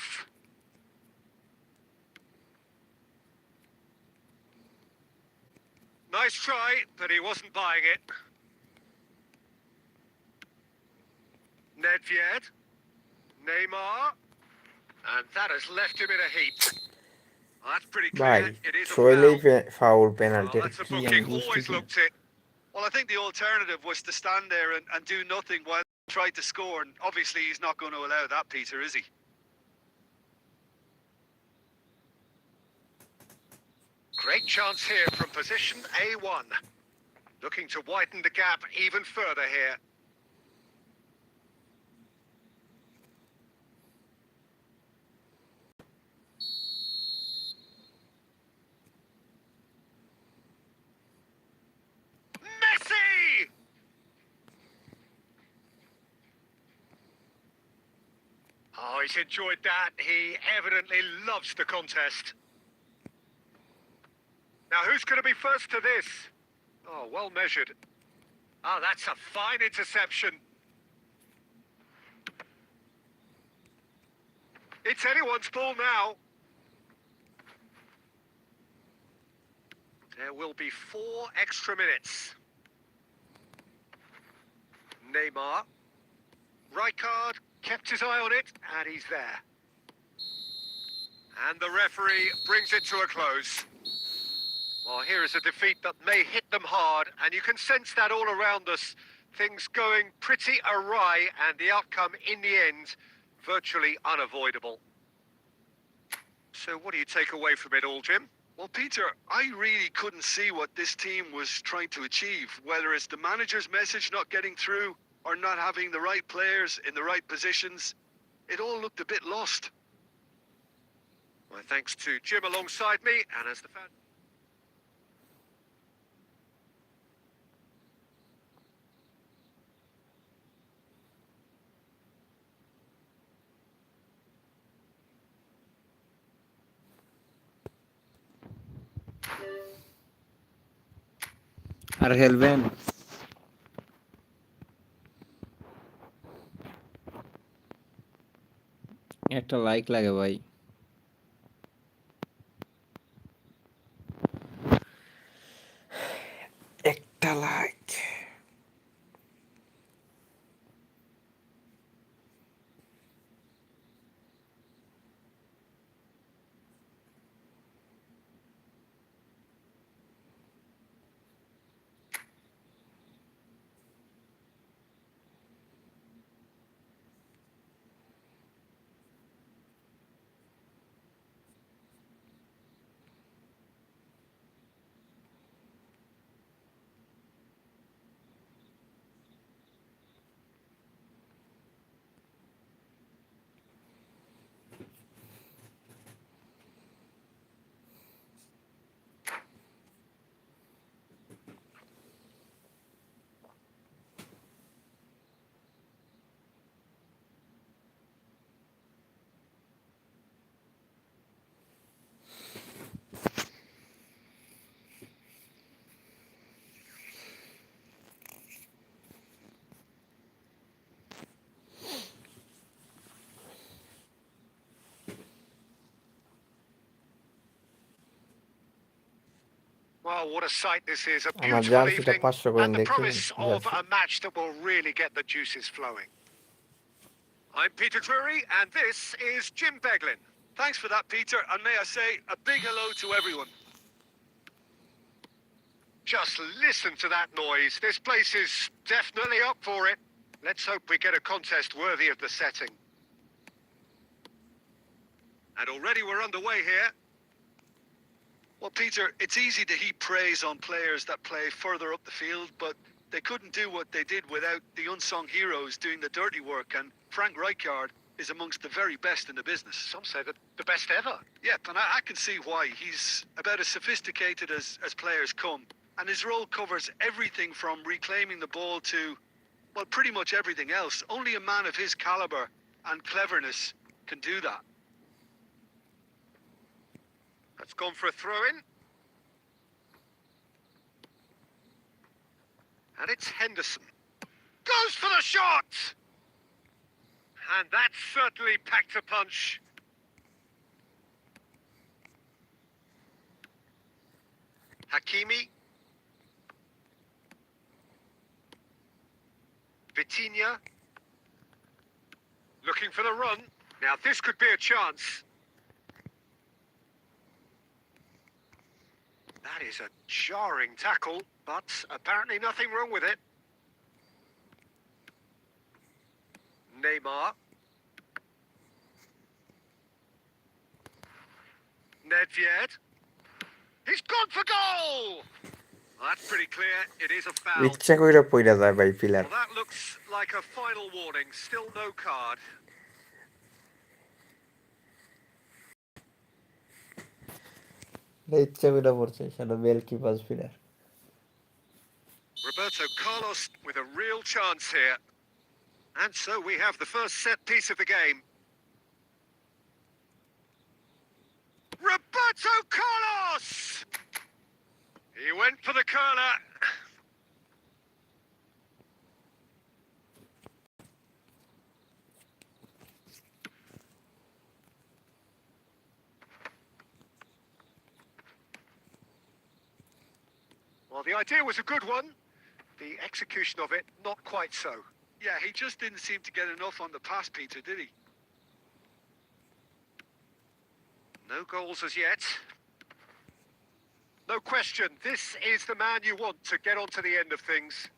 Nice try, but he wasn't buying it. Nedved. Neymar. And that has left him in a heap. That's pretty ভাই clear. It is a শৈলেই foul. Foul Well, penalty that's a কি আমি booking. বুঝতেছি Always না। looked it. Well, I think the alternative was to stand there and do nothing while he tried to score. And obviously, he's not going to allow that, Peter, is he? Great chance here from position A1. Looking to widen the gap even further here. he's enjoyed that. He evidently loves the contest. Now, who's going to be first to this? Oh, well measured. Oh, that's a fine interception. It's anyone's ball now. There will be 4 extra minutes. Neymar. Rijkaard kept his eye on it, and he's there. And the referee brings it to a close. Well, here is a defeat that may hit them hard, and you can sense that all around us. Things going pretty awry, and the outcome in the end, virtually unavoidable. So what do you take away from it all, Jim? Well, Peter, I really couldn't see what this team was trying to achieve, whether it's the manager's message not getting through or not having the right players in the right positions. It all looked a bit lost. My thanks to Jim alongside me, and as the fan... আর খেলবেন? একটা like লাগে ভাই। একটা like. Well, what a sight this is. A আমার beautiful জার্সিটা evening 500 করে and the দেখছিলেন promise of jersey. a match that will really get the juices flowing. I'm Peter Drury, and this is Jim Beglin. Thanks for that, Peter, and may I say a big hello to everyone. Just listen to that noise. This place is definitely up for it. Let's hope we get a contest worthy of the setting. And already we're underway here. Well, Peter, it's easy to heap praise on players that play further up the field, but they couldn't do what they did without the unsung heroes doing the dirty work, and Frank Rijkaard is amongst the very best in the business. Some say that the best ever. Yep, and I can see why. He's about as sophisticated as players come, and his role covers everything from reclaiming the ball to, well, pretty much everything else. Only a man of his caliber and cleverness can do that. That's gone for a throw-in. And it's Henderson. Goes for the shot! And that certainly packed a punch. Hakimi. Vitinha. Looking for the run. Now this could be a chance. That is a jarring tackle, but apparently nothing wrong with it. Neymar. Nedved. He's gone for goal! Well, that's pretty clear. It is a foul. ইচ্ছা কইরা পইরা যায় ভাই pillar. Well, that looks like a final warning. Still no card. ইচ্ছা কইরা পড়ছে সেটা bell কি pass pillar. Roberto Carlos with a real chance here. And so we have the first set piece of the game. Roberto Carlos! He went for the curler. Well, the idea was a good one. The execution of it, not quite so. Yeah, he just didn't seem to get enough on the pass, Peter, did he? No goals as yet. No question, this is the man you want to get onto the end of things.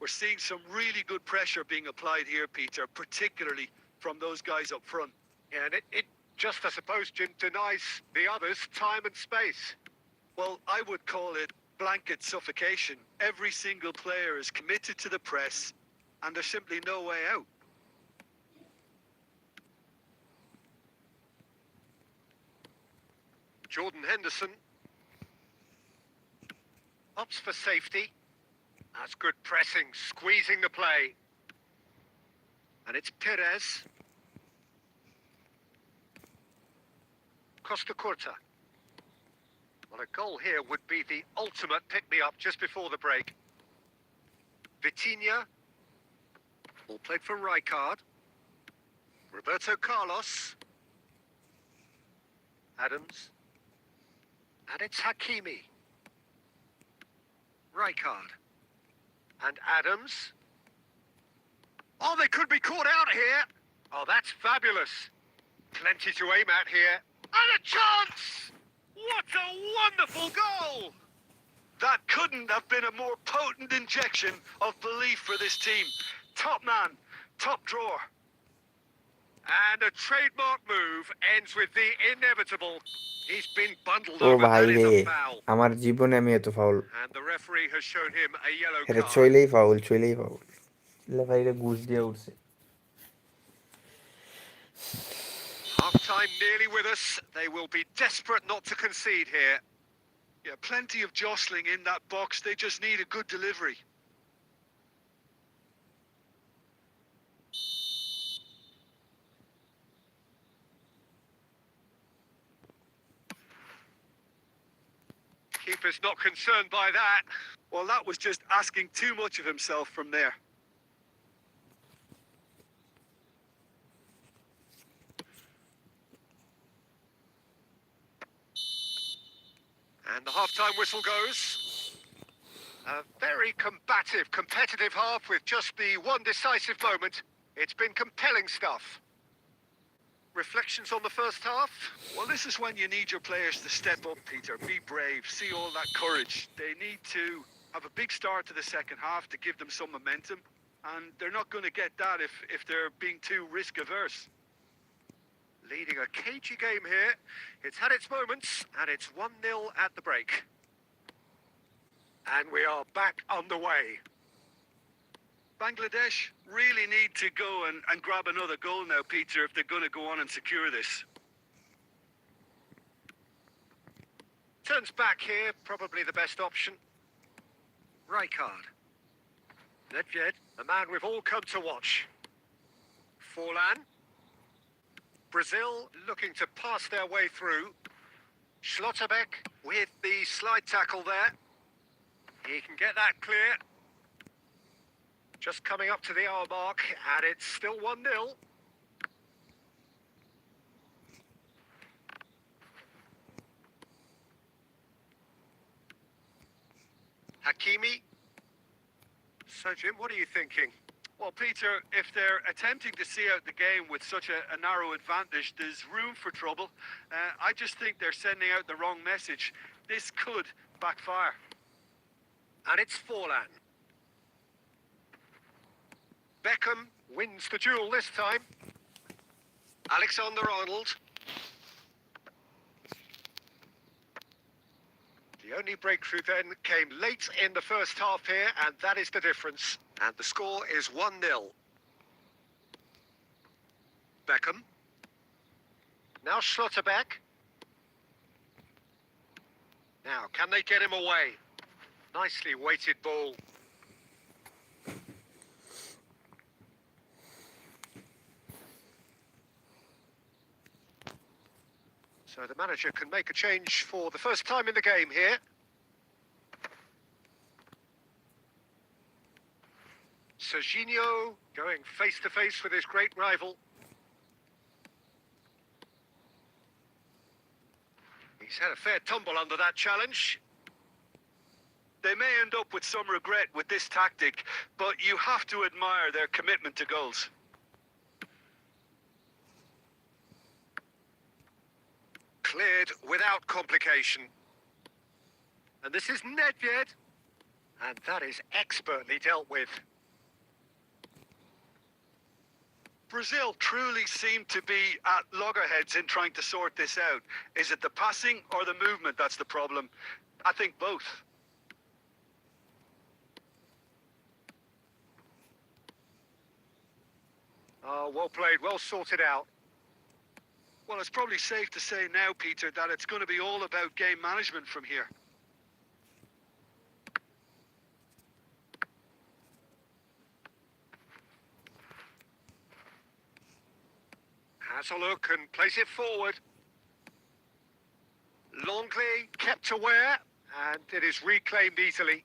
We're seeing some really good pressure being applied here, Peter, particularly from those guys up front. Yeah, and it just, I suppose, Jim, denies the others time and space. Well, I would call it blanket suffocation. Every single player is committed to the press, and there's simply no way out. Jordan Henderson opts for safety. That's good pressing, squeezing the play. And it's Perez. Costa Curta. Well, a goal here would be the ultimate pick-me-up just before the break. Vitinha. All played for Rijkaard. Roberto Carlos. Adams. And it's Hakimi. Rijkaard. And Adams. Oh, they could be caught out here. Oh, that's fabulous. Plenty to aim at here. And a chance! What a wonderful goal! That couldn't have been a more potent injection of belief for this team. Top man, top drawer. And a trademark move ends with the inevitable. He's been bundled ও over. ভাই That is রে, a foul. আমার জীবনে আমি এত foul, And the referee has shown him a yellow এটা card. চইলেই foul, চইলেই ফাউল। ভাই রে ঘুষ দিয়ে উঠছে। Half-time nearly with us. They will be desperate not to concede here. Yeah, plenty of jostling in that box. They just need a good delivery. Keeper's not concerned by that. Well, that was just asking too much of himself from there. And the half-time whistle goes. A very combative, competitive half with just the one decisive moment. It's been compelling stuff. Reflections on the first half? Well, this is when you need your players to step up, Peter. Be brave. See all that courage. They need to have a big start to the second half to give them some momentum. And they're not going to get that if they're being too risk-averse. Leading a cagey game here. It's had its moments, and it's 1-0 at the break. And we are back underway. Bangladesh really need to go and grab another goal now, Peter, if they're going to go on and secure this. Turns back here, probably the best option. Rijkaard. Nedved, the man we've all come to watch. Forlan. Brazil looking to pass their way through. Schlotterbeck with the slide tackle there. He can get that clear. Just coming up to the hour mark, and it's still 1-0. Hakimi. So, Jim, what are you thinking? Well, Peter, if they're attempting to see out the game with such a narrow advantage, there's room for trouble. I just think they're sending out the wrong message. This could backfire. And it's Forlan. Beckham wins the duel this time. Alexander-Arnold. The only breakthrough then came late in the first half here, and that is the difference. And the score is 1-0. Beckham. Now Schlotterbeck. Now, can they get him away? Nicely weighted ball. So the manager can make a change for the first time in the game here. Serginho going face to face with his great rival. He's had a fair tumble under that challenge. They may end up with some regret with this tactic, but you have to admire their commitment to goals. Cleared without complication. And this is Nedved. And that is expertly dealt with. Brazil truly seem to be at loggerheads in trying to sort this out. Is it the passing or the movement that's the problem? I think both. Oh, well played, well sorted out. Well, it's probably safe to say now, Peter, that it's going to be all about game management from here. Has a look and plays it forward. Longley kept aware, and it is reclaimed easily.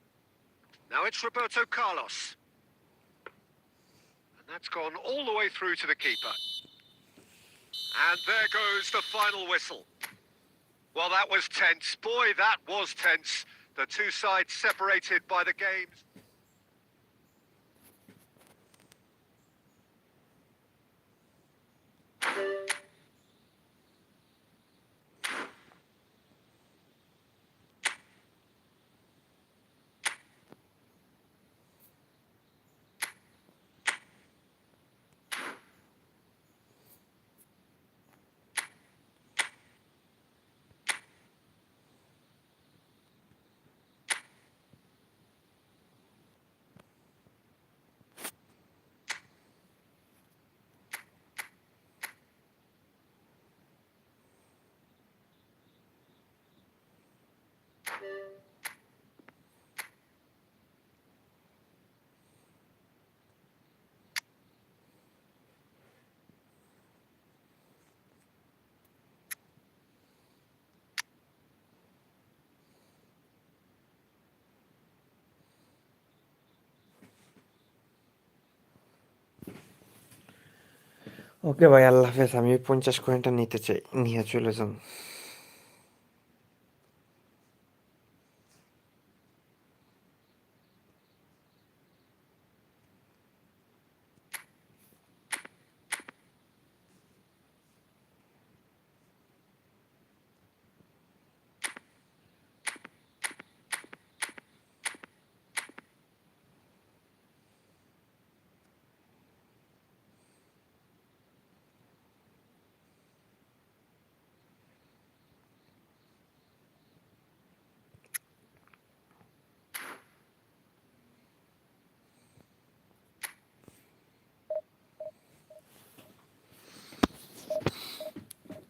Now it's Roberto Carlos. And that's gone all the way through to the keeper. And there goes the final whistle. Well, that was tense. Boy, that was tense. The two sides separated by the games. ওকে ভাই, আল্লাহ হাফেজ। আমি 50 কয়েনটা নিতে চাই, নিয়ে চলে যান।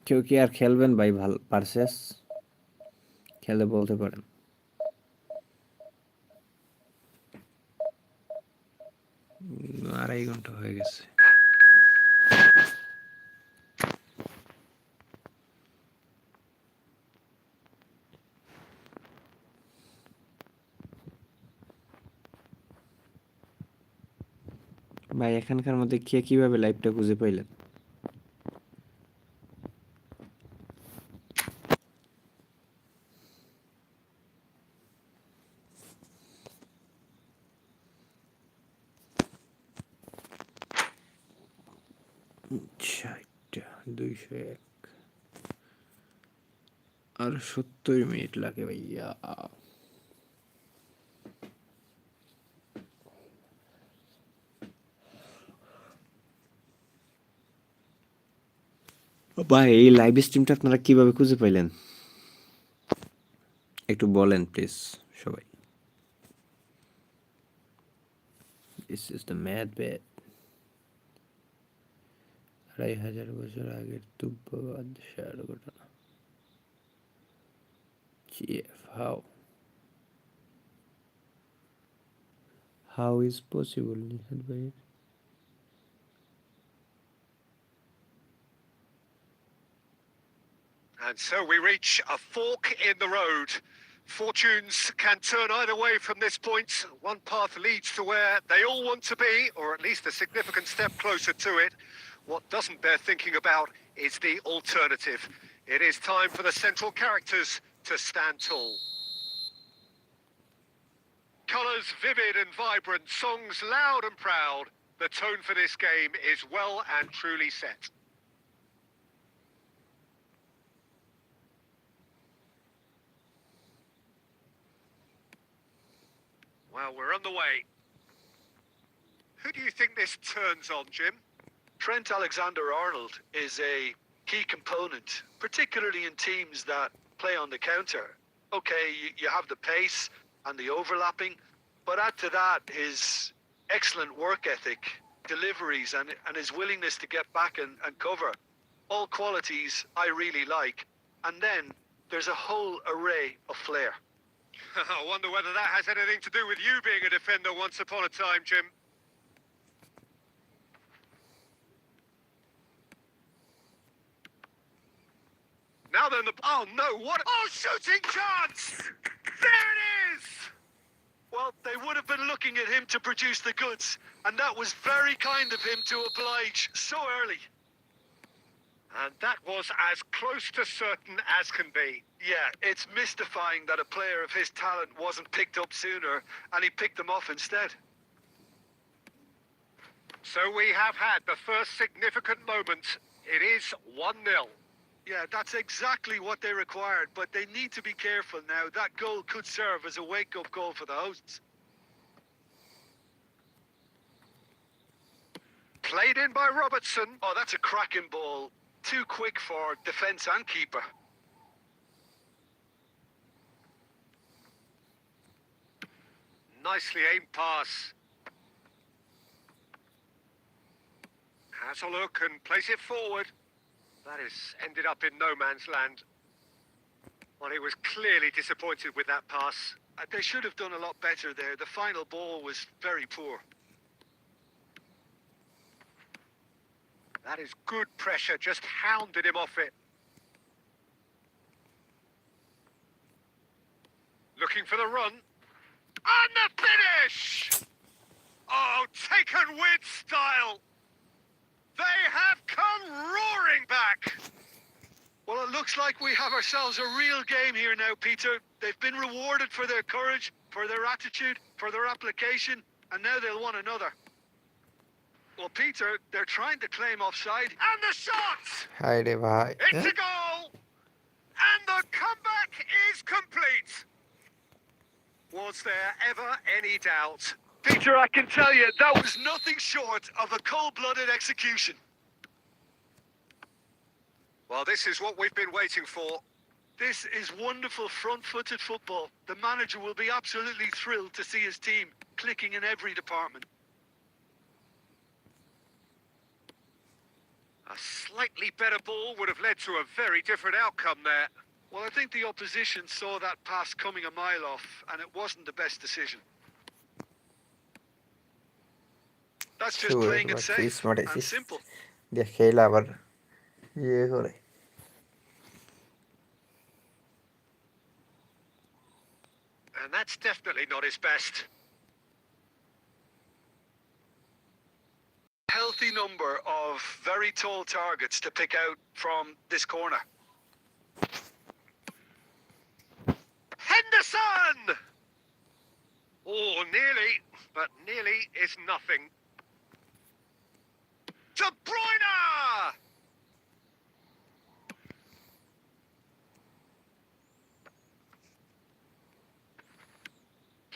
কেউ কি আর খেলবেন ভাই? ভাল পারসেস খেলে বলতে পারেন। আড়াই ঘন্টা হয়ে গেছে। ভাই এখানকার মধ্যে কে কিভাবে লাইভটা খুঁজে পাইলেন? আচ্ছা, 201 আর 70 মিনিট লাগে ভাইয়া। ভাই এই লাইভ স্ট্রিমটা আপনারা কিভাবে খুঁজে পাইলেন একটু বলেন প্লিজ সবাই। This is the mad bed. 2,500 বছর আগের তুব্যবাদ শেয়ার ঘটনা। How is possible, নিহাদ ভাই? And so we reach a fork in the road. Fortunes can turn either way from this point. One path leads to where they all want to be, or at least a significant step closer to it. What doesn't bear thinking about is the alternative. It is time for the central characters to stand tall. Colours vivid and vibrant, songs loud and proud. The tone for this game is well and truly set. Well, we're on the way. Who do you think this turns on, Jim? Trent Alexander-Arnold is a key component, particularly in teams that play on the counter. Okay, you have the pace and the overlapping, but add to that his excellent work ethic, deliveries, and his willingness to get back and cover. All qualities I really like. And then there's a whole array of flair. I wonder whether that has anything to do with you being a defender once upon a time, Jim. Now then, oh no, what? Oh, shooting chance! There it is! Well, they would have been looking at him to produce the goods, and that was very kind of him to oblige so early. And that was as close to certain as can be. Yeah, it's mystifying that a player of his talent wasn't picked up sooner, and he picked them off instead. So we have had the first significant moment. It is 1-0. Yeah, that's exactly what they required, but they need to be careful now. That goal could serve as a wake-up call for the hosts. Played in by Robertson. Oh, that's a cracking ball. Too quick for defence and keeper. Nicely aimed pass. Has a look and place it forward. That has ended up in no man's land. Well, he was clearly disappointed with that pass. They should have done a lot better there. The final ball was very poor. That is good pressure, just hounded him off it. Looking for the run. And the finish! Oh, taken with style. They have come roaring back. Well, it looks like we have ourselves a real game here now, Peter. They've been rewarded for their courage, for their attitude, for their application, and now they'll want another. Well, Peter, they're trying to claim offside. And the shot! Hi, bhai. It's a goal! And the comeback is complete. Was there ever any doubt? Peter, I can tell you, that was nothing short of a cold-blooded execution. Well, this is what we've been waiting for. This is wonderful front-footed football. The manager will be absolutely thrilled to see his team clicking in every department. A slightly better ball would have led to a very different outcome there. Well, I think the opposition saw that pass coming a mile off, and it wasn't the best decision. That's just playing it safe and simple. খেলা আবার ইয়ে করে And that's definitely not his best. Healthy number of very tall targets to pick out from this corner. Henderson! Oh, nearly, but nearly is nothing. De Bruyne!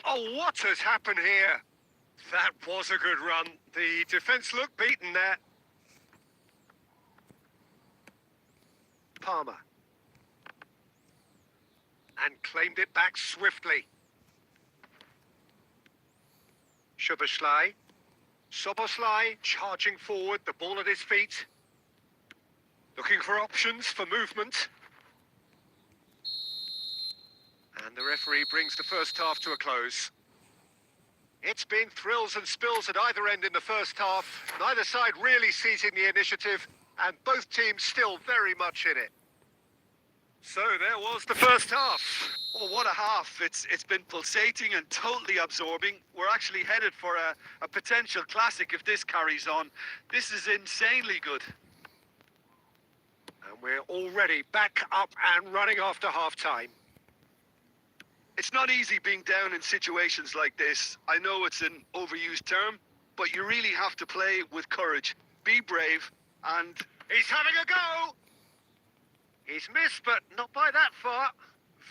Oh, what has happened here? That was a good run. The defence looked beaten there. Palmer. And claimed it back swiftly. Szoboszlai. Szoboszlai charging forward, the ball at his feet. Looking for options for movement. And the referee brings the first half to a close. It's been thrills and spills at either end in the first half. Neither side really seizing the initiative, and both teams still very much in it. So there was the first half. Oh, what a half. It's been pulsating and totally absorbing. We're actually headed for a potential classic if this carries on. This is insanely good. And we're already back up and running after half-time. It's not easy being down in situations like this. I know it's an overused term, but you really have to play with courage. Be brave, and He's having a go! He's missed, but not by that far.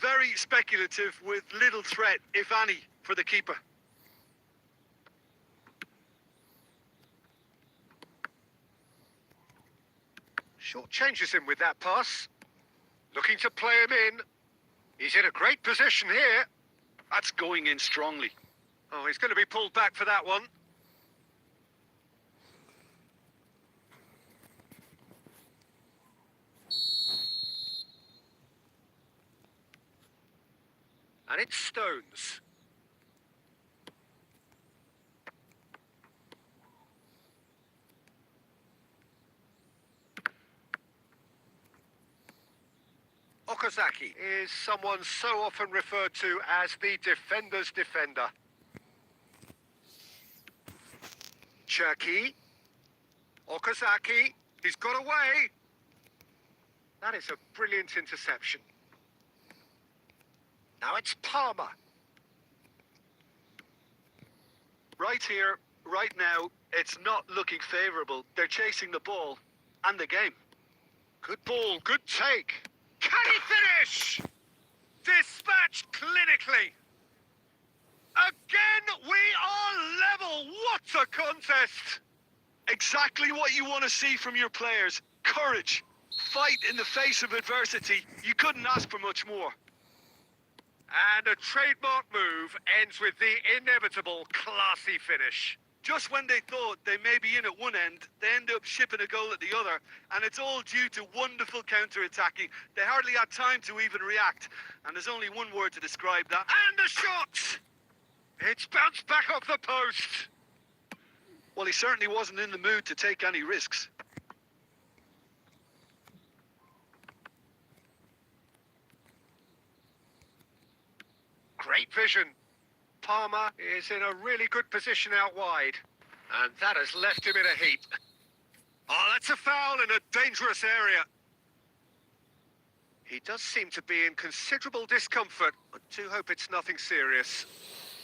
very speculative with little threat, if any, for the keeper. Short changes him with that pass. Looking to play him in. He's in a great position here. That's going in strongly. Oh, he's going to be pulled back for that one. And it's Stones. Okazaki is someone so often referred to as the defender's defender. Cherky. Okazaki. He's got away. That is a brilliant interception. Now it's Palmer. Right here, right now, it's not looking favourable. They're chasing the ball and the game. Good ball, good take. Can he finish? Dispatched clinically. Again, we are level. What a contest. Exactly what you want to see from your players. Courage. Fight in the face of adversity. You couldn't ask for much more. And a trademark move ends with the inevitable classy finish. Just when they thought they may be in at one end, they end up shipping a goal at the other, and it's all due to wonderful counter-attacking. They hardly had time to even react, and there's only one word to describe that. And a shot! It's bounced back off the post. Well, he certainly wasn't in the mood to take any risks. Great vision. Palmer is in a really good position out wide. And that has left him in a heap. Oh, that's a foul in a dangerous area. He does seem to be in considerable discomfort. I do hope it's nothing serious.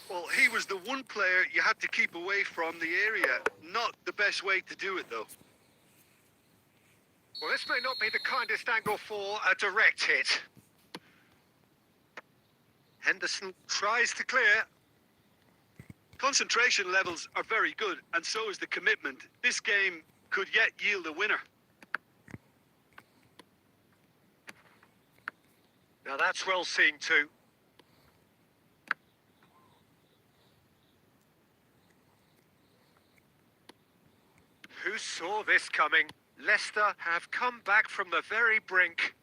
Well, he was the one player you had to keep away from the area. Not the best way to do it, though. Well, this may not be the kindest angle for a direct hit. Henderson tries to clear. Concentration levels are very good, and so is the commitment. This game could yet yield a winner. Now that's well seen too. Who saw this coming? Leicester have come back from the very brink.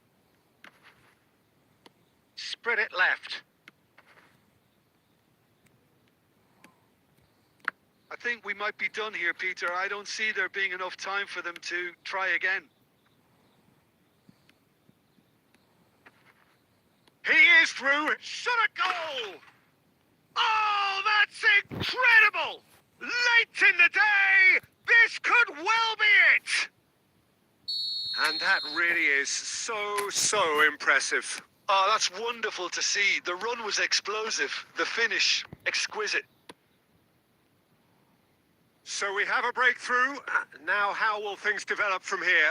Spread it left. I think we might be done here, Peter. I don't see there being enough time for them to try again. He is through. Shot a goal! Oh, that's incredible! Late in the day, this could well be it! And that really is so impressive. Oh, that's wonderful to see. The run was explosive. The finish, exquisite. So we have a breakthrough. Now how will things develop from here?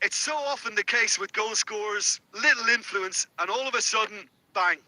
It's so often the case with goal scorers, little influence, and all of a sudden, bang.